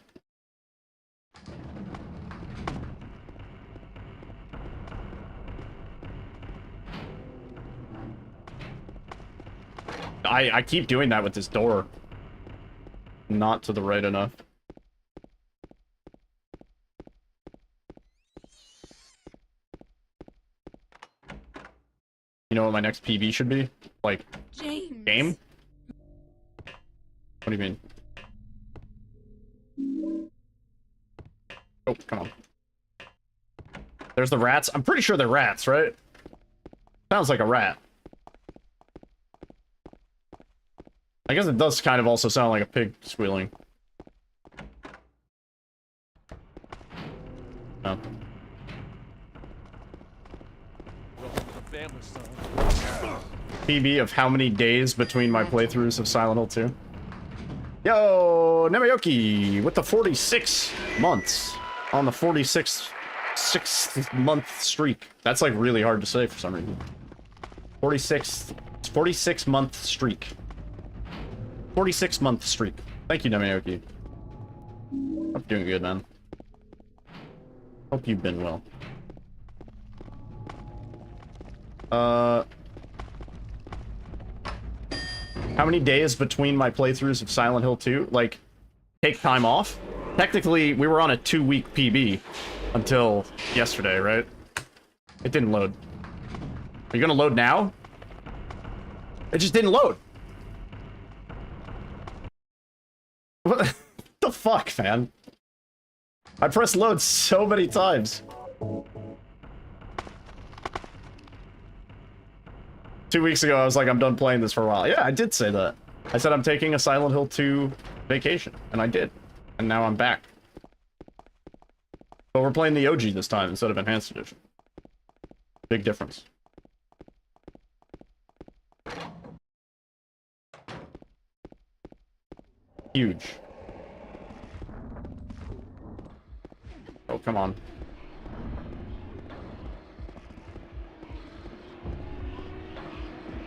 I keep doing that with this door. Not to the right enough. You know what my next PB should be? Like,
James.
game? What do you mean? Oh, come on. There's the rats. I'm pretty sure they're rats, right? Sounds like a rat. I guess it does kind of also sound like a pig squealing. Oh. PB of how many days between my playthroughs of Silent Hill 2. Yo, Nemayoki with the 46 months on the 46th month streak. That's like really hard to say for some reason. 46 month streak. 46 month streak. Thank you, Nemayoki. Hope you're doing good, man. Hope you've been well. How many days between my playthroughs of Silent Hill 2? Like, take time off? Technically, we were on a 2-week PB until yesterday, right? It didn't load. Are you gonna load now? It just didn't load. What the fuck, man? I pressed load so many times. 2 weeks ago, I was like, I'm done playing this for a while. Yeah, I did say that. I said I'm taking a Silent Hill 2 vacation, and I did. And now I'm back. But we're playing the OG this time instead of Enhanced Edition. Big difference. Huge. Oh, come on.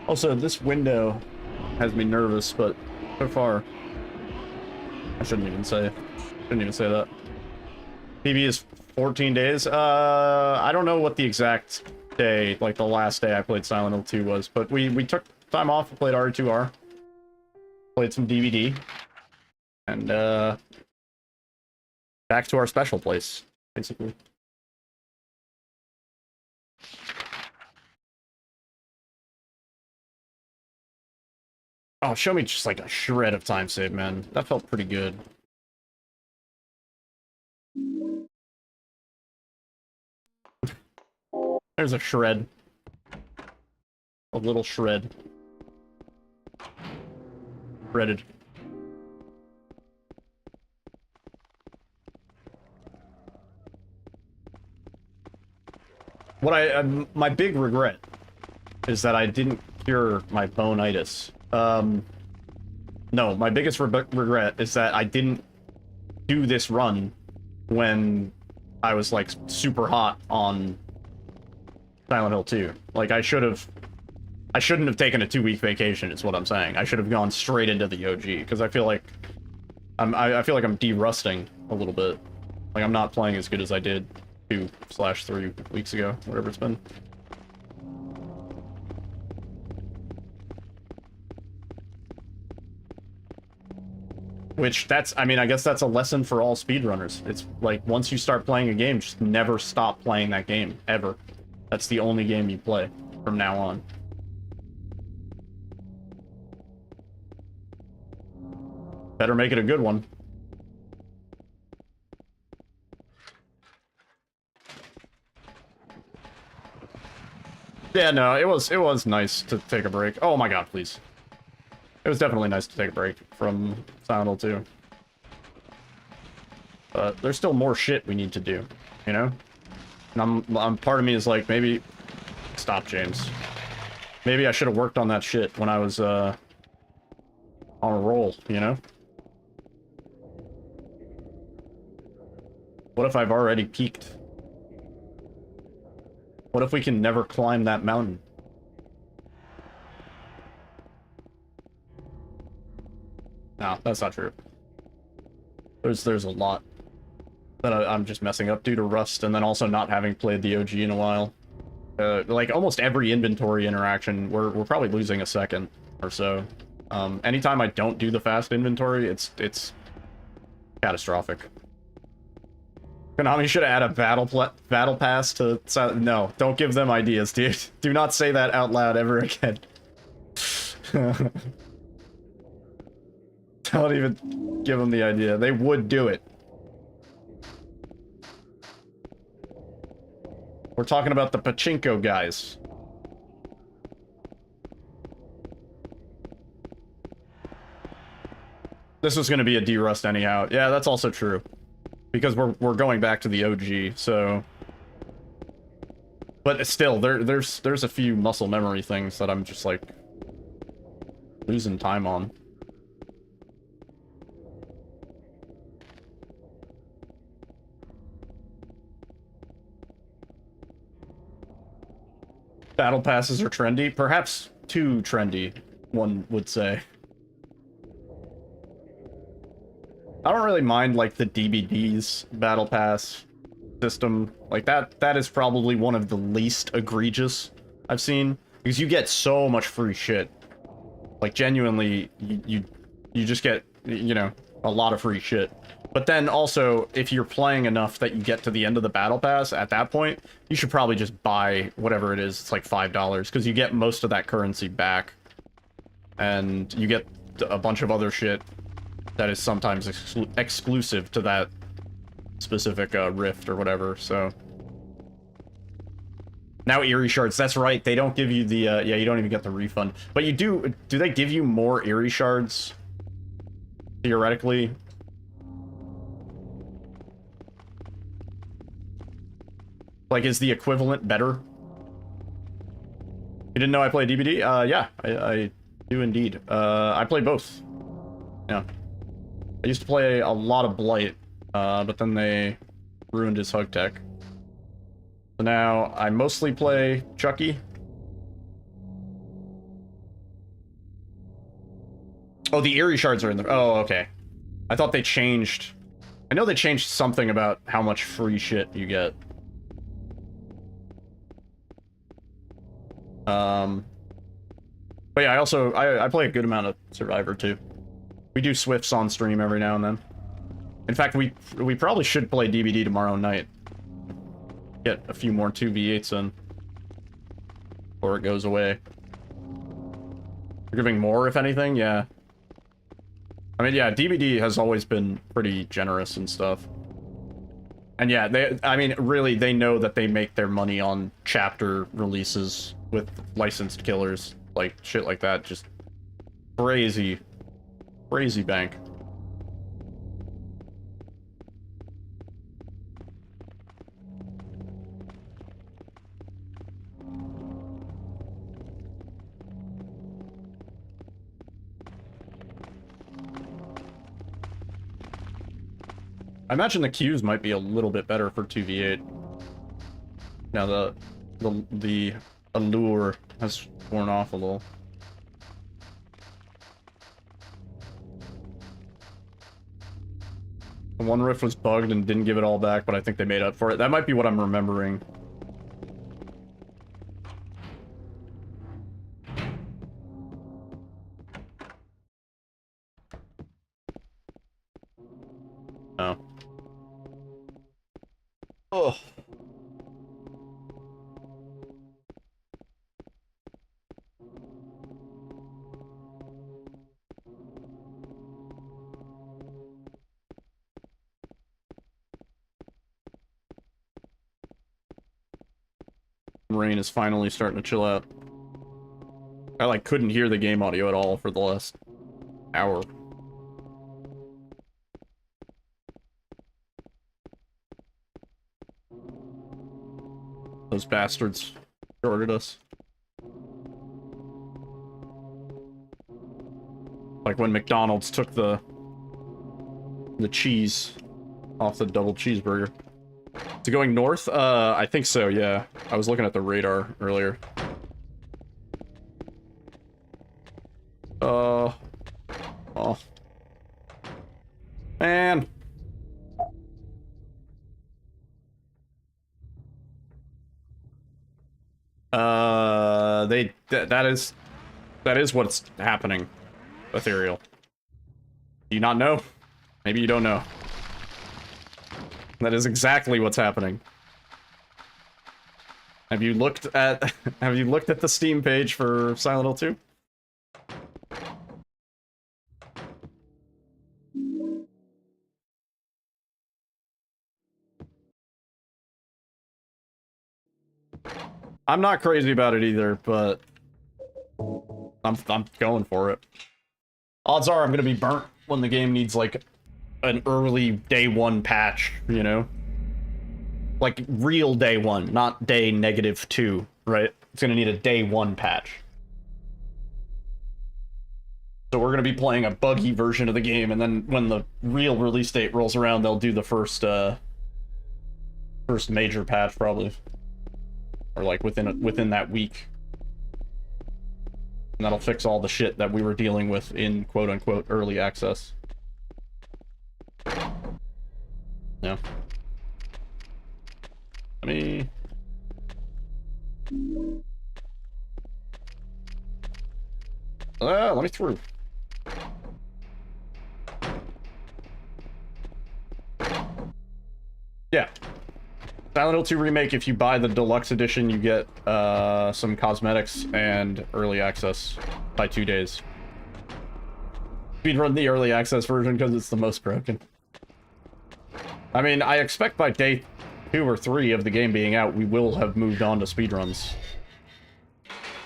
Also, this window has me nervous, but so far, I shouldn't even say that. PB is 14 days. I don't know what the exact day, like the last day I played Silent Hill 2 was, but we took time off, played RE2R, played some DVD, and back to our special place, basically. Oh, show me just like a shred of time save, man. That felt pretty good. There's a shred. A little shred. Shredded. What my big regret is that I didn't cure my bone-itis. No, my biggest regret is that I didn't do this run when I was like super hot on Silent Hill 2. Like I shouldn't have taken a 2-week vacation, is what I'm saying. I should have gone straight into the OG, because I feel like I'm de-rusting a little bit. Like I'm not playing as good as I did 2/3 weeks ago, whatever it's been. Which, I mean, I guess that's a lesson for all speedrunners. It's like, once you start playing a game, just never stop playing that game, ever. That's the only game you play from now on. Better make it a good one. Yeah, no, it was nice to take a break. Oh my god, please. It was definitely nice to take a break from Silent Hill 2. But there's still more shit we need to do, you know? And I'm part of me is like, maybe... Stop, James. Maybe I should have worked on that shit when I was on a roll, you know? What if I've already peaked? What if we can never climb that mountain? No, that's not true. There's a lot that I'm just messing up due to rust, and then also not having played the OG in a while. Like almost every inventory interaction, we're probably losing a second or so. Anytime I don't do the fast inventory, it's catastrophic. Konami should add a battle pass to... No, don't give them ideas, dude. Do not say that out loud ever again. Don't even give them the idea. They would do it. We're talking about the pachinko guys. This was going to be a D-Rust anyhow. Yeah, that's also true. Because we're going back to the OG, so... But still, there's a few muscle memory things that I'm just, like, losing time on. Battle passes are trendy. Perhaps too trendy, one would say. I don't really mind, like, the DBD's battle pass system. Like, that is probably one of the least egregious I've seen. Because you get so much free shit. Like, genuinely, you just get, you know, a lot of free shit. But then also, if you're playing enough that you get to the end of the battle pass, at that point, you should probably just buy whatever it is. It's like $5, because you get most of that currency back. And you get a bunch of other shit that is sometimes exclusive to that specific rift or whatever, so... Now Eerie Shards, that's right, they don't give you the, yeah, you don't even get the refund. But you do they give you more Eerie Shards? Theoretically? Like, is the equivalent better? You didn't know I play DBD? Yeah, I do indeed. I play both. Yeah. I used to play a lot of Blight, but then they ruined his hug tech. So now I mostly play Chucky. Oh, the Eerie Shards are in there. Oh, okay. I thought they changed. I know they changed something about how much free shit you get. But yeah, I play a good amount of Survivor too. We do Swifts on stream every now and then. In fact, we probably should play DBD tomorrow night. Get a few more 2v8s in. Before it goes away. We're giving more, if anything? Yeah. I mean, yeah, DBD has always been pretty generous and stuff. And yeah, I mean, really, they know that they make their money on chapter releases with licensed killers. Like, shit like that. Just crazy. Crazy bank. I imagine the queues might be a little bit better for 2v8. Now the allure has worn off a little. The one rift was bugged and didn't give it all back, but I think they made up for it. That might be what I'm remembering. Oh. Oh. Rain is finally starting to chill out. I like couldn't hear the game audio at all for the last hour. Those bastards shorted us. Like when McDonald's took the cheese off the double cheeseburger. Is it going north? I think so, yeah. I was looking at the radar earlier. Oh. Man. That is what's happening, Ethereal. Do you not know? Maybe you don't know. That is exactly what's happening. Have you looked at the Steam page for Silent Hill 2? I'm not crazy about it either, but I'm going for it. Odds are I'm gonna be burnt when the game needs like an early day one patch, you know? Like real day one, not day -2, right? It's gonna need a day one patch. So we're gonna be playing a buggy version of the game, and then when the real release date rolls around, they'll do the first major patch probably. Or like within that week. And that'll fix all the shit that we were dealing with in quote-unquote early access. Yeah. Let me through. Yeah. Silent Hill 2 Remake, if you buy the deluxe edition, you get some cosmetics and early access by 2 days. Speedrun the early access version because it's the most broken. I mean, I expect by day 2 or 3 of the game being out, we will have moved on to speedruns.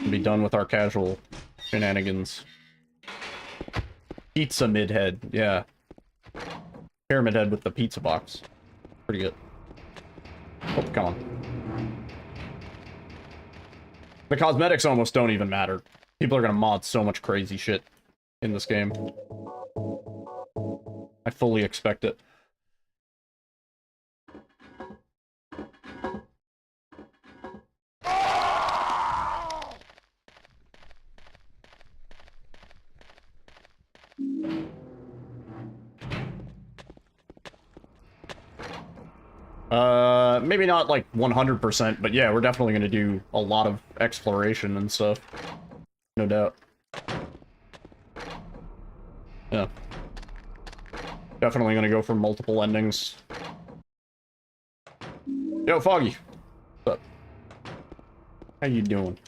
And be done with our casual shenanigans. Pizza mid-head, yeah. Pyramid head with the pizza box. Pretty good. Oh, come on. The cosmetics almost don't even matter. People are gonna mod so much crazy shit in this game. I fully expect it. Maybe not like 100%, but yeah, we're definitely gonna do a lot of exploration and stuff. No doubt. Yeah. Definitely gonna go for multiple endings. Yo, Foggy. What's up? How you doing?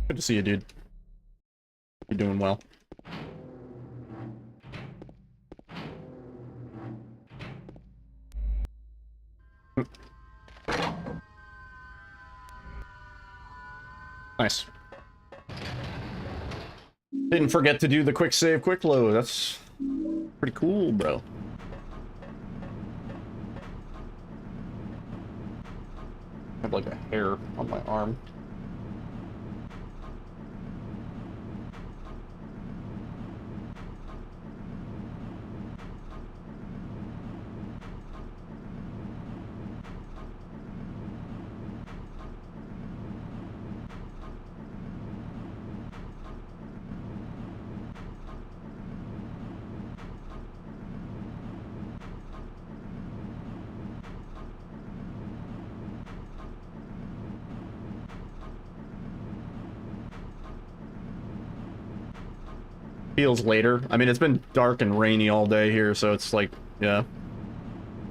Good to see you, dude. You're doing well. Nice. Didn't forget to do the quick save, quick load. That's pretty cool, bro. I have like a hair on my arm. Feels later. I mean, it's been dark and rainy all day here, so it's like, yeah.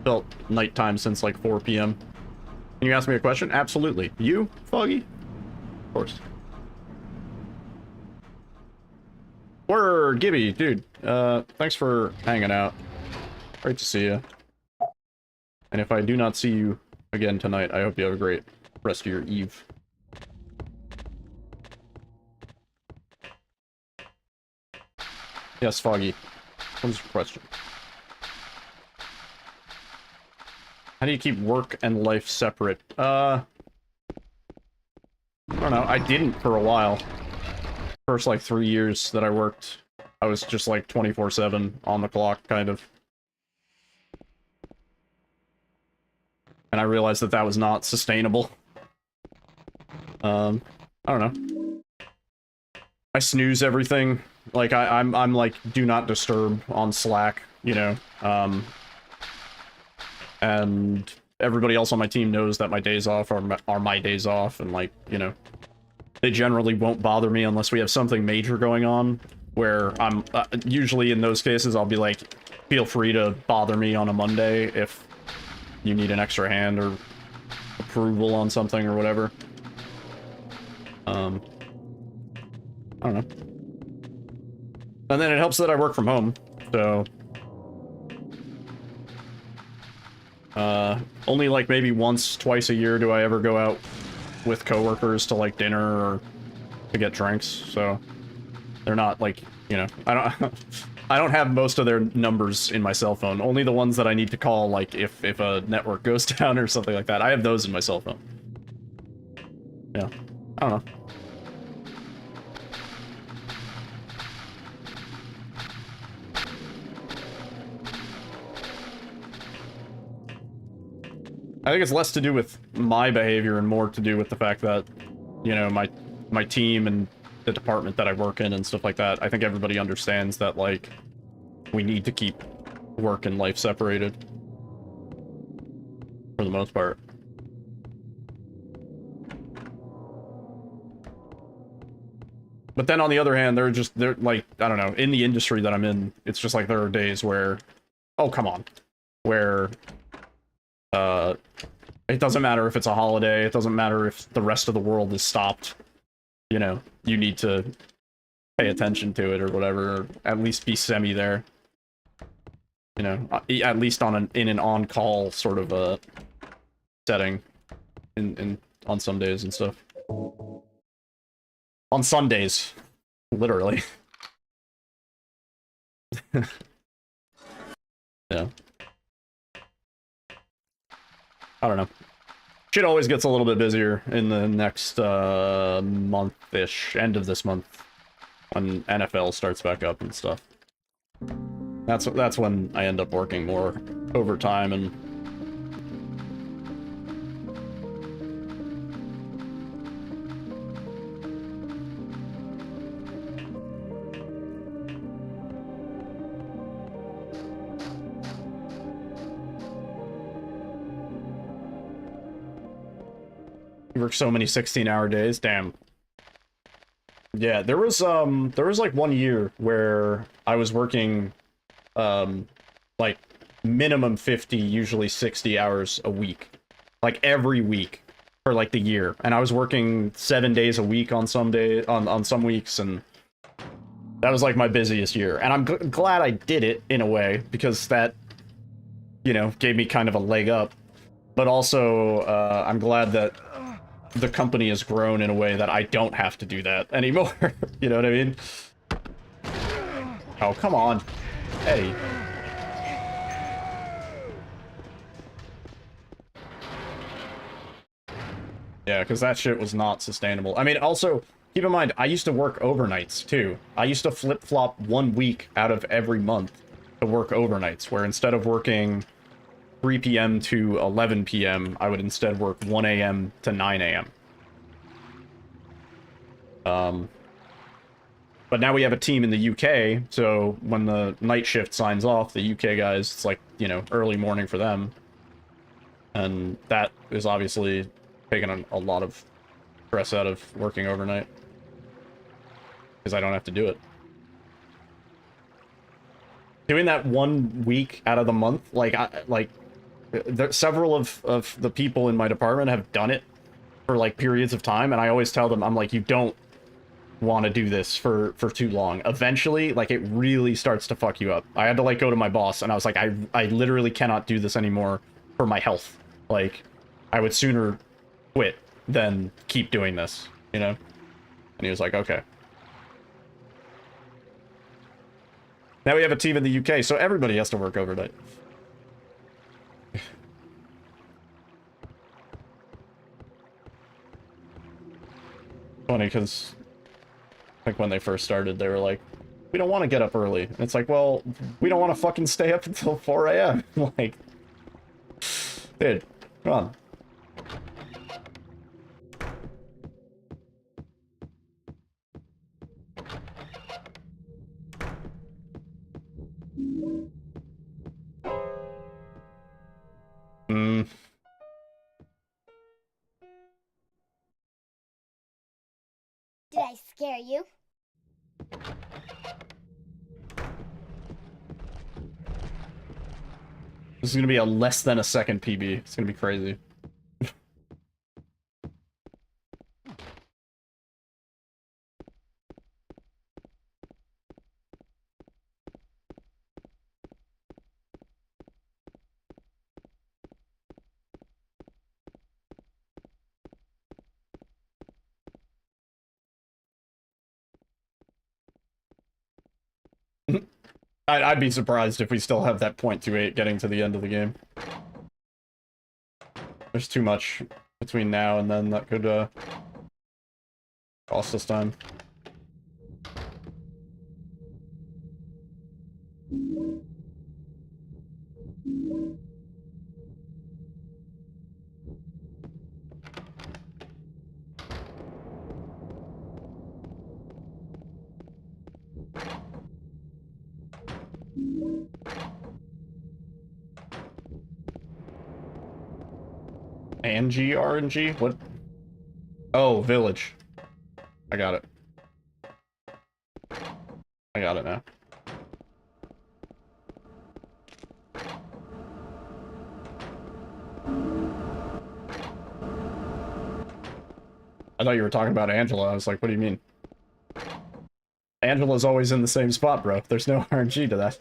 Felt nighttime since like 4 p.m. Can you ask me a question? Absolutely. You, Foggy? Of course. Word, Gibby, dude. Thanks for hanging out. Great to see you. And if I do not see you again tonight, I hope you have a great rest of your eve. Yes, Foggy. What's your question? How do you keep work and life separate? I don't know. I didn't for a while. First, like, 3 years that I worked, I was just, like, 24/7 on the clock, kind of. And I realized that that was not sustainable. I don't know. I snooze everything. Like, I'm like, do not disturb on Slack, you know? And everybody else on my team knows that my days off are my days off, and, like, you know, they generally won't bother me unless we have something major going on, where I'm, usually in those cases, I'll be like, feel free to bother me on a Monday if you need an extra hand or approval on something or whatever. I don't know. And then it helps that I work from home, so... only like maybe once, twice a year do I ever go out with coworkers to like dinner or to get drinks, so... They're not like, you know, I don't have most of their numbers in my cell phone. Only the ones that I need to call, like, if a network goes down or something like that. I have those in my cell phone. Yeah. I don't know. I think it's less to do with my behavior and more to do with the fact that, you know, my team and the department that I work in and stuff like that, I think everybody understands that, like, we need to keep work and life separated. For the most part. But then on the other hand, they're like, I don't know, in the industry that I'm in, it's just like there are days where, oh, come on, where, it doesn't matter if it's a holiday, it doesn't matter if the rest of the world is stopped, you know, you need to pay attention to it or whatever, or at least be semi there. You know, at least in an on-call sort of a setting on some days and stuff. On Sundays, literally. Yeah. I don't know. Shit always gets a little bit busier in the next month-ish, end of this month, when NFL starts back up and stuff. That's when I end up working more overtime and work so many 16-hour days. Damn. Yeah, there was like 1 year where I was working like minimum 50, usually 60 hours a week. Like every week for like the year. And I was working 7 days a week on some on some weeks, and that was like my busiest year. And I'm glad I did it in a way, because that, you know, gave me kind of a leg up. But also, I'm glad that the company has grown in a way that I don't have to do that anymore. You know what I mean? Oh, come on. Eddie. Yeah, because that shit was not sustainable. I mean, also, keep in mind, I used to work overnights, too. I used to flip-flop 1 week out of every month to work overnights, where instead of working 3 p.m. to 11 p.m., I would instead work 1 a.m. to 9 a.m. But now we have a team in the UK, so when the night shift signs off, the UK guys, it's like, you know, early morning for them. And that is obviously taking a lot of stress out of working overnight, because I don't have to do it. Doing that 1 week out of the month, like, several of the people in my department have done it for like periods of time, and I always tell them, I'm like, you don't want to do this for too long. Eventually, like, it really starts to fuck you up. I had to like go to my boss, and I was like, I literally cannot do this anymore for my health. Like, I would sooner quit than keep doing this, you know? And he was like, okay. Now we have a team in the UK, so everybody has to work overnight. Funny because I think when they first started, they were like, we don't want to get up early. And it's like, well, we don't want to fucking stay up until 4 a.m. Like, dude, come on. Hmm.
Did I scare you?
This is gonna be a less than a second PB. It's gonna be crazy. I'd be surprised if we still have that .28 getting to the end of the game. There's too much between now and then that could cost us time. Angie RNG? What? Oh, village. I got it. I got it now. I thought you were talking about Angela. I was like, what do you mean? Angela's always in the same spot, bro. There's no RNG to that.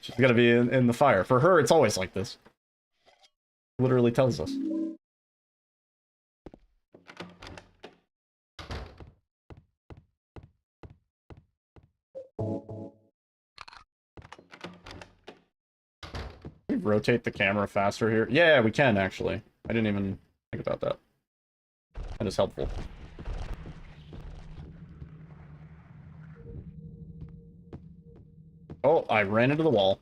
She's gotta be in the fire. For her, it's always like this. Literally tells us. Can we rotate the camera faster here? Yeah, we can actually. I didn't even think about that. That is helpful. Oh, I ran into the wall.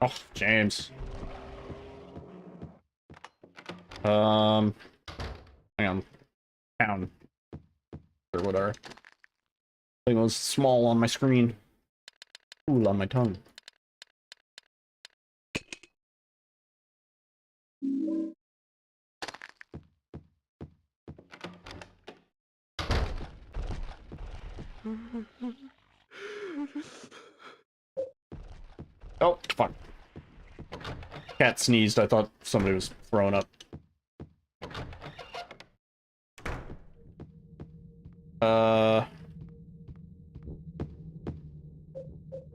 Oh, James. Hang on. Town. Or whatever. Thing was small on my screen. Cool on my tongue. Oh, fuck. Cat sneezed. I thought somebody was throwing up.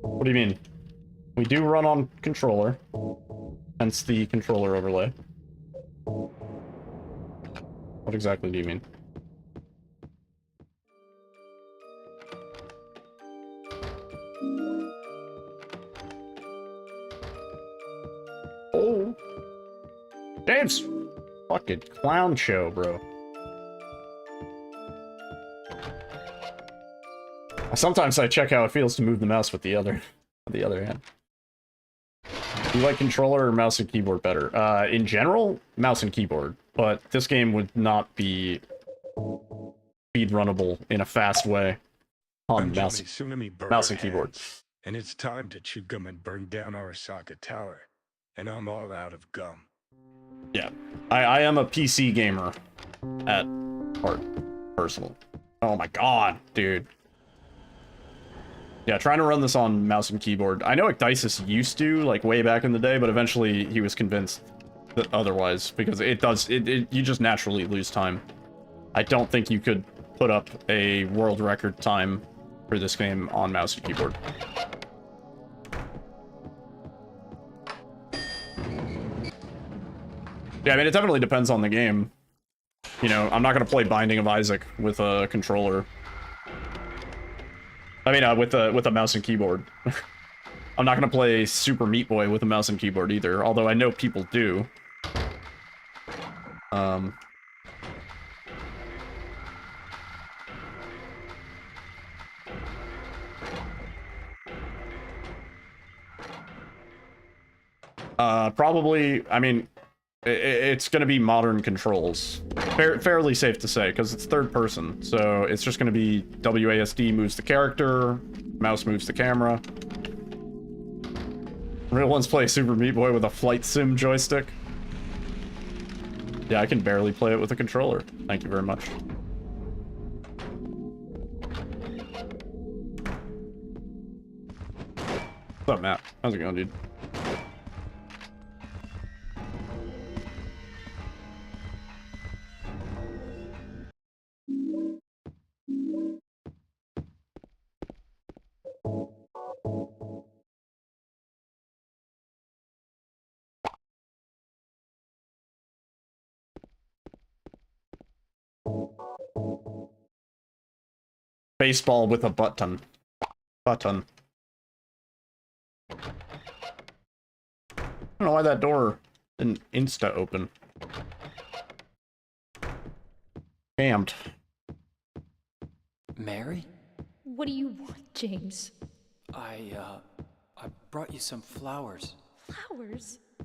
What do you mean? We do run on controller. Hence the controller overlay. What exactly do you mean? Oh. James! Fucking clown show, bro. Sometimes I check how it feels to move the mouse with the other hand. Do you like controller or mouse and keyboard better? In general, mouse and keyboard, but this game would not be speedrunnable in a fast way on mouse and keyboard.
And it's time to chew gum and burn down Arasaka Tower. And I'm all out of gum.
Yeah, I am a PC gamer at heart, personal. Oh my god, dude. Yeah, trying to run this on mouse and keyboard. I know Ecdysis used to, like, way back in the day, but eventually he was convinced that otherwise, because you just naturally lose time. I don't think you could put up a world record time for this game on mouse and keyboard. Yeah, I mean, it definitely depends on the game. You know, I'm not gonna play Binding of Isaac with a controller. I mean, with a mouse and keyboard. I'm not gonna play Super Meat Boy with a mouse and keyboard either, although I know people do. Probably, I mean, it's going to be modern controls. Fairly safe to say, because it's third person. So it's just going to be WASD moves the character, mouse moves the camera. Real ones play Super Meat Boy with a flight sim joystick. Yeah, I can barely play it with a controller. Thank you very much. What's up, Matt? How's it going, dude? Baseball with a button. Button. I don't know why that door didn't insta open. Damned.
Mary?
What do you want, James?
I brought you some flowers.
Flowers? I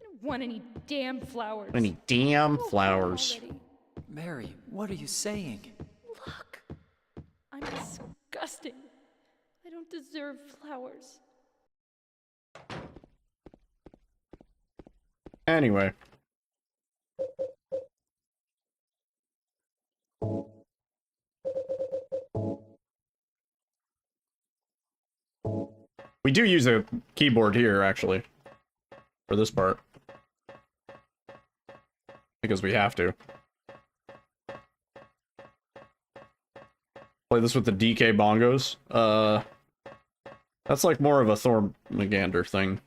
don't want any damn flowers.
Any damn
Go home
flowers.
already.
Mary, what are you saying?
Look, I'm disgusting. I don't deserve flowers.
Anyway. We do use a keyboard here, actually. For this part. Because we have to. Play this with the DK bongos. That's like more of a Thor Magander thing.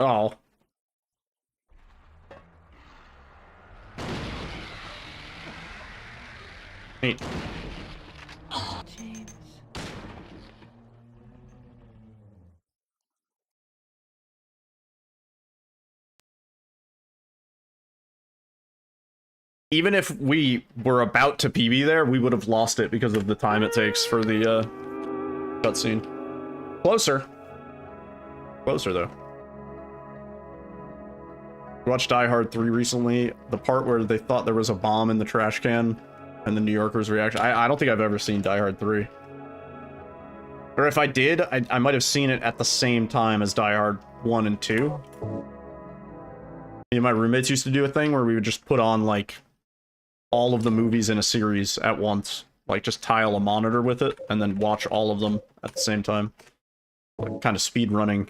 Oh. Neat.
James.
Even if we were about to PB there, we would have lost it because of the time it takes for the cutscene. Closer. Closer, though. We watched Die Hard 3 recently. The part where they thought there was a bomb in the trash can and the New Yorkers' reaction. I don't think I've ever seen Die Hard 3. Or if I did, I might have seen it at the same time as Die Hard 1 and 2. Me and my roommates used to do a thing where we would just put on, like, all of the movies in a series at once. Like, just tile a monitor with it, and then watch all of them at the same time. Like, kind of speed running.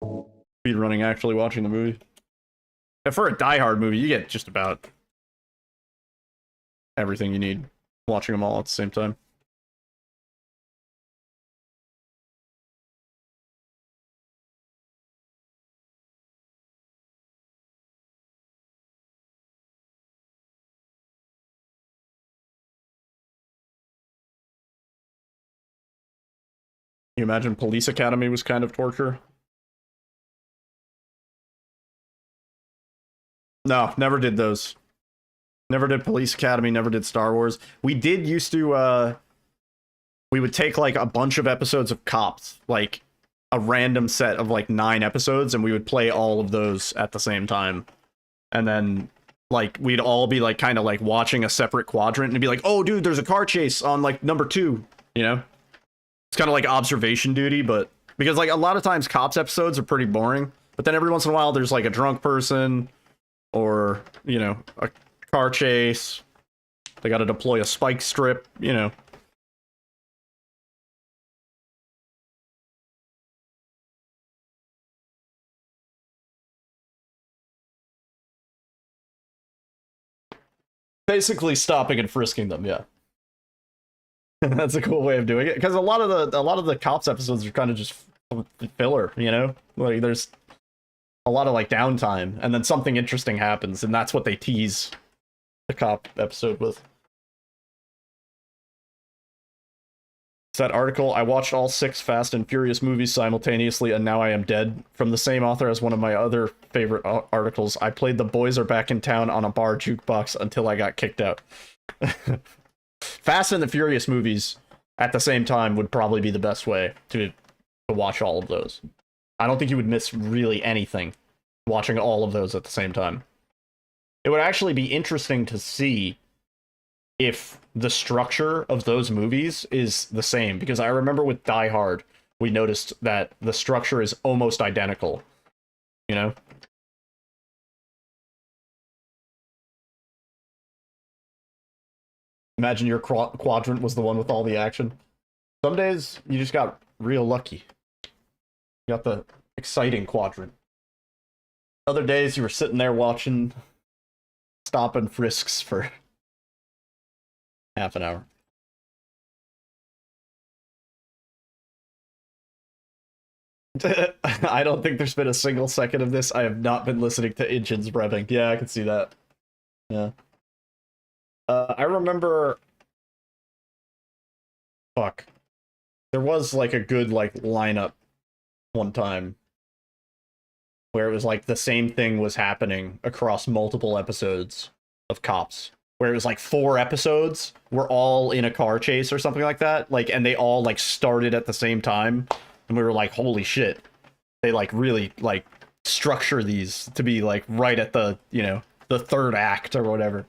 Speed running actually watching the movie. And for a Die Hard movie, you get just about everything you need watching them all at the same time. Can you imagine Police Academy was kind of torture? No, never did those. Never did Police Academy, never did Star Wars. We did used to, we would take, like, a bunch of episodes of Cops, like, a random set of, like, 9 episodes, and we would play all of those at the same time. And then, like, we'd all be, like, kind of, like, watching a separate quadrant, and be like, oh, dude, there's a car chase on, like, number 2, you know? It's kind of like observation duty, but... Because, like, a lot of times Cops episodes are pretty boring, but then every once in a while there's, like, a drunk person... Or, you know, a car chase. They gotta deploy a spike strip, you know. Basically stopping and frisking them, yeah. That's a cool way of doing it. Because a lot of the Cops episodes are kind of just filler, you know? Like, there's a lot of, like, downtime, and then something interesting happens, and that's what they tease the cop episode with. It's that article, I watched all 6 Fast and Furious movies simultaneously, and now I am dead. From the same author as one of my other favorite articles, I played The Boys Are Back in Town on a bar jukebox until I got kicked out. Fast and the Furious movies at the same time would probably be the best way to watch all of those. I don't think you would miss really anything watching all of those at the same time. It would actually be interesting to see if the structure of those movies is the same, because I remember with Die Hard, we noticed that the structure is almost identical, you know? Imagine your quadrant was the one with all the action. Some days, you just got real lucky. You got the exciting quadrant. Other days, you were sitting there watching Stop and Frisks for half an hour. I don't think there's been a single second of this. I have not been listening to engines revving. Yeah, I can see that. Yeah. I remember... Fuck. There was, like, a good, like, lineup one time where it was, like, the same thing was happening across multiple episodes of Cops. Where it was, like, 4 episodes were all in a car chase or something like that. Like, and they all, like, started at the same time. And we were like, holy shit. They, like, really, like, structure these to be, like, right at the, you know, the 3rd act or whatever.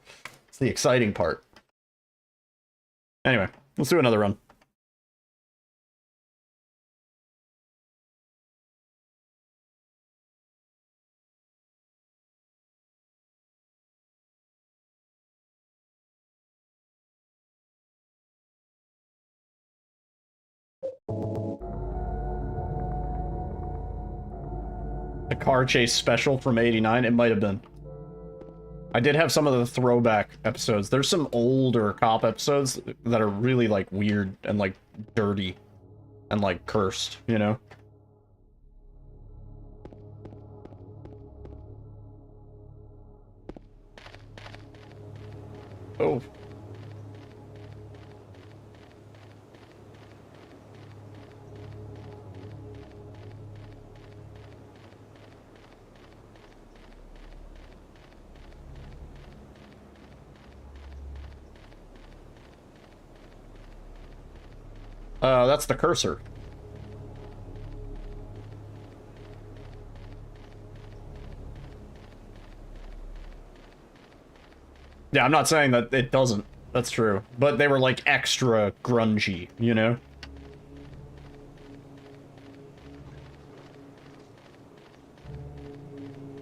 It's the exciting part. Anyway, let's do another run. The car chase special from '89? It might have been. I did have some of the throwback episodes. There's some older cop episodes that are really, like, weird and, like, dirty and, like, cursed, you know? Oh. That's the cursor. Yeah, I'm not saying that it doesn't. That's true. But they were, like, extra grungy, you know?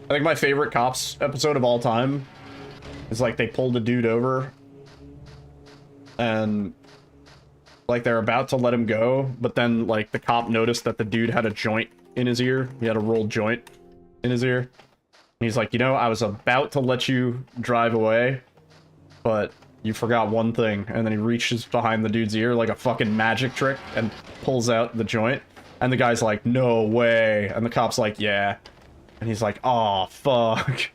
I think my favorite Cops episode of all time is, like, they pulled a dude over and, like, they're about to let him go, but then, like, the cop noticed that the dude had a joint in his ear. He had a rolled joint in his ear. And he's like, you know, I was about to let you drive away, but you forgot one thing. And then he reaches behind the dude's ear like a fucking magic trick and pulls out the joint. And the guy's like, no way. And the cop's like, yeah. And he's like, oh, fuck.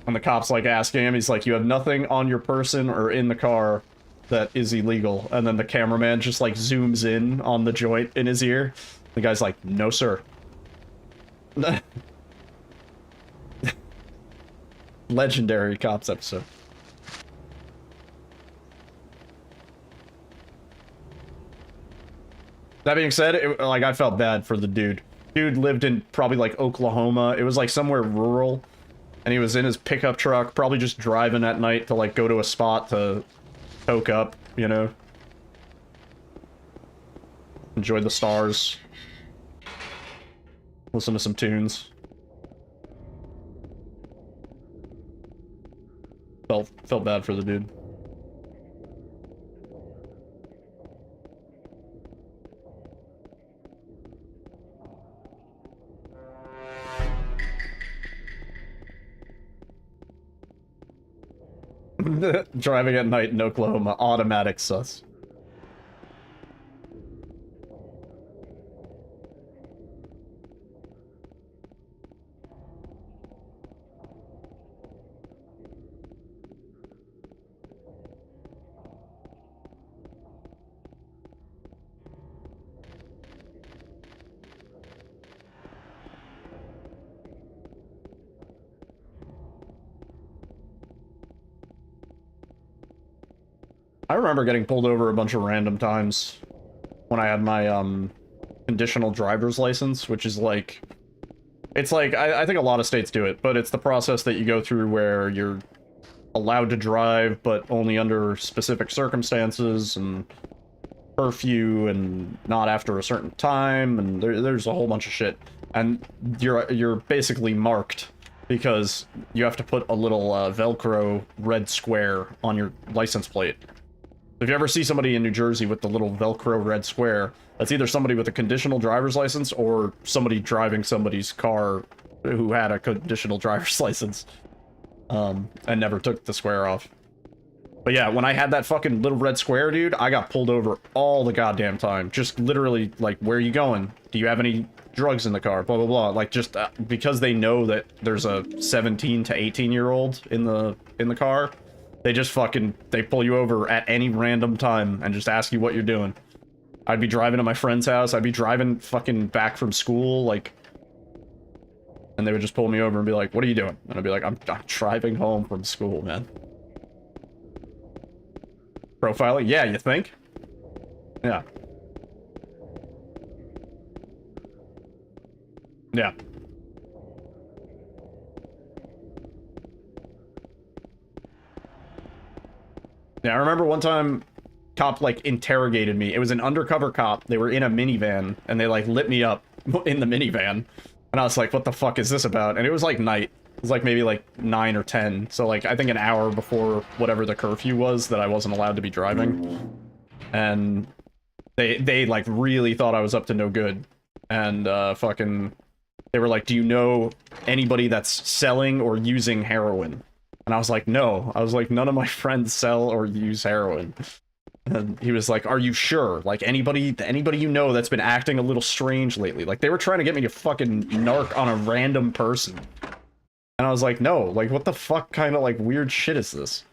And the cop's like asking him, he's like, you have nothing on your person or in the car that is illegal. And then the cameraman just, like, zooms in on the joint in his ear. The guy's like, no, sir. Legendary Cops episode. That being said, like, I felt bad for the dude. Dude lived in probably, like, Oklahoma. It was, like, somewhere rural. And he was in his pickup truck, probably just driving at night to, like, go to a spot to toke up, you know? Enjoy the stars. Listen to some tunes. Felt bad for the dude. Driving at night in Oklahoma, automatic sus. I remember getting pulled over a bunch of random times when I had my conditional driver's license, which is like, it's like, I think a lot of states do it, but it's the process that you go through where you're allowed to drive, but only under specific circumstances, and curfew, and not after a certain time, and there's a whole bunch of shit. And you're basically marked because you have to put a little Velcro red square on your license plate. If you ever see somebody in New Jersey with the little Velcro red square, that's either somebody with a conditional driver's license or somebody driving somebody's car who had a conditional driver's license and never took the square off. But yeah, when I had that fucking little red square, dude, I got pulled over all the goddamn time. Just literally, like, where are you going? Do you have any drugs in the car? Blah, blah, blah. Like, just because they know that there's a 17 to 18-year-old in the car, they just fucking, they pull you over at any random time and just ask you what you're doing. I'd be driving to my friend's house. I'd be driving fucking back from school, like, and they would just pull me over and be like, what are you doing? And I'd be like, I'm driving home from school, man. Profiling? Yeah, you think? Yeah. Yeah. Yeah, I remember one time, cop, like, interrogated me. It was an undercover cop. They were in a minivan, and they, like, lit me up in the minivan. And I was like, what the fuck is this about? And it was, like, night. It was, like, maybe, like, 9 or 10. So, like, I think an hour before whatever the curfew was that I wasn't allowed to be driving. And they like, really thought I was up to no good. And, fucking... They were like, do you know anybody that's selling or using heroin? And I was like, no. I was like, none of my friends sell or use heroin. And he was like, are you sure? Like, anybody you know that's been acting a little strange lately? Like, they were trying to get me to fucking narc on a random person. And I was like, no. Like, what the fuck kind of, like, weird shit is this?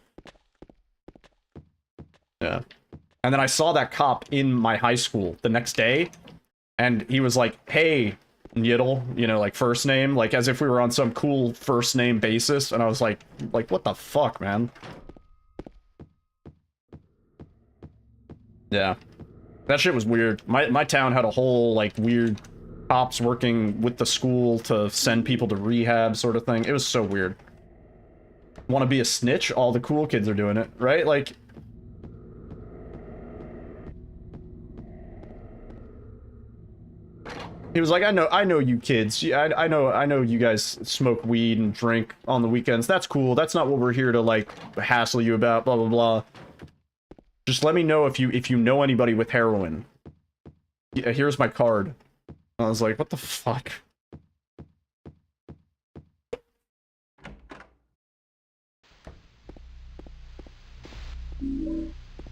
Yeah. And then I saw that cop in my high school the next day. And he was like, hey... Yiddle, you know, like first name, like as if we were on some cool first name basis, and I was like what the fuck, man? Yeah, that shit was weird. My town had a whole like weird cops working with the school to send people to rehab sort of thing. It was so weird. Want to be a snitch? All the cool kids are doing it, right? Like. He was like, I know you kids. I know you guys smoke weed and drink on the weekends. That's cool. That's not what we're here to, like, hassle you about, blah, blah, blah. Just let me know if you know anybody with heroin. Yeah, here's my card. I was like, what the fuck?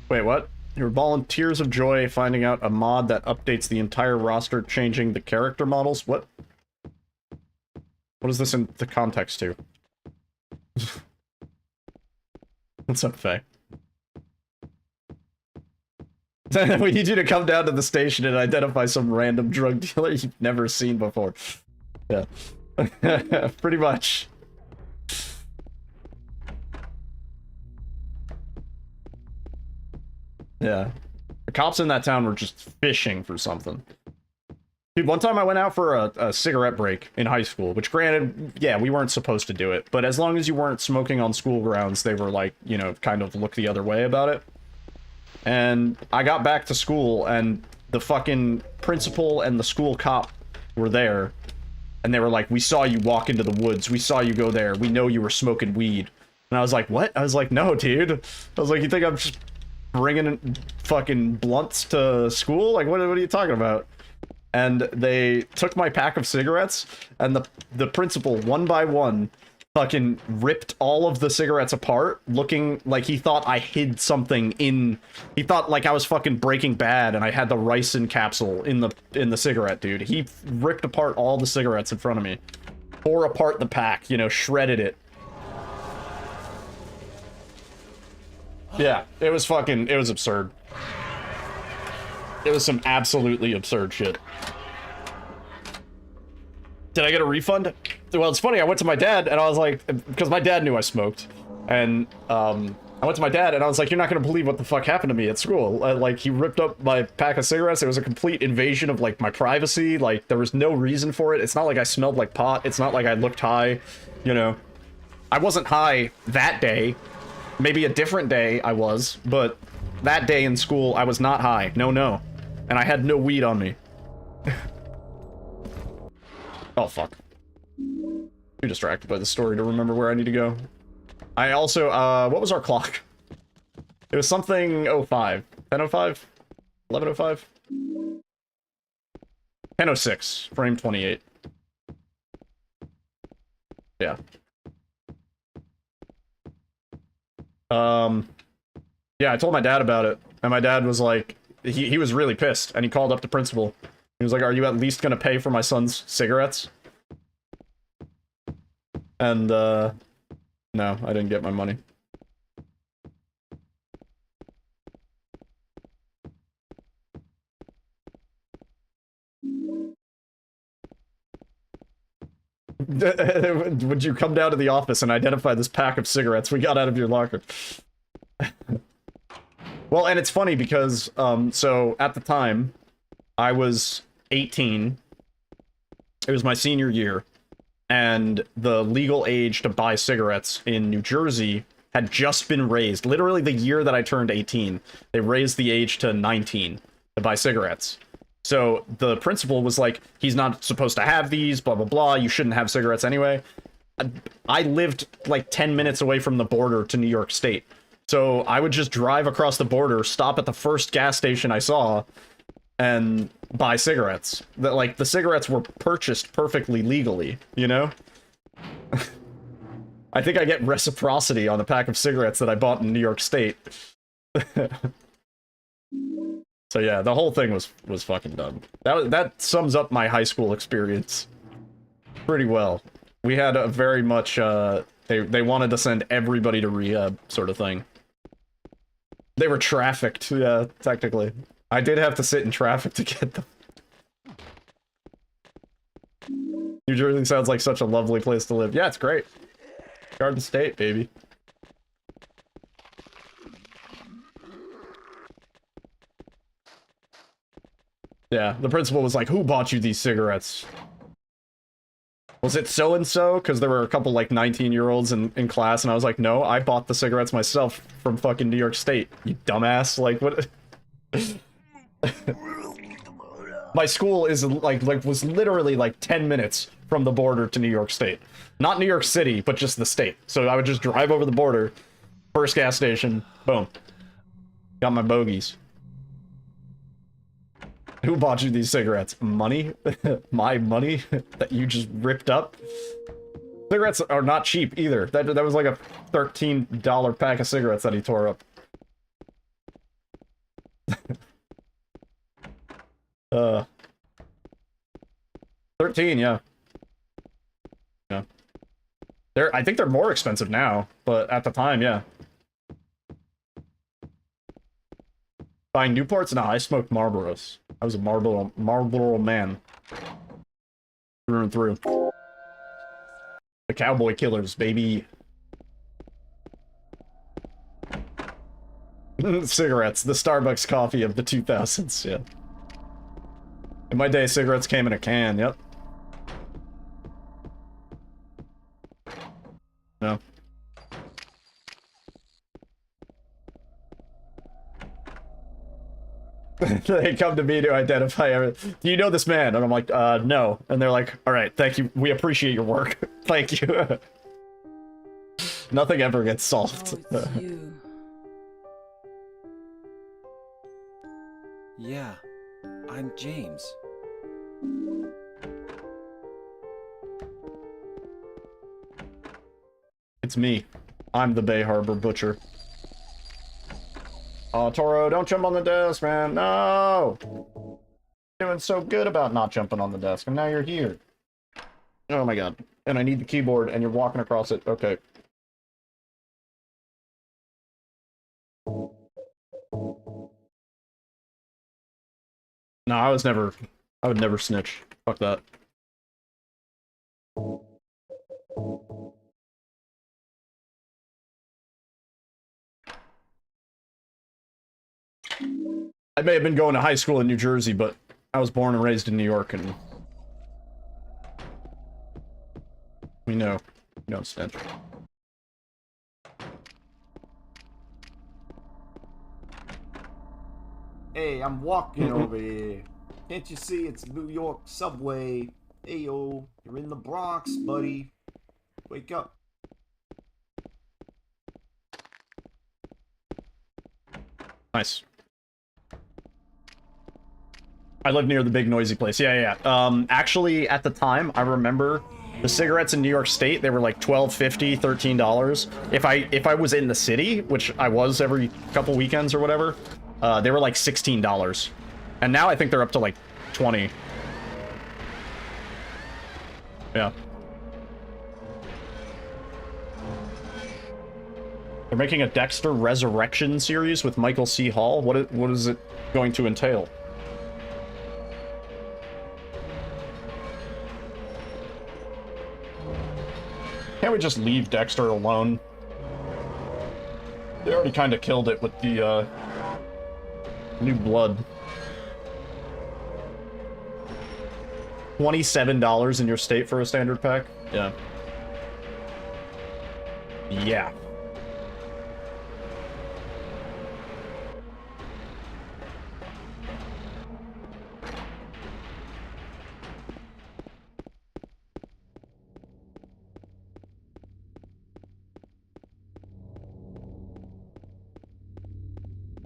Wait, what? Your volunteers of joy finding out a mod that updates the entire roster, changing the character models? What? What is this in the context to? What's up, Faye? We need you to come down to the station and identify some random drug dealer you've never seen before. Yeah. Pretty much. Yeah. The cops in that town were just fishing for something. Dude, one time I went out for a cigarette break in high school, which granted, yeah, we weren't supposed to do it, but as long as you weren't smoking on school grounds, they were like, you know, kind of look the other way about it. And I got back to school, and the fucking principal and the school cop were there, and they were like, we saw you walk into the woods, we saw you go there, we know you were smoking weed. And I was like, what? I was like, no, dude. I was like, you think I'm just bringing fucking blunts to school? Like, what are you talking about? And they took my pack of cigarettes, and the principal, one by one, fucking ripped all of the cigarettes apart, looking like he thought I hid something in... He thought like I was fucking Breaking Bad and I had the ricin capsule in the cigarette, dude. He ripped apart all the cigarettes in front of me. Tore apart the pack, you know, shredded it. Yeah, it was fucking... It was absurd. It was some absolutely absurd shit. Did I get a refund? Well, it's funny, I went to my dad and I was like, because my dad knew I smoked. And I went to my dad and I was like, you're not gonna believe what the fuck happened to me at school. Like, he ripped up my pack of cigarettes. It was a complete invasion of, like, my privacy. Like, there was no reason for it. It's not like I smelled like pot. It's not like I looked high, you know. I wasn't high that day. Maybe a different day I was, but that day in school, I was not high. No. And I had no weed on me. Oh, fuck. Too distracted by the story to remember where I need to go. I also, what was our clock? It was something 05. 10:05? 11:05? 10:06. Frame 28. Yeah. Yeah, I told my dad about it, and my dad was like, he was really pissed, and he called up the principal. He was like, are you at least gonna pay for my son's cigarettes? And, no, I didn't get my money. Would you come down to the office and identify this pack of cigarettes we got out of your locker? Well, and it's funny because, so, at the time, I was 18. It was my senior year. And the legal age to buy cigarettes in New Jersey had just been raised. Literally the year that I turned 18, they raised the age to 19 to buy cigarettes. So the principal was like, he's not supposed to have these, blah, blah, blah. You shouldn't have cigarettes anyway. I lived like 10 minutes away from the border to New York State. So I would just drive across the border, stop at the first gas station I saw, and buy cigarettes. That, like, the cigarettes were purchased perfectly legally, you know? I think I get reciprocity on the pack of cigarettes that I bought in New York State. So yeah, the whole thing was fucking dumb. That sums up my high school experience pretty well. We had a very much, they wanted to send everybody to rehab sort of thing. They were trafficked, yeah, technically. I did have to sit in traffic to get them. New Jersey sounds like such a lovely place to live. Yeah, it's great. Garden State, baby. Yeah, the principal was like, who bought you these cigarettes? Was it so-and-so? Because there were a couple, like, 19-year-olds in class, and I was like, no, I bought the cigarettes myself from fucking New York State, you dumbass. Like, what? My school is, like, was literally, like, 10 minutes from the border to New York State. Not New York City, but just the state. So I would just drive over the border, first gas station, boom. Got my bogeys. Who bought you these cigarettes? Money? My money that you just ripped up? Cigarettes are not cheap either. That was like a $13 pack of cigarettes that he tore up. 13, yeah. Yeah. I think they're more expensive now, but at the time, yeah. Buying Newports? Nah, I smoked Marlboros. I was a Marlboro man. Through and through. The Cowboy Killers, baby. Cigarettes, the Starbucks coffee of the 2000s, yeah. In my day, cigarettes came in a can, yep. No. They come to me to identify everything. Do you know this man? And I'm like, no. And they're like, alright, thank you. We appreciate your work. Thank you. Nothing ever gets solved.
Oh, it's you.
Yeah, I'm James.
It's me. I'm the Bay Harbor Butcher. Oh, Toro, don't jump on the desk, man. No! Doing so good about not jumping on the desk, and now you're here. Oh my god. And I need the keyboard, and you're walking across it. Okay. No, I would never snitch. Fuck that. I may have been going to high school in New Jersey, but I was born and raised in New York, and we know you don't snitch.
Hey, I'm walking over here. Can't you see it's New York subway? Hey yo, you're in the Bronx, buddy. Wake up.
Nice. I live near the big noisy place. Yeah. Actually, at the time, I remember the cigarettes in New York State, they were like $12.50, $13. If I was in the city, which I was every couple weekends or whatever, they were like $16. And now I think they're up to like 20. Yeah. They're making a Dexter Resurrection series with Michael C. Hall. What is it going to entail? Can't we just leave Dexter alone? They already kind of killed it with the New Blood. $27 in your state for a standard pack? Yeah. Yeah.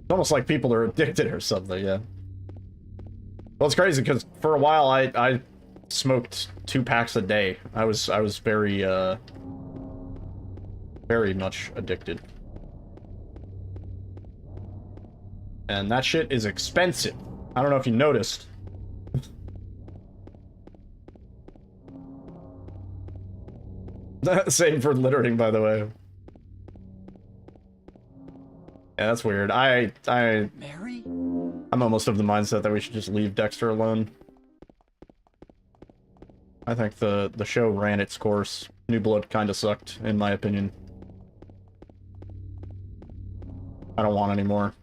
It's almost like people are addicted or something, yeah. Well, it's crazy because for a while I smoked 2 packs a day. I was very very much addicted. And that shit is expensive. I don't know if you noticed. Same for littering, by the way. Yeah, that's weird.
Mary?
I'm almost of the mindset that we should just leave Dexter alone. I think the show ran its course. New Blood kind of sucked, in my opinion. I don't want any more.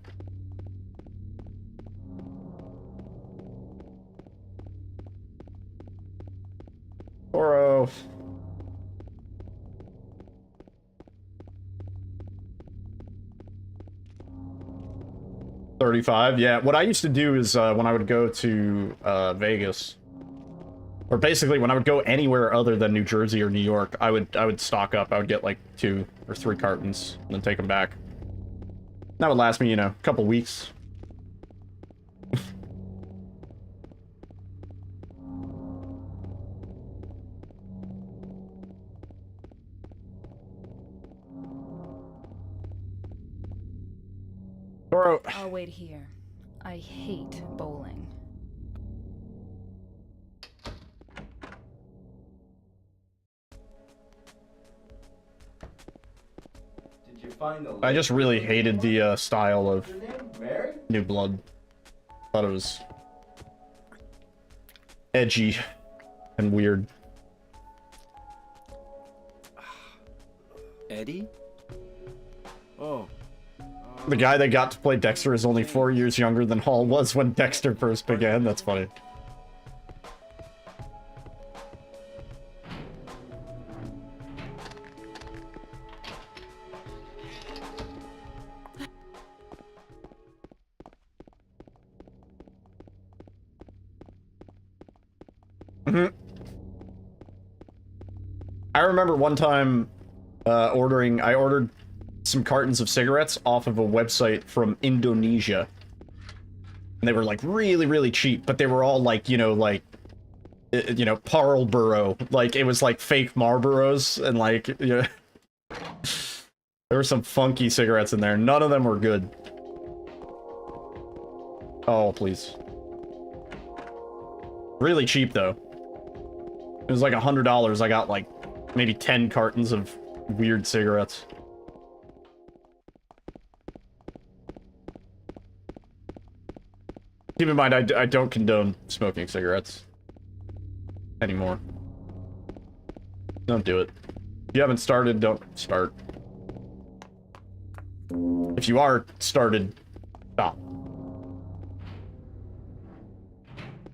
Toro. $35, yeah. What I used to do is when I would go to Vegas, or basically when I would go anywhere other than New Jersey or New York, I would stock up. I would get like 2 or 3 cartons and then take them back. That would last me, you know, a couple weeks. Toro.
I'll wait here. I hate bowling.
Did you find the
I just really hated the style of
What's your name? Mary?
New Blood. Thought it was edgy and weird.
Eddie? Oh.
The guy that got to play Dexter is only 4 years younger than Hall was when Dexter first began. That's funny. I remember one time I ordered some cartons of cigarettes off of a website from Indonesia. And they were like really, really cheap, but they were all like, you know, Marlboro. Like it was like fake Marlboros and like, you know, There were some funky cigarettes in there. None of them were good. Oh, please. Really cheap, though. It was like $100. I got like maybe 10 cartons of weird cigarettes. Keep in mind, I don't condone smoking cigarettes anymore. Don't do it. If you haven't started, don't start. If you are started, stop.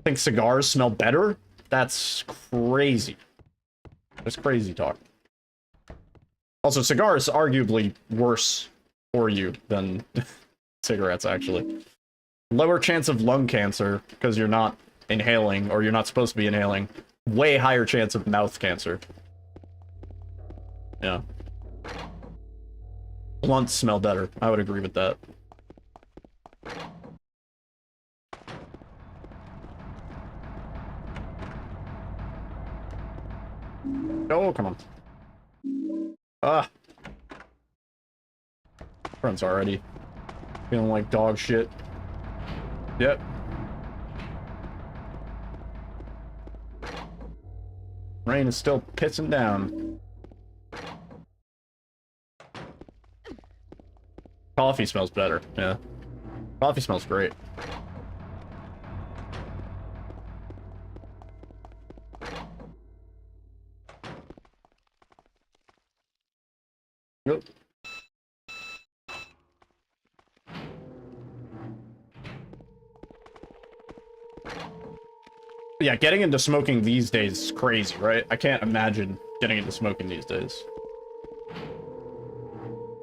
Think cigars smell better? That's crazy. That's crazy talk. Also, cigars arguably worse for you than cigarettes, actually. Lower chance of lung cancer because you're not inhaling, or you're not supposed to be inhaling. Way higher chance of mouth cancer. Yeah. Blunts smell better. I would agree with that. Oh, come on. Ah. Friends already. Feeling like dog shit. Yep. Rain is still pissing down. Coffee smells better, yeah. Coffee smells great. Yep. Yeah, getting into smoking these days is crazy, right? I can't imagine getting into smoking these days.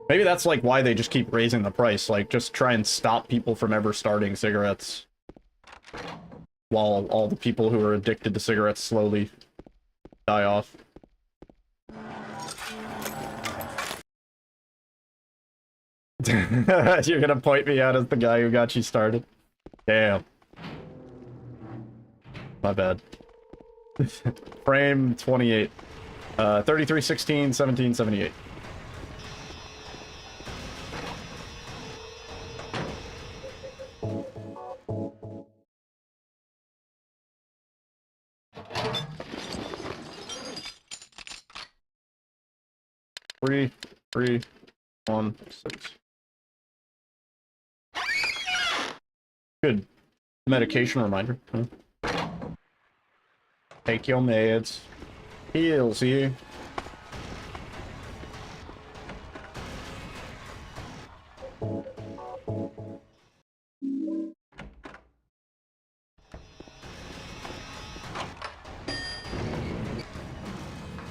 Maybe that's like why they just keep raising the price, like just try and stop people from ever starting cigarettes. While all the people who are addicted to cigarettes slowly die off. You're gonna point me out as the guy who got you started? Damn. My bad. Frame 28. 3316, 1778. Three, 1, 6. Good medication reminder. Huh? Take your meds. Heals you.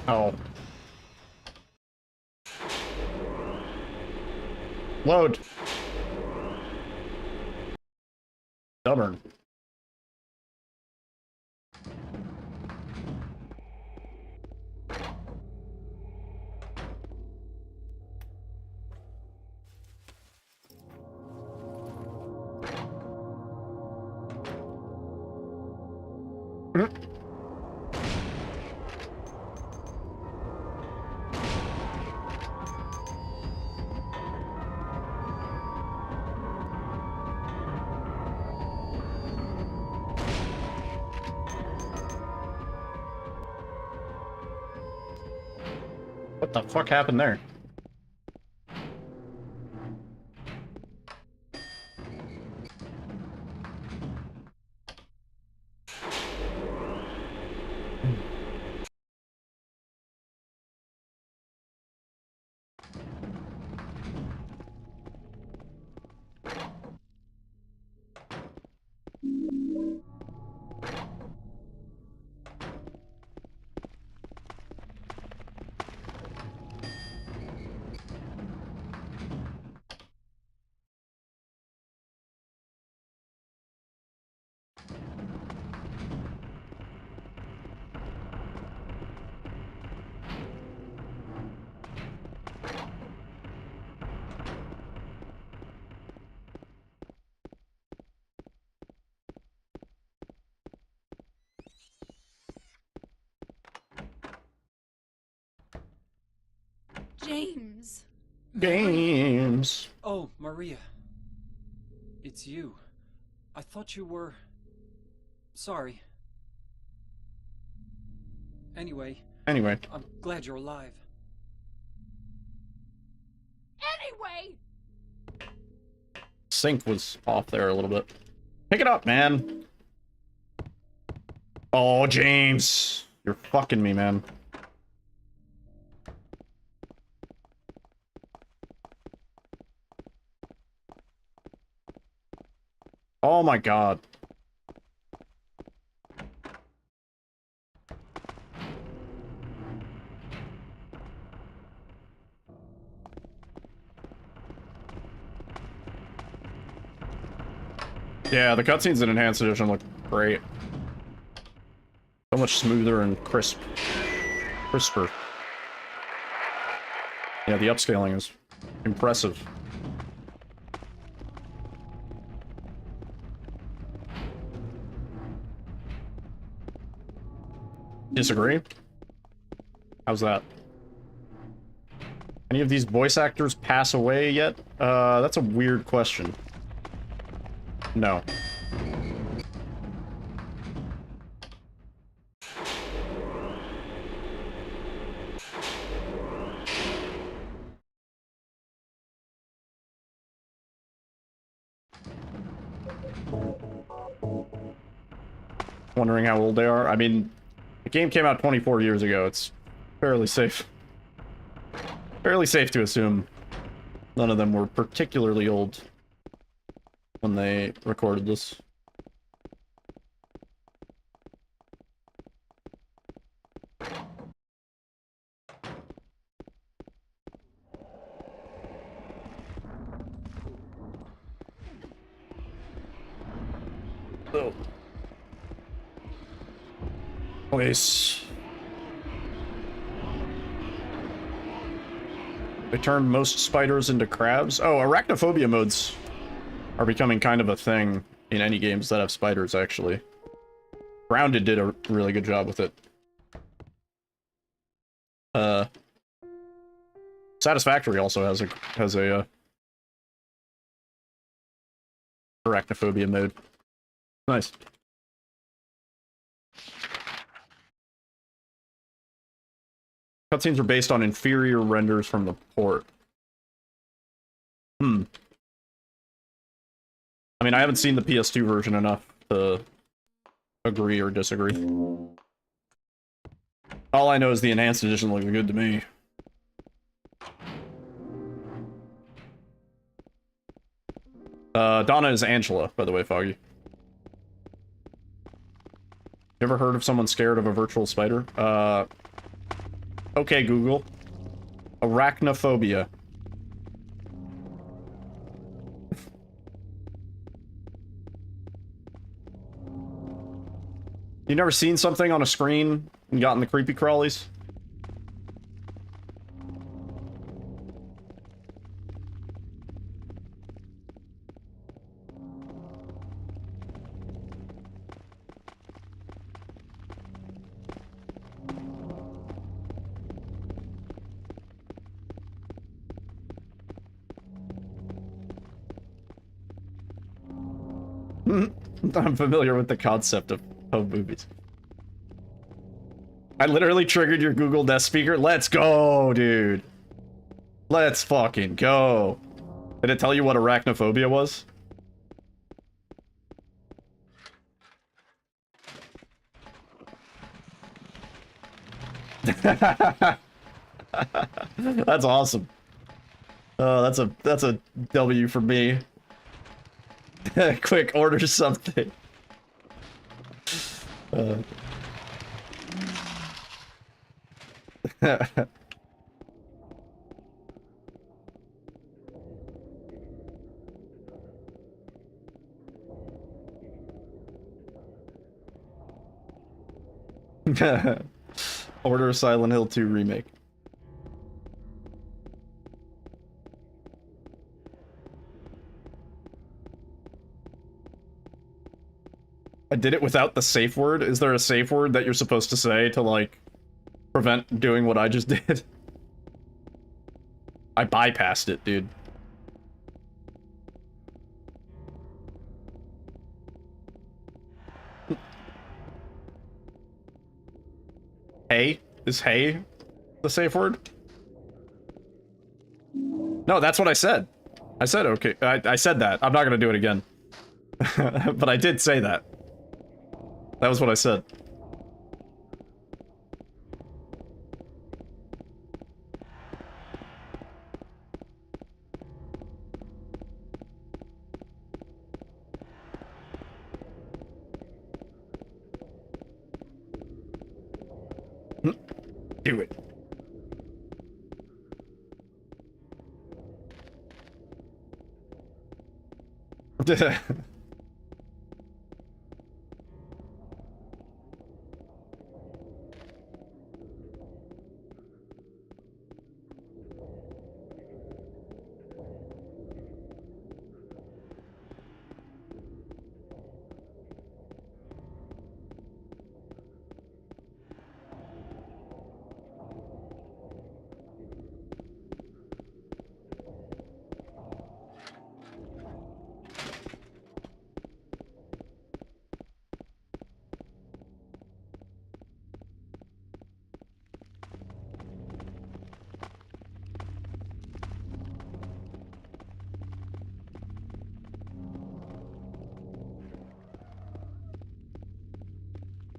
Oh. Load. Stubborn. What the fuck happened there?
James.
Games.
Oh, Maria. It's you. I thought you were... Sorry. Anyway, I'm glad you're alive.
Anyway!
Sync was off there a little bit. Pick it up, man. Oh, James. You're fucking me, man. Oh my god. Yeah, the cutscenes in Enhanced Edition look great. So much smoother and crisper. Yeah, the upscaling is impressive. Disagree? How's that? Any of these voice actors pass away yet? That's a weird question. No. Wondering how old they are? I mean, the game came out 24 years ago. It's fairly safe. Fairly safe to assume none of them were particularly old when they recorded this. Oh. Place. They turned most spiders into crabs. Oh, arachnophobia modes are becoming kind of a thing in any games that have spiders, actually. Grounded did a really good job with it. Satisfactory also has a arachnophobia mode. Nice. Cutscenes are based on inferior renders from the port. I mean, I haven't seen the PS2 version enough to agree or disagree. All I know is the Enhanced Edition looks good to me. Donna is Angela, by the way, Foggy. You ever heard of someone scared of a virtual spider? Okay, Google. Arachnophobia. You never seen something on a screen and gotten the creepy crawlies? I'm familiar with the concept of movies. I literally triggered your Google Nest speaker. Let's go, dude. Let's fucking go. Did it tell you what arachnophobia was? That's awesome. Oh, that's a W for me. Quick, order something. Order Silent Hill 2 remake. I did it without the safe word. Is there a safe word that you're supposed to say to, like, prevent doing what I just did? I bypassed it, dude. Hey? Is hey the safe word? No, that's what I said. I said okay. I said that. I'm not gonna do it again. But I did say that. That was what I said. Do it.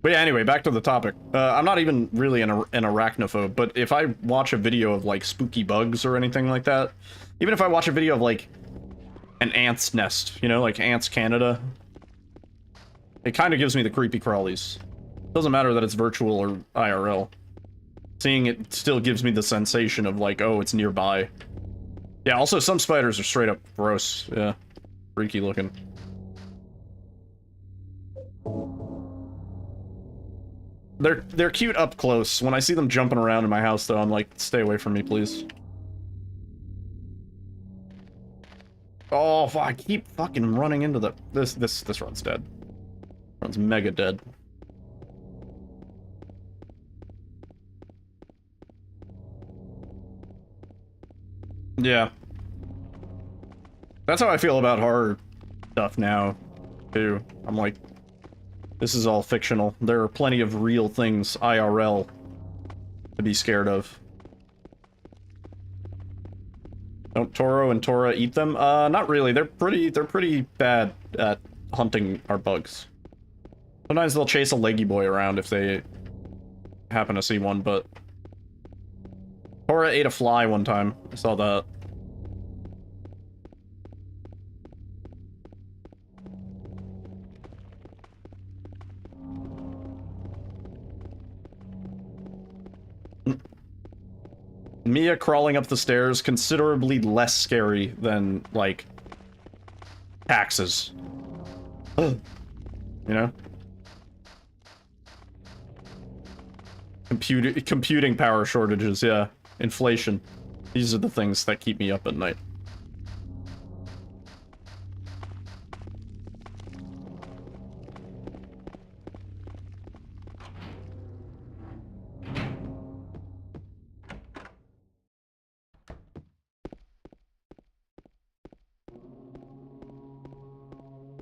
But yeah, anyway, back to the topic. I'm not even really an arachnophobe, but if I watch a video of, like, spooky bugs or anything like that, even if I watch a video of, like, an ant's nest, you know, like Ants Canada, it kind of gives me the creepy crawlies. Doesn't matter that it's virtual or IRL. Seeing it still gives me the sensation of, like, oh, it's nearby. Yeah, also some spiders are straight up gross. Yeah. Freaky looking. They're cute up close. When I see them jumping around in my house, though, I'm like, stay away from me, please. Oh, I keep fucking running into the... This run's dead. Run's mega dead. Yeah. That's how I feel about horror stuff now, too. I'm like... This is all fictional. There are plenty of real things, IRL, to be scared of. Don't Toro and Tora eat them? Not really. They're pretty bad at hunting our bugs. Sometimes they'll chase a leggy boy around if they happen to see one, but... Tora ate a fly one time. I saw that. Mia crawling up the stairs, considerably less scary than, like, taxes. You know? Computing power shortages, yeah. Inflation. These are the things that keep me up at night.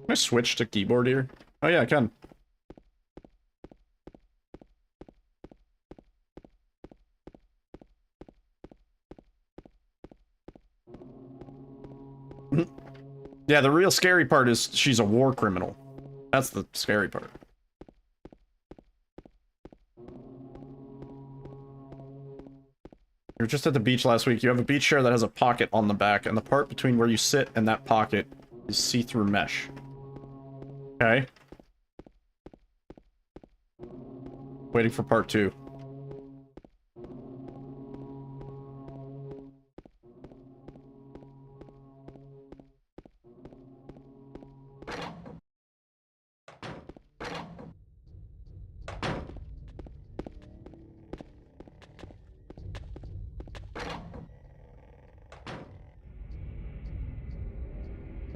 Can I switch to keyboard here? Oh yeah, I can. Yeah, the real scary part is she's a war criminal. That's the scary part. You were just at the beach last week. You have a beach chair that has a pocket on the back, and the part between where you sit and that pocket is see-through mesh. Okay. Waiting for part 2.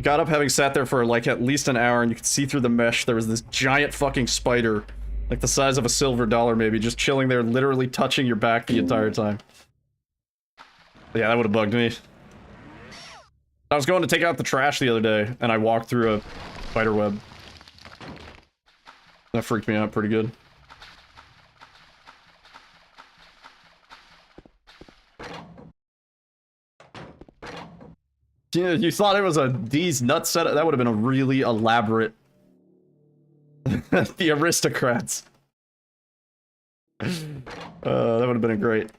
Got up having sat there for like at least an hour, and you could see through the mesh. There was this giant fucking spider, like the size of a silver dollar maybe, just chilling there, literally touching your back the entire time. Yeah, that would have bugged me. I was going to take out the trash the other day, and I walked through a spider web. That freaked me out pretty good. Yeah, you thought it was a D's nut setup? That would have been a really elaborate... The aristocrats. That would have been a great...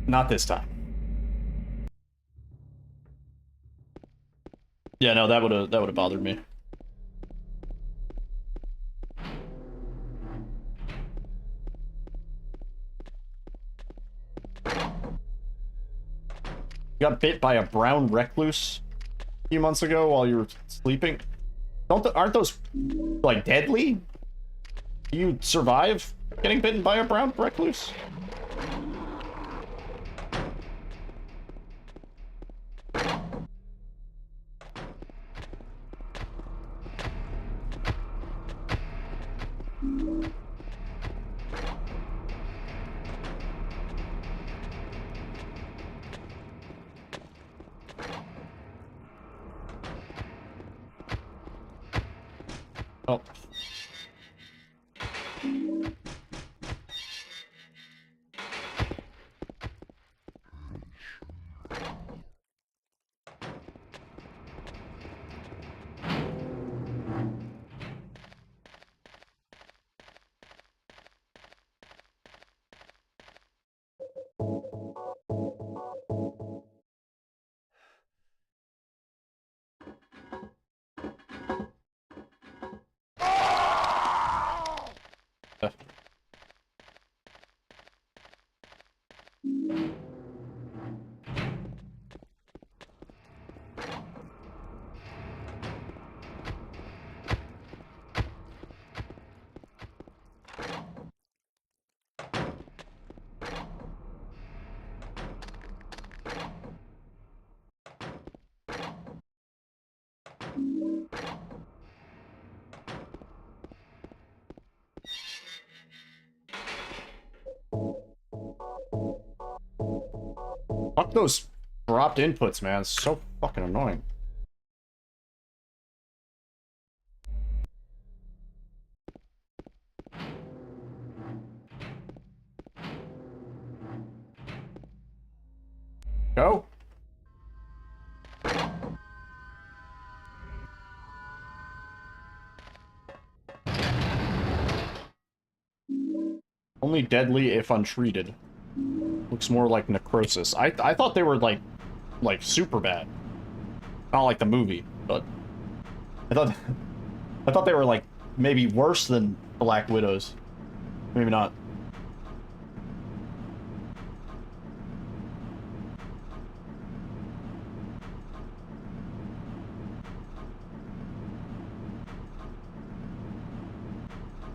Not this time. Yeah, no, that would have bothered me. You got bit by a brown recluse a few months ago while you were sleeping. Aren't those like deadly? Do you survive getting bitten by a brown recluse? Oh. Fuck those dropped inputs, man. It's so fucking annoying. Go. Only deadly if untreated. Looks more like necrosis. I thought they were like super bad. Not like the movie, but I thought they were like maybe worse than Black Widows. Maybe not.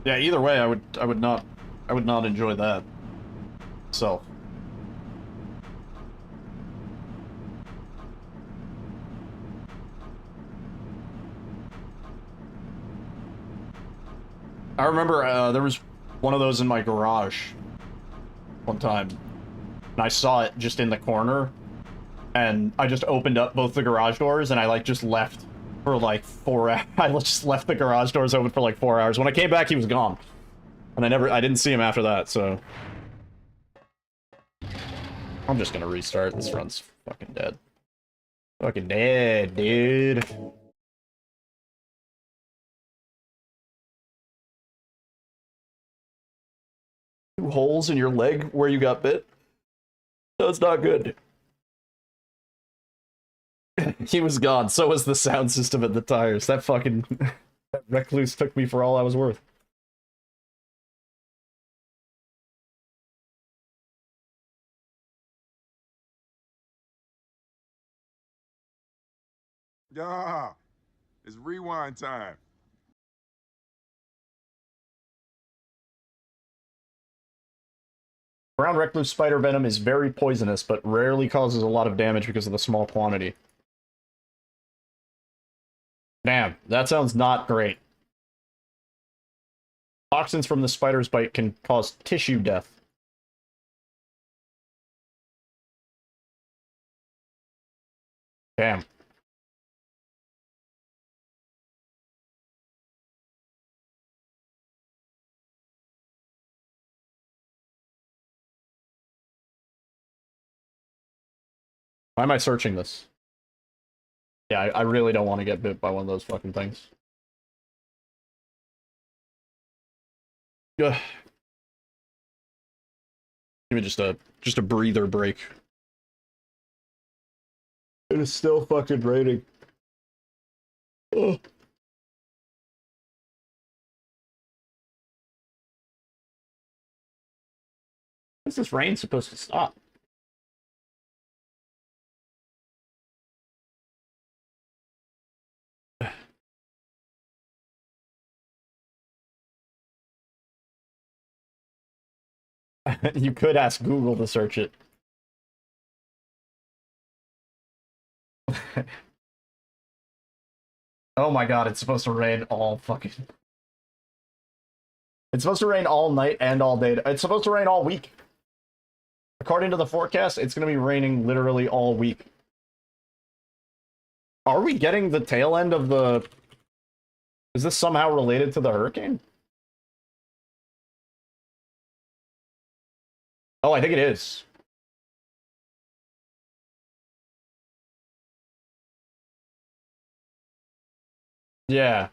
Yeah, either way, I would not enjoy that. So. I remember there was one of those in my garage one time, and I saw it just in the corner, and I just opened up both the garage doors, and I like just left for like 4 hours. I just left the garage doors open for like 4 hours. When I came back, he was gone, and I didn't see him after that. So I'm just gonna restart. This run's fucking dead. Fucking dead, dude. Holes in your leg where you got bit. That's not good. He was gone. So was the sound system and the tires. That fucking that recluse took me for all I was worth.
Yeah, it's rewind time.
Brown recluse spider venom is very poisonous, but rarely causes a lot of damage because of the small quantity. Damn, that sounds not great. Toxins from the spider's bite can cause tissue death. Damn. Why am I searching this? Yeah, I really don't want to get bit by one of those fucking things. Ugh. Give me just a breather break. It is still fucking raining. Ugh. When's this rain supposed to stop? You could ask Google to search it. Oh my god, it's supposed to rain all fucking... It's supposed to rain all night and all day. It's supposed to rain all week. According to the forecast, it's going to be raining literally all week. Are we getting the tail end of the... Is this somehow related to the hurricane? Oh, I think it is. Yeah.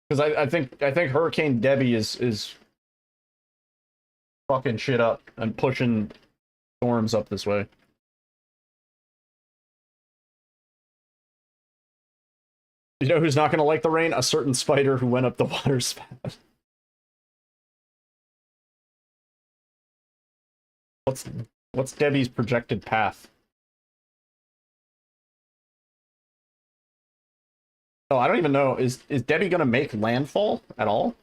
Because I think Hurricane Debbie is fucking shit up and pushing storms up this way. You know who's not gonna like the rain? A certain spider who went up the water spout. What's Debbie's projected path? Oh, I don't even know. Is Debbie gonna make landfall at all?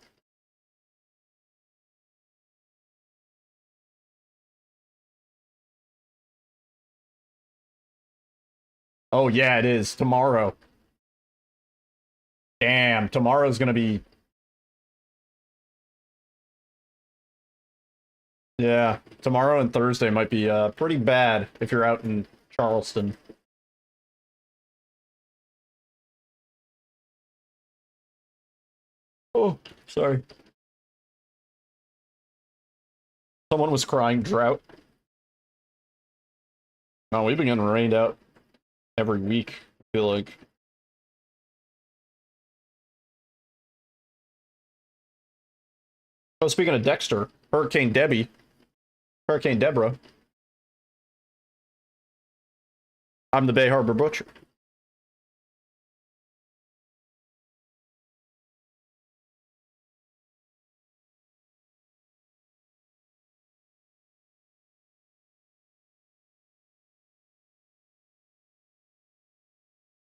Oh yeah, it is. Tomorrow. Damn, tomorrow's gonna be... Yeah, tomorrow and Thursday might be pretty bad if you're out in Charleston. Oh, sorry. Someone was crying drought. Oh, we've been getting rained out every week, I feel like. Oh, speaking of Dexter, Hurricane Debbie. Hurricane Deborah. I'm the Bay Harbor Butcher.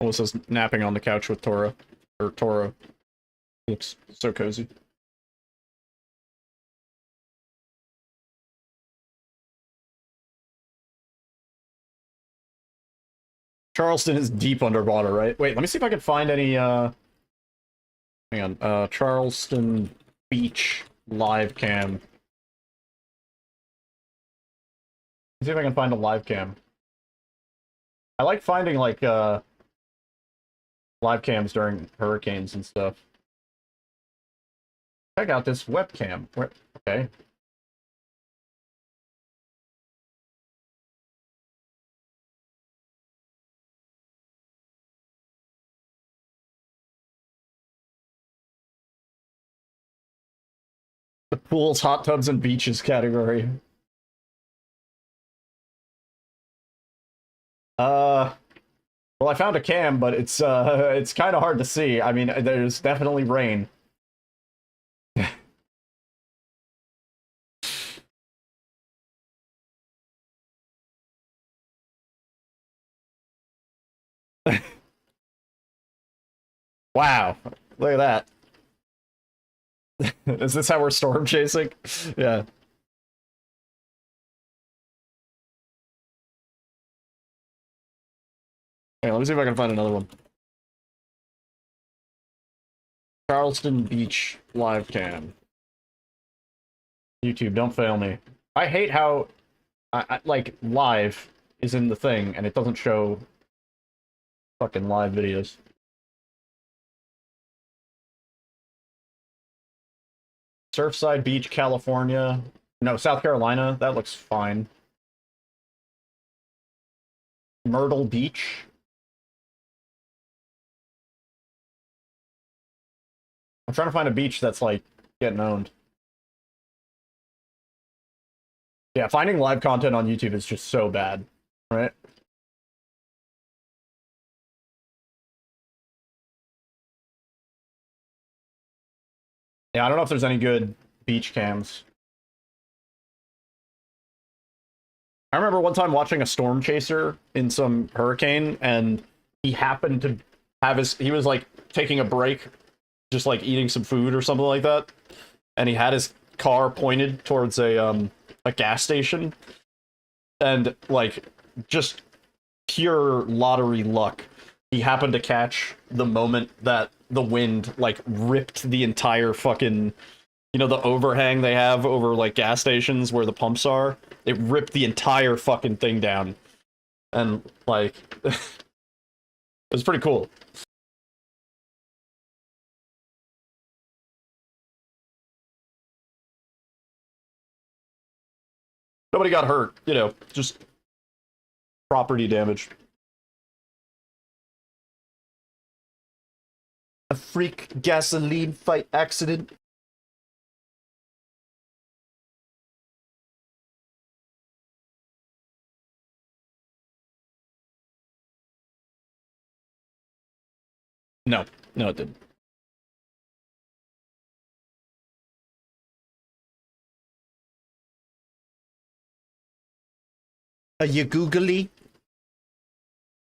Melissa's napping on the couch with Tora. Or Toro. Looks so cozy. Charleston is deep underwater, right? Wait, let me see if I can find any, hang on, Charleston Beach live cam. Let's see if I can find a live cam. I like finding, like, live cams during hurricanes and stuff. Check out this webcam. Where, okay. The pools, hot tubs, and beaches category. Well, I found a cam, but it's kind of hard to see. I mean, there's definitely rain. Wow, look at that. Is this how we're storm chasing? Yeah. Okay, let me see if I can find another one. Charleston Beach live cam. YouTube, don't fail me. I hate how like live is in the thing and it doesn't show fucking live videos. Surfside Beach, California. No, South Carolina. That looks fine. Myrtle Beach. I'm trying to find a beach that's like getting owned. Yeah, finding live content on YouTube is just so bad, right? Yeah, I don't know if there's any good beach cams. I remember one time watching a storm chaser in some hurricane, and he happened to have he was like taking a break, just like eating some food or something like that, and he had his car pointed towards a gas station, and like just pure lottery luck, he happened to catch the moment that the wind like ripped the entire fucking, you know, the overhang they have over like gas stations where the pumps are. It ripped the entire fucking thing down, and like it was pretty cool. Nobody got hurt, you know, just property damage. A freak gasoline fight accident. No, no, it didn't. Are you googly?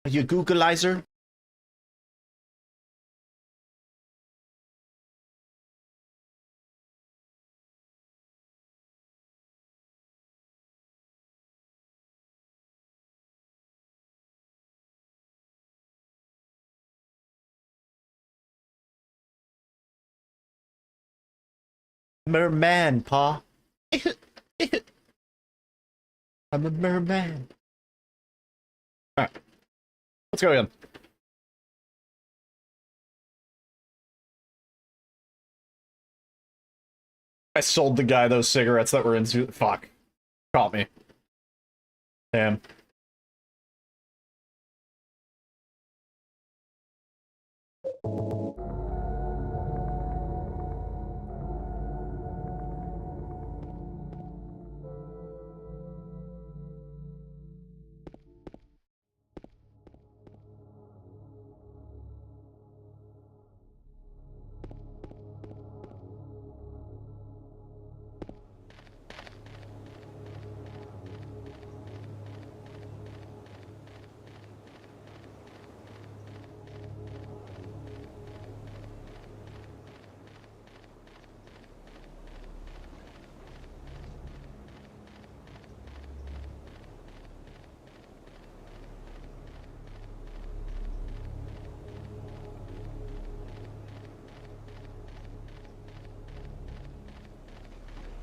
Are you Googleizer? Merman, pa. I'm a merman. Alright. Let's go again. I sold the guy those cigarettes that were in... Fuck. Caught me. Damn.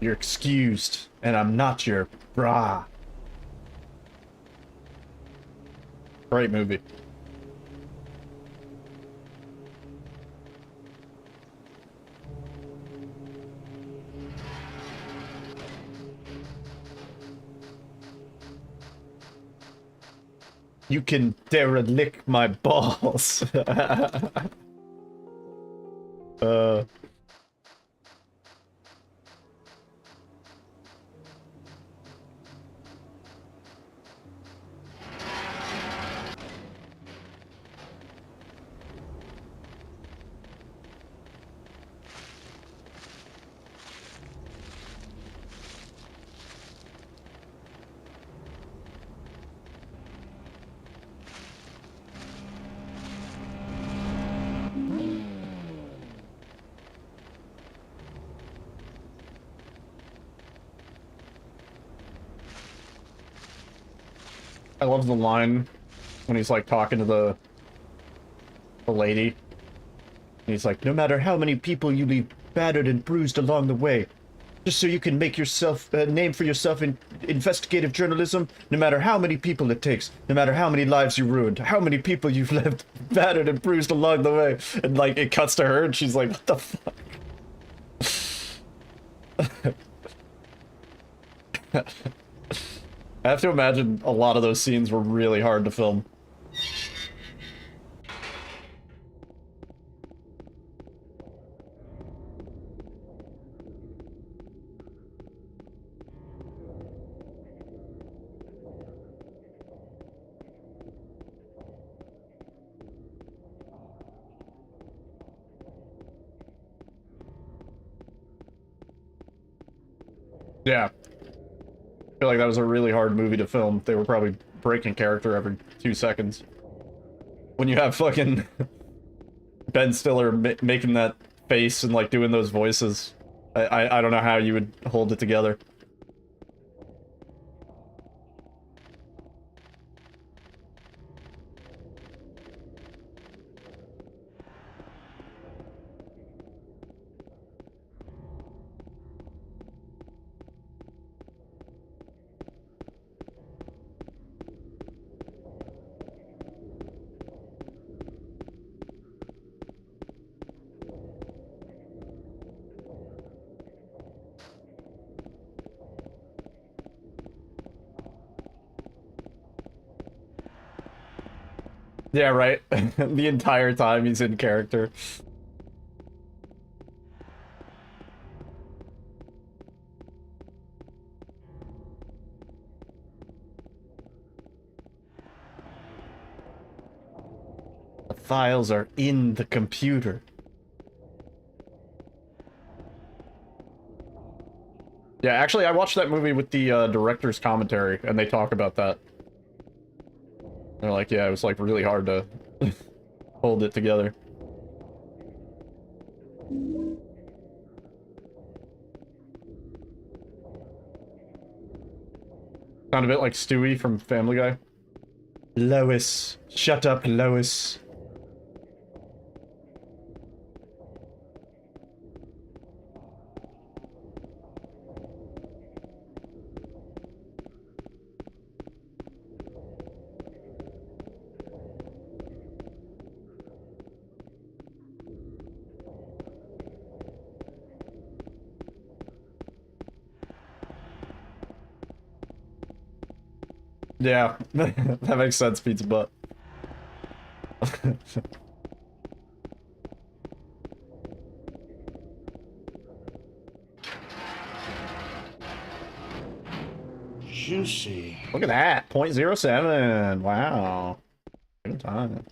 You're excused, and I'm not your bra. Great movie. You can derelict my balls. I love the line when he's like talking to the lady. And he's like, no matter how many people you leave battered and bruised along the way, just so you can make yourself a name for yourself in investigative journalism, no matter how many people it takes, no matter how many lives you ruined, how many people you've left battered and bruised along the way. And like, it cuts to her and she's like, what the fuck? I have to imagine a lot of those scenes were really hard to film. Yeah. I feel like that was a really hard movie to film. They were probably breaking character every 2 seconds. When you have fucking Ben Stiller making that face and like doing those voices, I don't know how you would hold it together. Yeah, right. The entire time he's in character. The files are in the computer. Yeah, actually, I watched that movie with the director's commentary, and they talk about that. They're like, yeah, it was like really hard to hold it together. Sound a bit like Stewie from Family Guy. Lois. Shut up, Lois. Yeah, that makes sense, pizza butt.
Juicy.
Look at that, 0.07. Wow. Good time.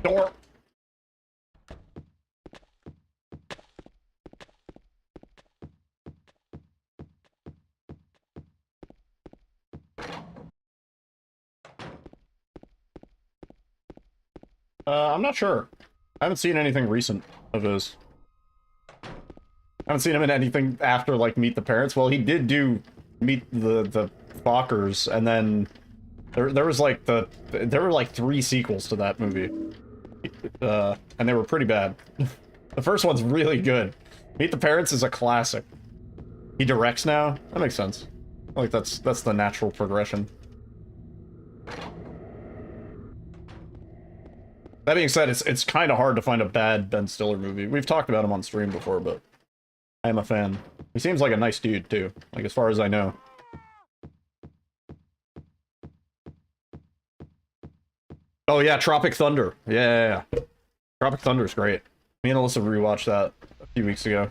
Door. I'm not sure. I haven't seen anything recent of his. I haven't seen him in anything after, like, Meet the Parents. Well, he did do Meet the Fockers, and then there was, like, there were, like, 3 sequels to that movie. And they were pretty bad. The first one's really good. Meet the Parents is a classic. He directs now? That makes sense. Like, that's the natural progression. That being said, it's kind of hard to find a bad Ben Stiller movie. We've talked about him on stream before, but I am a fan. He seems like a nice dude, too. Like, as far as I know. Oh, yeah, Tropic Thunder. Yeah. Tropic Thunder's great. Me and Alyssa rewatched that a few weeks ago.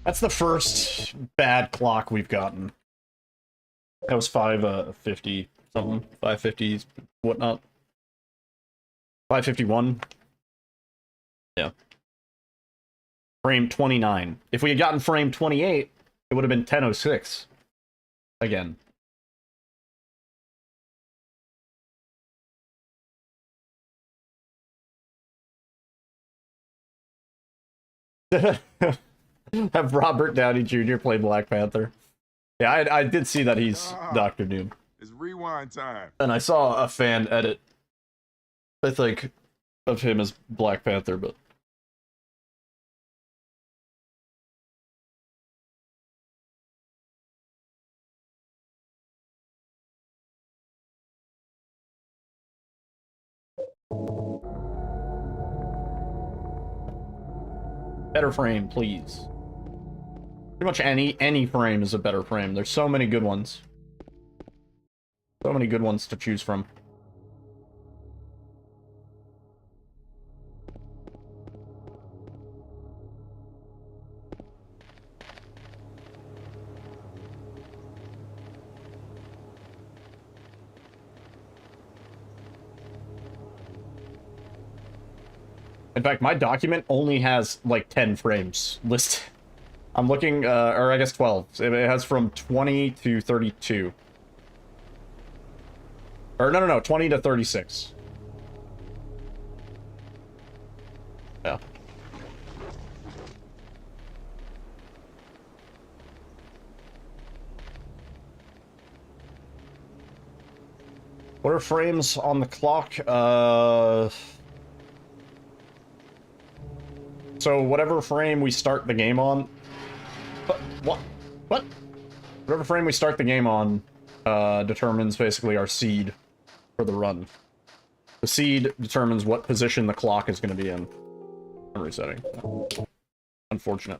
That's the first bad clock we've gotten. That was 550 something. 550 whatnot. 551. Yeah. Frame 29. If we had gotten frame 28, it would have been 10:06. Again. Have Robert Downey Jr. play Black Panther. Yeah, I did see that he's Doctor Doom.
It's rewind time.
And I saw a fan edit, I think, of him as Black Panther, but... Better frame, please. Pretty much any frame is a better frame. There's so many good ones. So many good ones to choose from. In fact, my document only has like 10 frames listed. I'm looking, or I guess 12. It has from 20 to 32. Or no, 20 to 36. Yeah. What are frames on the clock? So whatever frame we start the game on... What? Whatever frame we start the game on determines basically our seed for the run. The seed determines what position the clock is going to be in. I'm resetting. Unfortunate.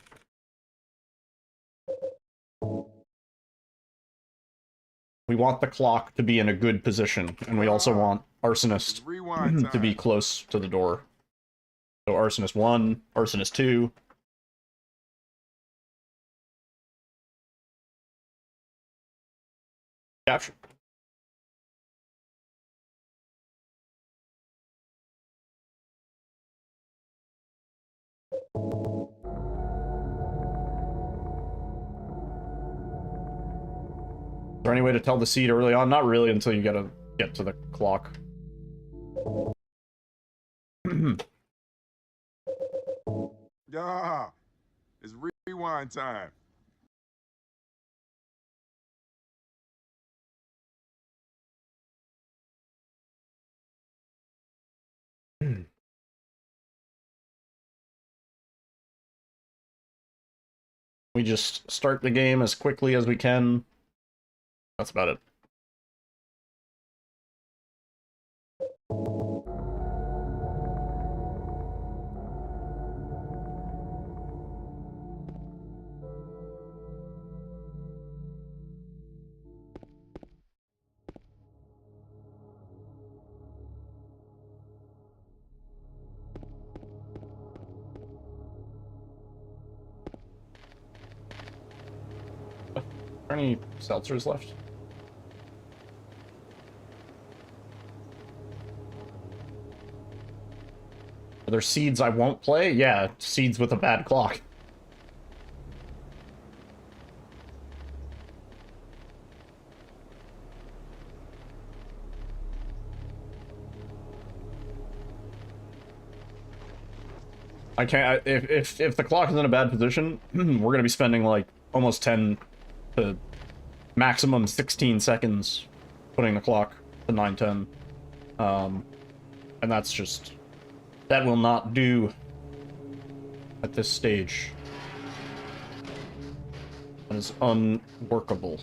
We want the clock to be in a good position, and we also want Arsonist to be close to the door. So Arsonist 1, Arsonist 2. Capture. Is there any way to tell the seed early on? Not really until you gotta get to the clock.
Yeah, it's rewind time.
We just start the game as quickly as we can. That's about it. Are there any seltzers left? Are there seeds I won't play? Yeah, seeds with a bad clock. I can't. If the clock is in a bad position, we're gonna be spending like almost 10 to maximum 16 seconds putting the clock to 9:10, and that's just, that will not do at this stage. That is unworkable.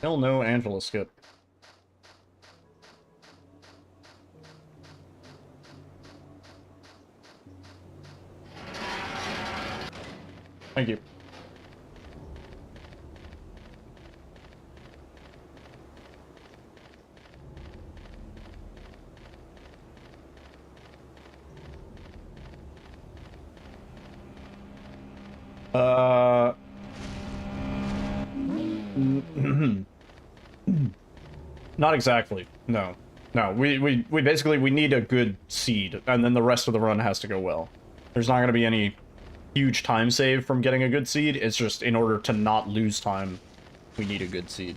Hell no, Angela skip. Thank you. Not exactly. No. No, we basically, we need a good seed, and then the rest of the run has to go well. There's not going to be any huge time save from getting a good seed, it's just in order to not lose time, we need a good seed.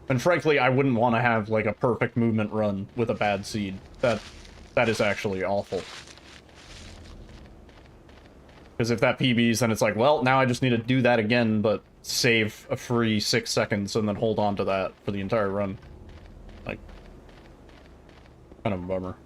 And frankly, I wouldn't want to have, like, a perfect movement run with a bad seed. That is actually awful. Because if that PBs, then it's like, well, now I just need to do that again, but save a free 6 seconds and then hold on to that for the entire run. Like, kind of a bummer.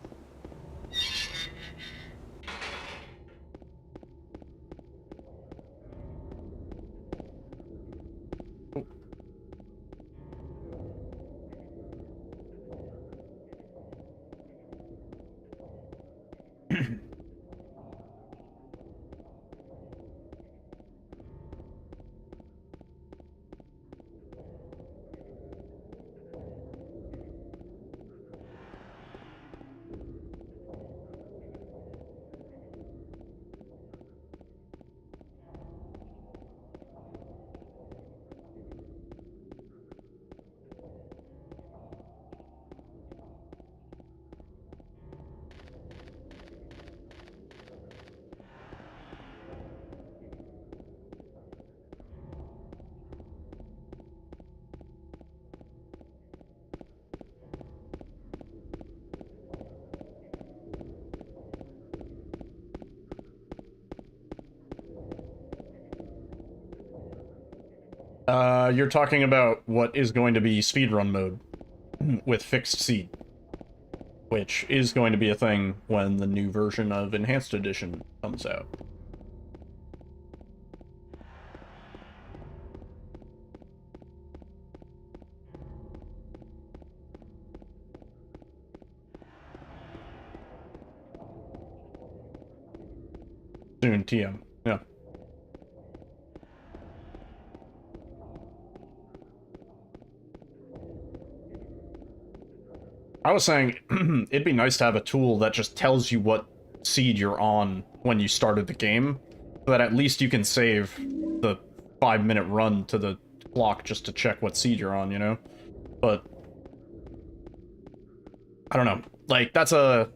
You're talking about what is going to be speedrun mode with fixed seed, which is going to be a thing when the new version of Enhanced Edition comes out. Soon, TM. Yeah. I was saying, it'd be nice to have a tool that just tells you what seed you're on when you started the game, so that at least you can save the 5-minute run to the clock just to check what seed you're on, you know? But I don't know. Like, that's a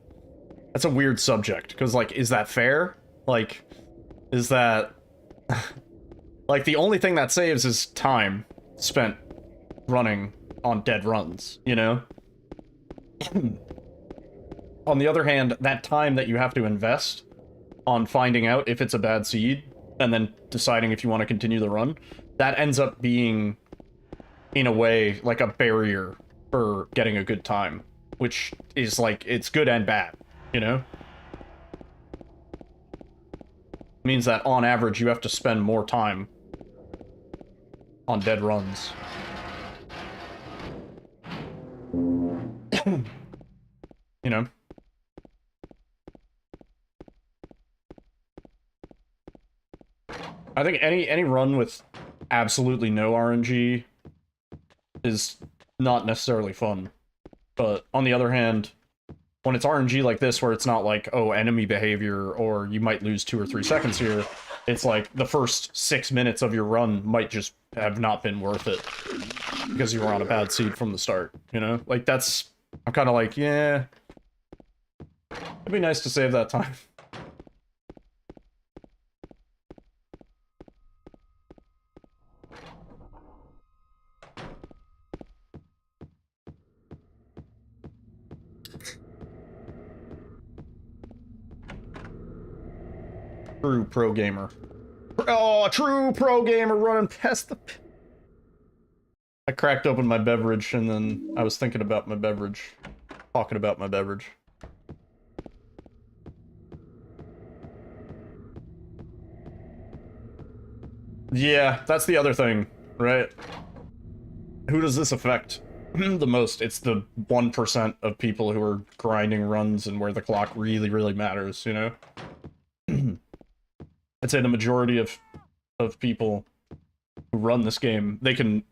weird subject, because, like, is that fair? Like, is that... like, the only thing that saves is time spent running on dead runs, you know? On the other hand, that time that you have to invest on finding out if it's a bad seed, and then deciding if you want to continue the run, that ends up being, in a way, like a barrier for getting a good time, which is, like, it's good and bad, you know? Means that, on average, you have to spend more time on dead runs. You know? I think any run with absolutely no RNG is not necessarily fun. But on the other hand, when it's RNG like this, where it's not like, oh, enemy behavior, or you might lose 2 or 3 seconds here, it's like the first 6 minutes of your run might just have not been worth it because you were on a bad seed from the start, you know? Like, that's... I'm kind of like, yeah... It'd be nice to save that time. True pro gamer. Oh, true pro gamer running past the... I cracked open my beverage and then I was thinking about my beverage. Talking about my beverage. Yeah, that's the other thing, right? Who does this affect the most? It's the 1% of people who are grinding runs and where the clock really, really matters, you know? I'd say the majority of people who run this game, they could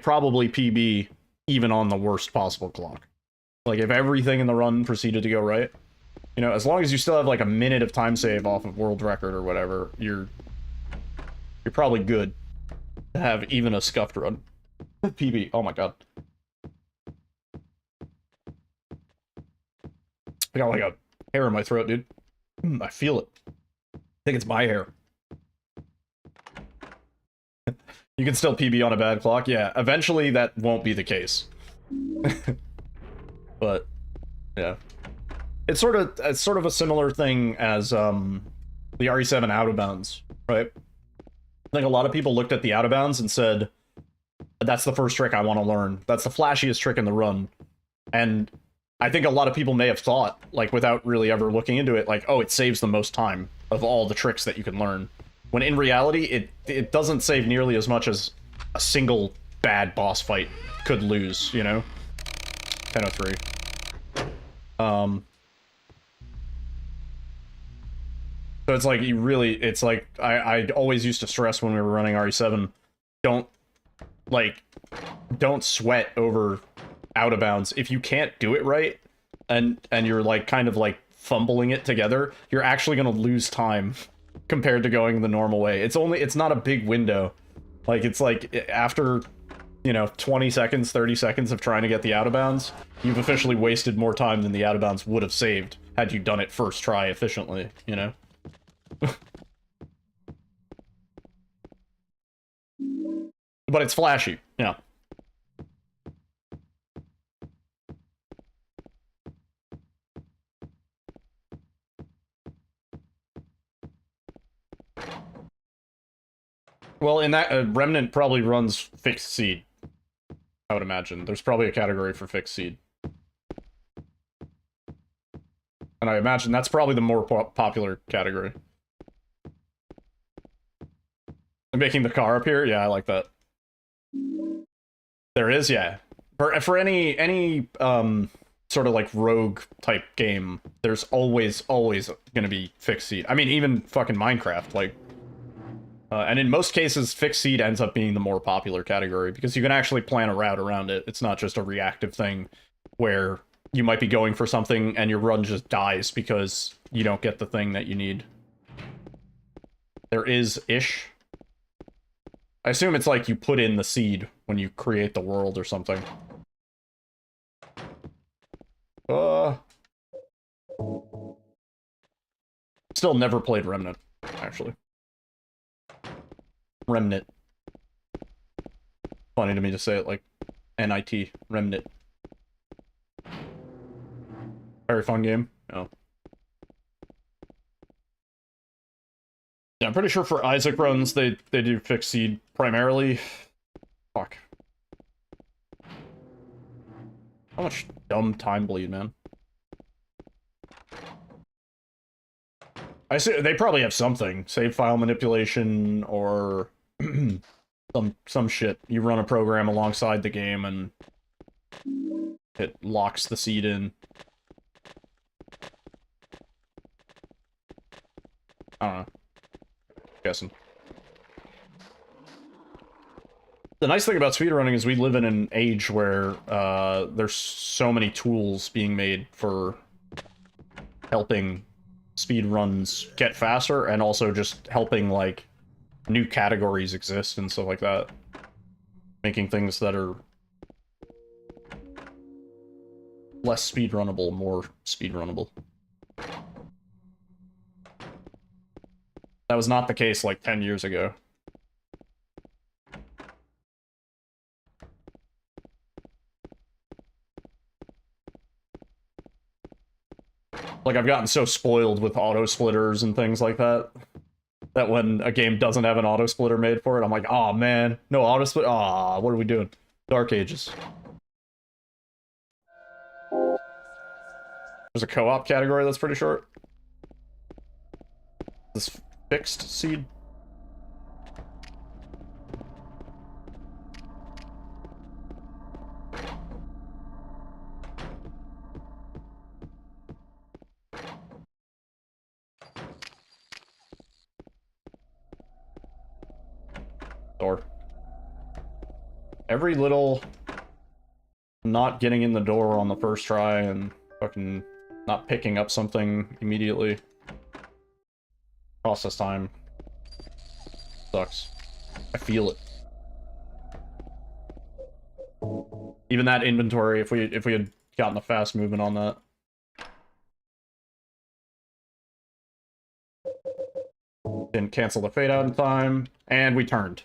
probably PB even on the worst possible clock. Like, if everything in the run proceeded to go right, You know, as long as you still have like a minute of time save off of world record or whatever, you're probably good to have even a scuffed run. PB. Oh my god. I got like a hair in my throat, dude. I feel it. I think it's my hair. You can still PB on a bad clock? Yeah, eventually that won't be the case. But, yeah. It's sort of a similar thing as the RE7 out of bounds, right? I think a lot of people looked at the out of bounds and said, that's the first trick I want to learn. That's the flashiest trick in the run. And I think a lot of people may have thought, like, without really ever looking into it, like, oh, it saves the most time of all the tricks that you can learn. When in reality, it doesn't save nearly as much as a single bad boss fight could lose, you know? 10:03. So it's like, it's like, I always used to stress when we were running RE7, don't sweat over out of bounds. If you can't do it right, and you're like kind of like fumbling it together, you're actually gonna lose time compared to going the normal way. It's not a big window. Like, it's like after, you know, 20 seconds, 30 seconds of trying to get the out of bounds, you've officially wasted more time than the out of bounds would have saved had you done it first try efficiently, you know? But it's flashy, yeah. Well, in that, Remnant probably runs fixed seed, I would imagine. There's probably a category for fixed seed. And I imagine that's probably the more popular category. And making the car appear? Yeah, I like that. There is, yeah. For any sort of like rogue type game, there's always gonna be fixed seed. I mean, even fucking Minecraft, like... and in most cases, fixed seed ends up being the more popular category, because you can actually plan a route around it. It's not just a reactive thing where you might be going for something and your run just dies because you don't get the thing that you need. There is-ish. I assume it's like you put in the seed when you create the world or something. Still never played Remnant, actually. Remnant. Funny to me to say it like NIT. Remnant. Very fun game. Oh. Yeah, I'm pretty sure for Isaac runs, they do fixed seed primarily. Fuck. How much dumb time bleed, man. I see they probably have something. Save file manipulation or some shit. You run a program alongside the game and it locks the seed in. I don't know. Guessing. The nice thing about speedrunning is we live in an age where there's so many tools being made for helping speedruns get faster, and also just helping, like, new categories exist and stuff like that. Making things that are less speedrunnable, more speedrunnable. That was not the case, like, 10 years ago. Like, I've gotten so spoiled with auto-splitters and things like that, that when a game doesn't have an auto-splitter made for it, I'm like, oh man, no auto-split, aw, what are we doing? Dark Ages. There's a co-op category that's pretty short. This fixed seed. Door. Every little not getting in the door on the first try and fucking not picking up something immediately. Process time. Sucks. I feel it. Even that inventory, if we had gotten a fast movement on that. Didn't cancel the fade out in time, and we turned.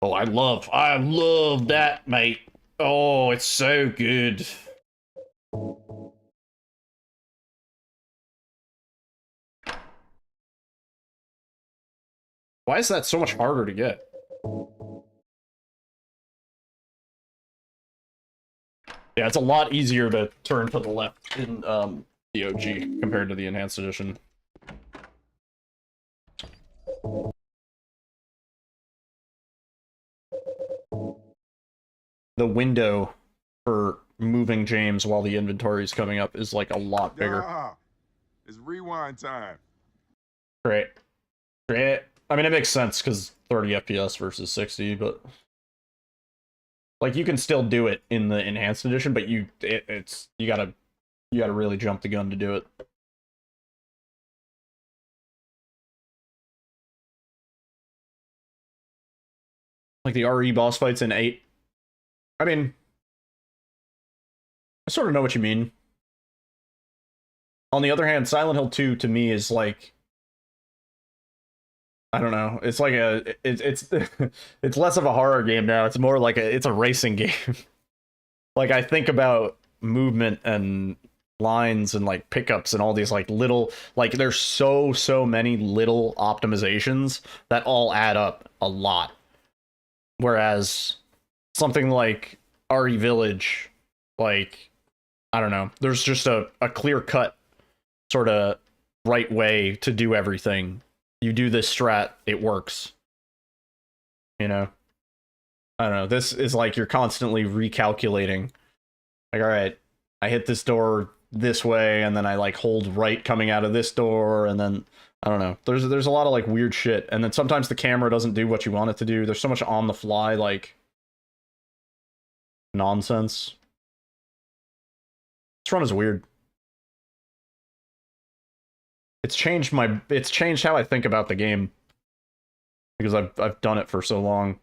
Oh, I love that, mate. Oh, it's so good. Why is that so much harder to get? Yeah, it's a lot easier to turn to the left in the OG compared to the Enhanced Edition. The window for moving James while the inventory is coming up is like a lot bigger.
Yeah. It's rewind time.
Great. Great. I mean, it makes sense because 30 FPS versus 60, but like you can still do it in the Enhanced Edition, but you gotta really jump the gun to do it. Like the RE boss fights in 8. I mean, I sort of know what you mean. On the other hand, Silent Hill 2 to me is like, I don't know. It's like it's it's less of a horror game now. It's more like it's a racing game. Like I think about movement and lines and like pickups and all these like little, like there's so many little optimizations that all add up a lot. Whereas something like RE Village, like, I don't know, there's just a clear cut sort of right way to do everything. You do this strat, it works. You know? I don't know, this is like you're constantly recalculating. Like, alright, I hit this door this way, and then I like hold right coming out of this door, and then I don't know. There's a lot of like weird shit, and then sometimes the camera doesn't do what you want it to do. There's so much on the fly like nonsense. This run is weird. It's changed how I think about the game because I've done it for so long.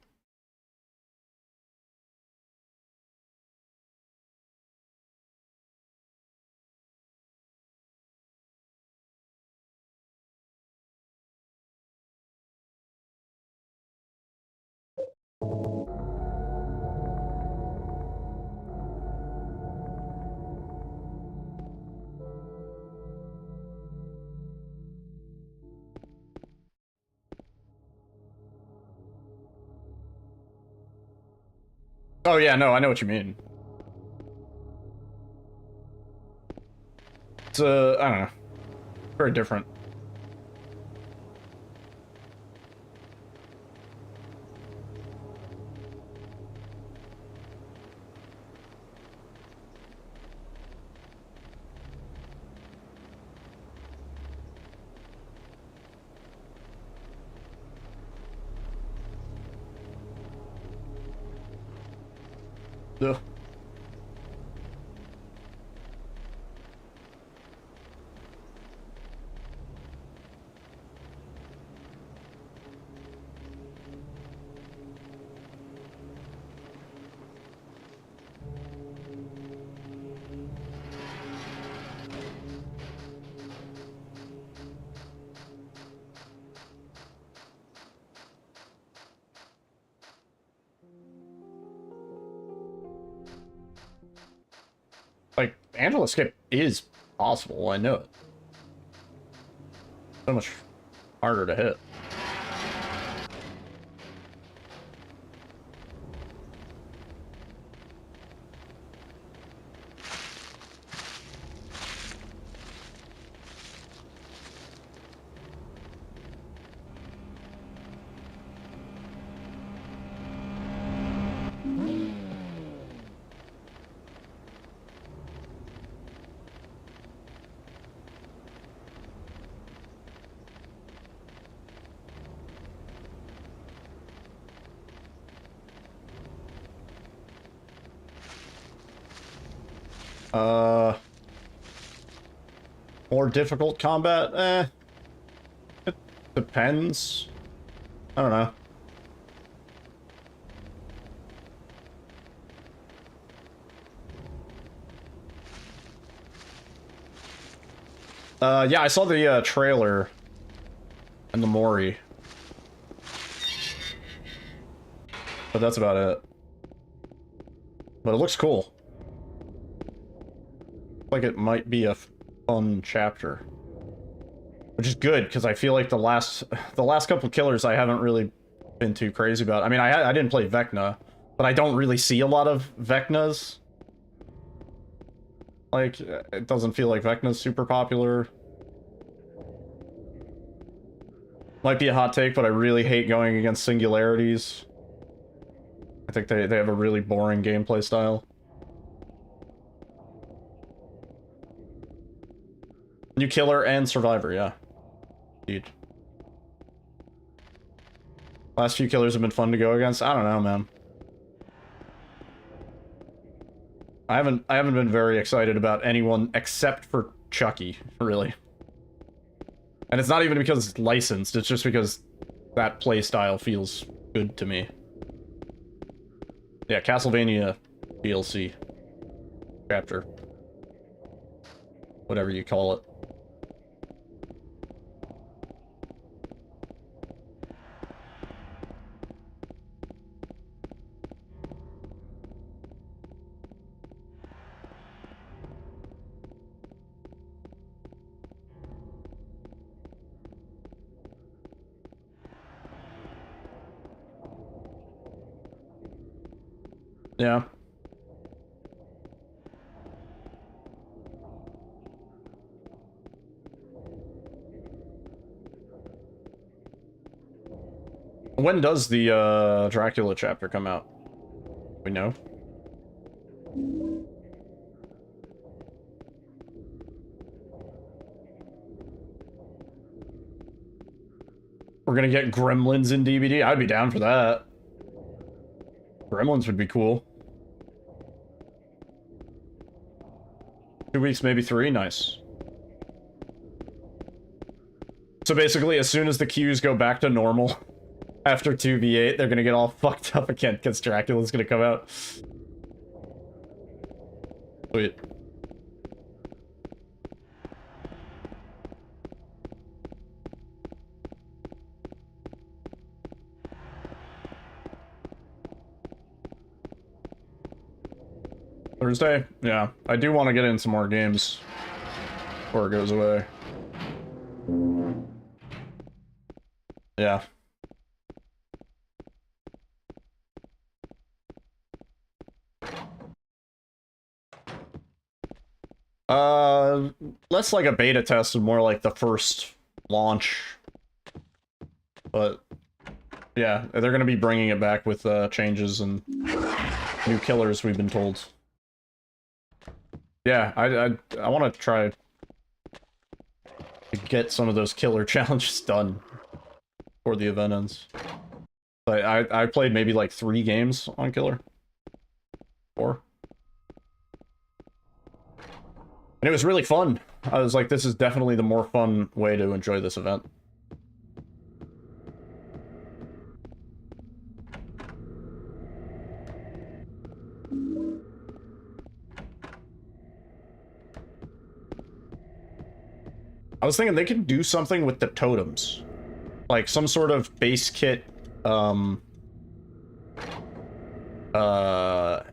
Oh yeah, no, I know what you mean. It's I don't know, very different. Ugh. Like, Angela Skip is possible, I know it. So much harder to hit. More difficult combat? It depends. I don't know. Yeah, I saw the trailer and the Mori. But that's about it. But it looks cool. Like it might be a fun chapter. Which is good, because I feel like the last couple killers I haven't really been too crazy about. I mean, I didn't play Vecna, but I don't really see a lot of Vecnas. Like, it doesn't feel like Vecna's super popular. Might be a hot take, but I really hate going against singularities. I think they have a really boring gameplay style. New killer and survivor, yeah. Indeed. Last few killers have been fun to go against. I don't know, man. I haven't been very excited about anyone except for Chucky, really. And it's not even because it's licensed, it's just because that playstyle feels good to me. Yeah, Castlevania DLC chapter. Whatever you call it. Yeah. When does the Dracula chapter come out? We know. We're gonna get Gremlins in DVD. I'd be down for that. Gremlins would be cool. 2 weeks, maybe 3. Nice. So basically, as soon as the queues go back to normal, after 2v8, they're gonna get all fucked up again, because Dracula's gonna come out. Sweet. Thursday? Yeah. I do want to get in some more games before it goes away. Yeah. Less like a beta test and more like the first launch. But yeah, they're gonna be bringing it back with changes and new killers, we've been told. Yeah, I want to try to get some of those killer challenges done before the event ends. I played maybe like 3 games on killer. 4. And it was really fun. I was like, this is definitely the more fun way to enjoy this event. I was thinking they could do something with the totems. Like some sort of base kit,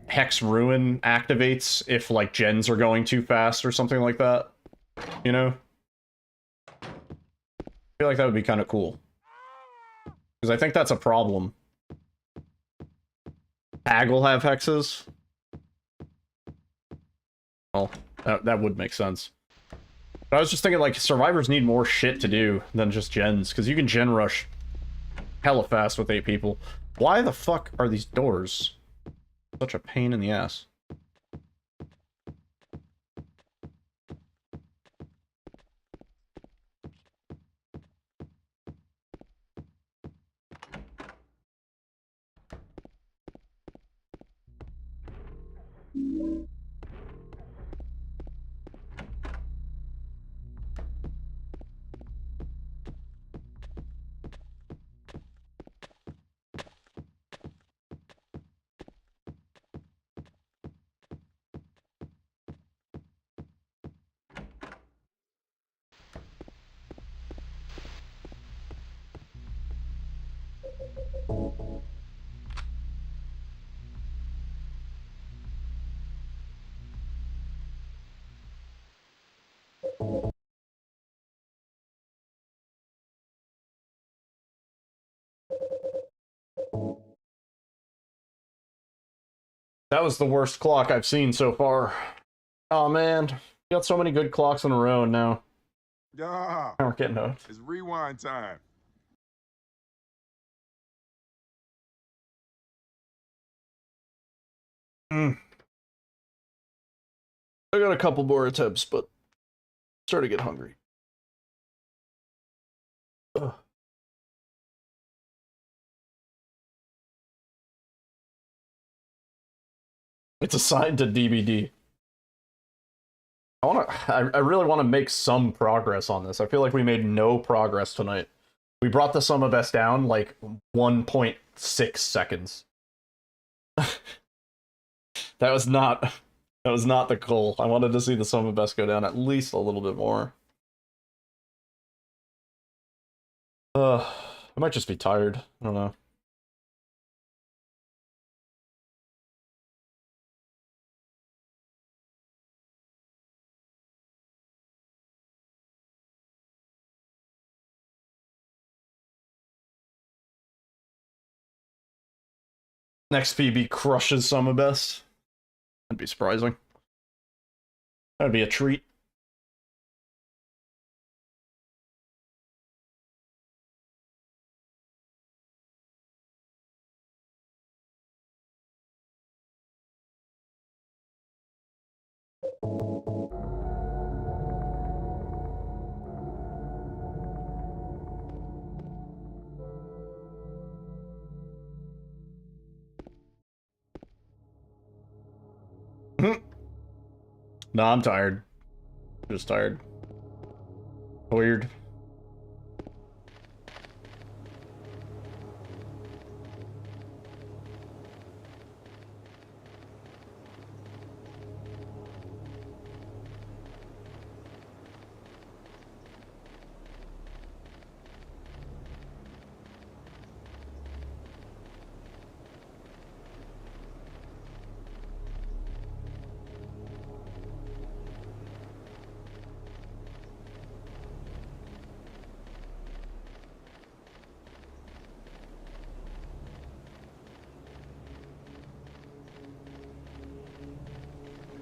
Hex Ruin activates if like gens are going too fast or something like that. You know? I feel like that would be kind of cool. Because I think that's a problem. Ag will have hexes. Well, that would make sense. But I was just thinking, like, survivors need more shit to do than just gens, because you can gen rush hella fast with 8 people. Why the fuck are these doors such a pain in the ass? That was the worst clock I've seen so far. Oh man, you got so many good clocks in a row and now
Yeah,
we're getting hooked.
it's rewind time.
I got a couple more attempts, but starting to get hungry. Ugh. It's assigned to DBD. I really want to make some progress on this. I feel like we made no progress tonight. We brought the sum of S down like 1.6 seconds. That was not the goal. I wanted to see the sum of S go down at least a little bit more. I might just be tired. I don't know. Next PB crushes Summer Best. That'd be surprising. That'd be a treat. No, I'm tired. Just tired. Weird.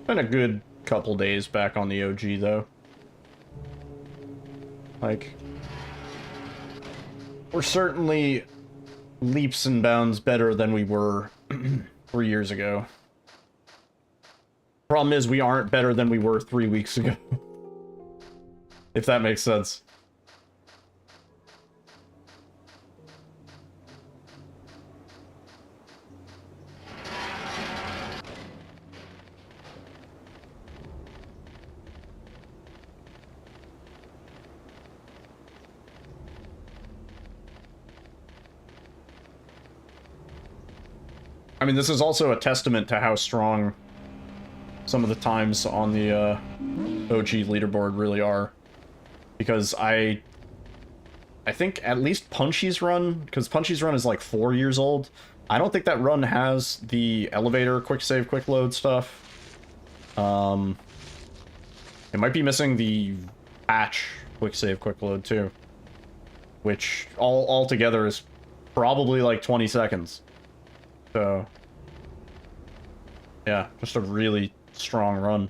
Been a good couple days back on the OG though. Like, we're certainly leaps and bounds better than we were 3 years ago. Problem is, we aren't better than we were 3 weeks ago. If that makes sense. I mean, this is also a testament to how strong some of the times on the OG leaderboard really are. Because I think at least Punchy's run, because Punchy's run is like 4 years old, I don't think that run has the elevator quick save, quick load stuff. It might be missing the patch quick save, quick load too. Which all together is probably like 20 seconds. So, yeah, just a really strong run.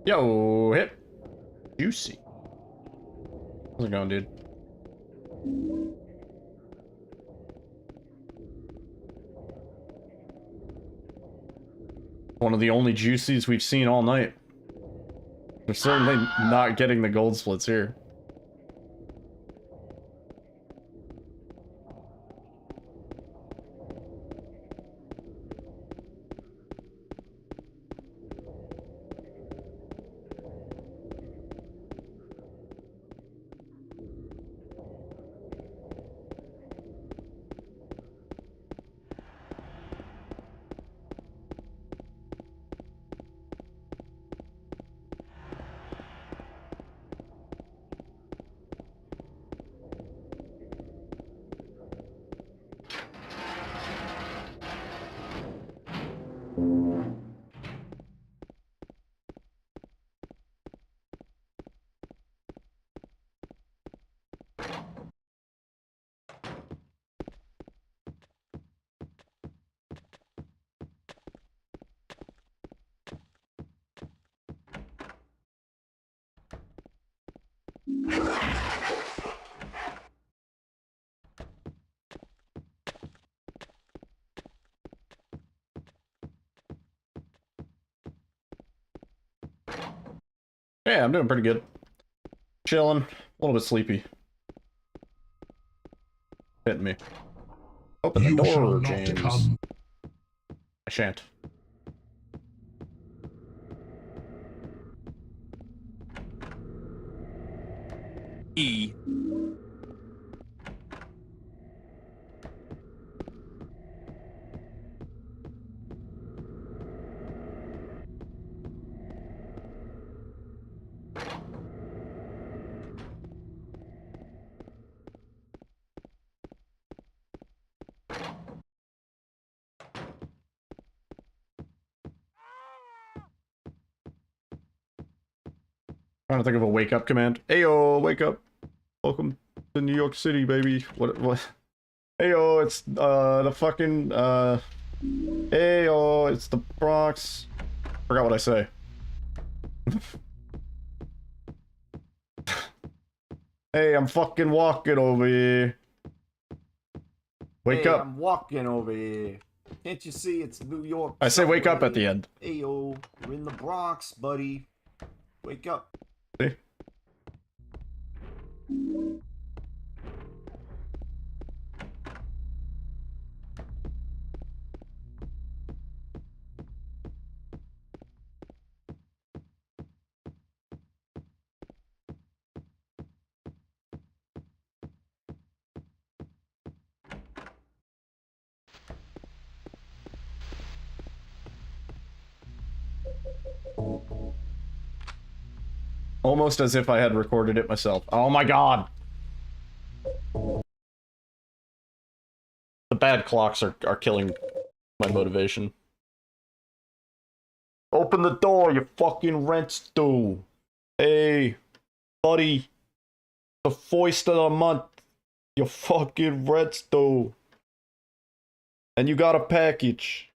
Yo, hit. Juicy. How's it going, dude? One of the only juicies we've seen all night. We're certainly not getting the gold splits here. Yeah, I'm doing pretty good. Chilling. A little bit sleepy. Hitting me. Open the door, James. I shan't.
E.
Trying to think of a wake up command. Ayo, wake up. Welcome to New York City, baby. What? Ayo, it's the fucking Ayo, it's the Bronx. Forgot what I say. Hey, I'm fucking walking over here. Wake
Hey,
up.
I'm walking over here. Can't you see it's New York?
I say wake up
subway?
at the end.
Ayo, you're in the Bronx, buddy. Wake up.
See? Almost as if I had recorded it myself. Oh my god! The bad clocks are killing my motivation. Open the door, you fucking rent stew. Hey, buddy. The first of the month. You fucking rent stew. And you got a package.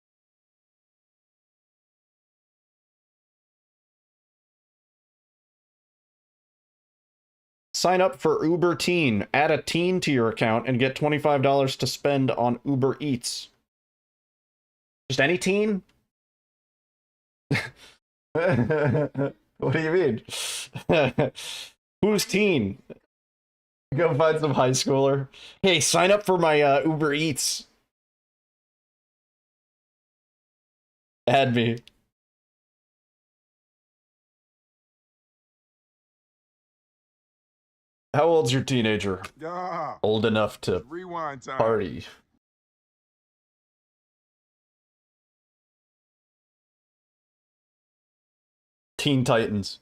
Sign up for Uber Teen. Add a teen to your account and get $25 to spend on Uber Eats. Just any teen? What do you mean? Who's teen? Go find some high schooler. Hey, sign up for my Uber Eats. Add me. How old's your teenager?
Yeah.
Old enough to
Rewind time.
party. Teen Titans.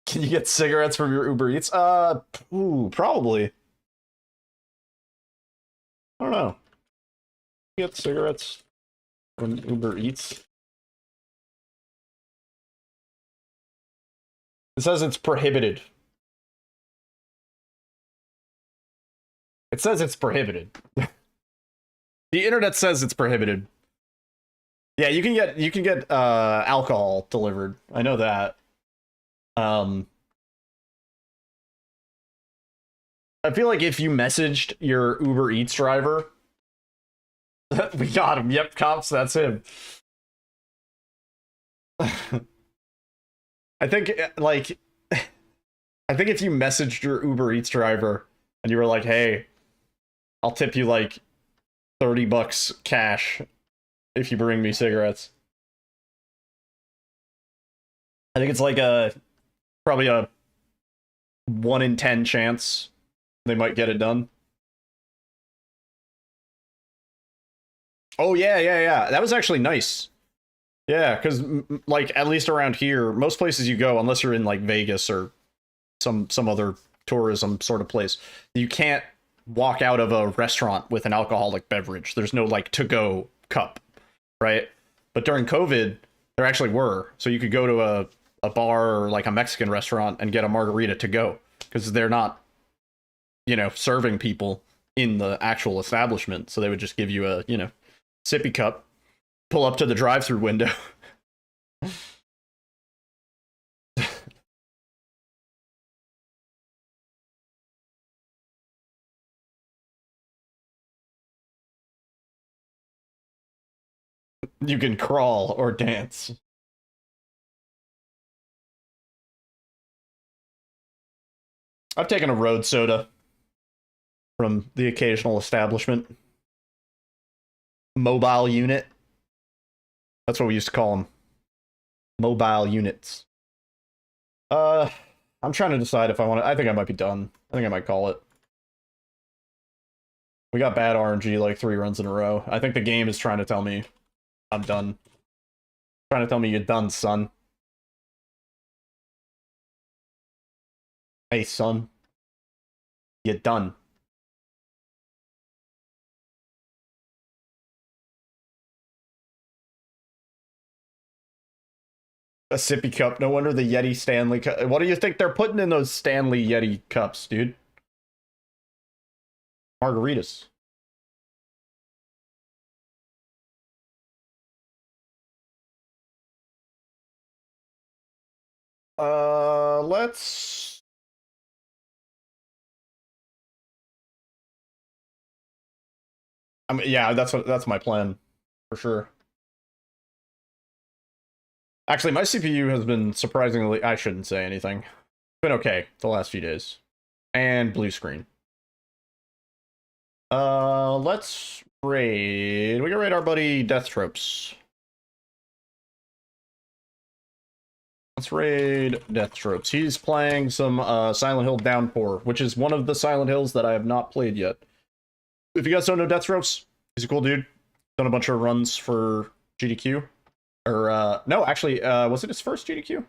Can you get cigarettes from your Uber Eats? Probably. I don't know. Get cigarettes from Uber Eats. It says it's prohibited. It says it's prohibited. The internet says it's prohibited. Yeah, you can get alcohol delivered. I know that. I feel like if you messaged your Uber Eats driver, we got him. Yep, cops, that's him. I think like I think if you messaged your Uber Eats driver and you were like, "Hey, I'll tip you like $30 cash if you bring me cigarettes." I think it's like probably a 1 in 10 chance they might get it done. Oh yeah. That was actually nice. Yeah, because like at least around here, most places you go, unless you're in like Vegas or some other tourism sort of place, you can't walk out of a restaurant with an alcoholic beverage. There's no like to-go cup, right? But during COVID, there actually were. So you could go to a bar or like a Mexican restaurant and get a margarita to go because they're not, serving people in the actual establishment. So they would just give you a, sippy cup, pull up to the drive-through window. You can crawl or dance. I've taken a road soda from the occasional establishment. Mobile unit. That's what we used to call them. Mobile units. I'm trying to decide if I want to. I think I might be done. I think I might call it. We got bad RNG like 3 runs in a row. I think the game is trying to tell me I'm done. Trying to tell me you're done, son. Hey, son. You're done. A sippy cup. No wonder the Yeti Stanley cup. What do you think they're putting in those Stanley Yeti cups, dude? Margaritas. Let's... yeah, that's my plan, for sure. Actually, my CPU has been surprisingly... I shouldn't say anything. It's been okay the last few days. And blue screen. Let's raid... We can raid our buddy Death Tropes. Let's raid Death Tropes. He's playing some Silent Hill Downpour, which is one of the Silent Hills that I have not played yet. If you guys don't know Death Tropes, he's a cool dude. Done a bunch of runs for GDQ. Or, no, actually, was it his first GDQ?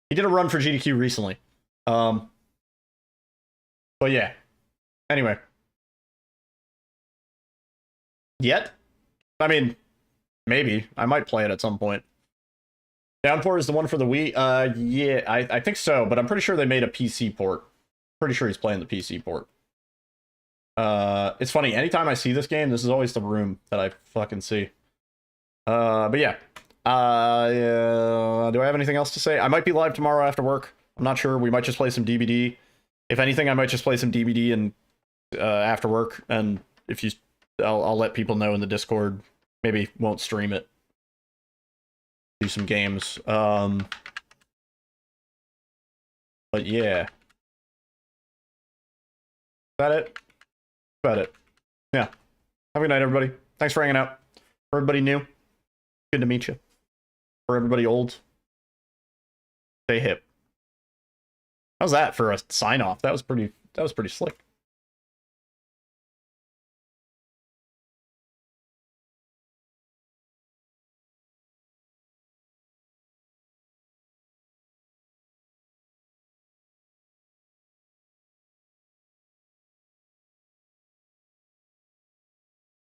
He did a run for GDQ recently. But yeah. Anyway. Yet? I mean, maybe. I might play it at some point. Downpour is the one for the Wii? Yeah, I think so, but I'm pretty sure they made a PC port. Pretty sure he's playing the PC port. It's funny, anytime I see this game, this is always the room that I fucking see. But yeah. Do I have anything else to say? I might be live tomorrow after work. I'm not sure. We might just play some DBD. If anything, I might just play some DBD and after work. And if you, I'll let people know in the Discord. Maybe won't stream it. Do some games. But yeah. Is that it? About it. Yeah. Have a good night, everybody. Thanks for hanging out. For everybody new, good to meet you. For everybody old, stay hip. How's that for a sign off? That was pretty slick.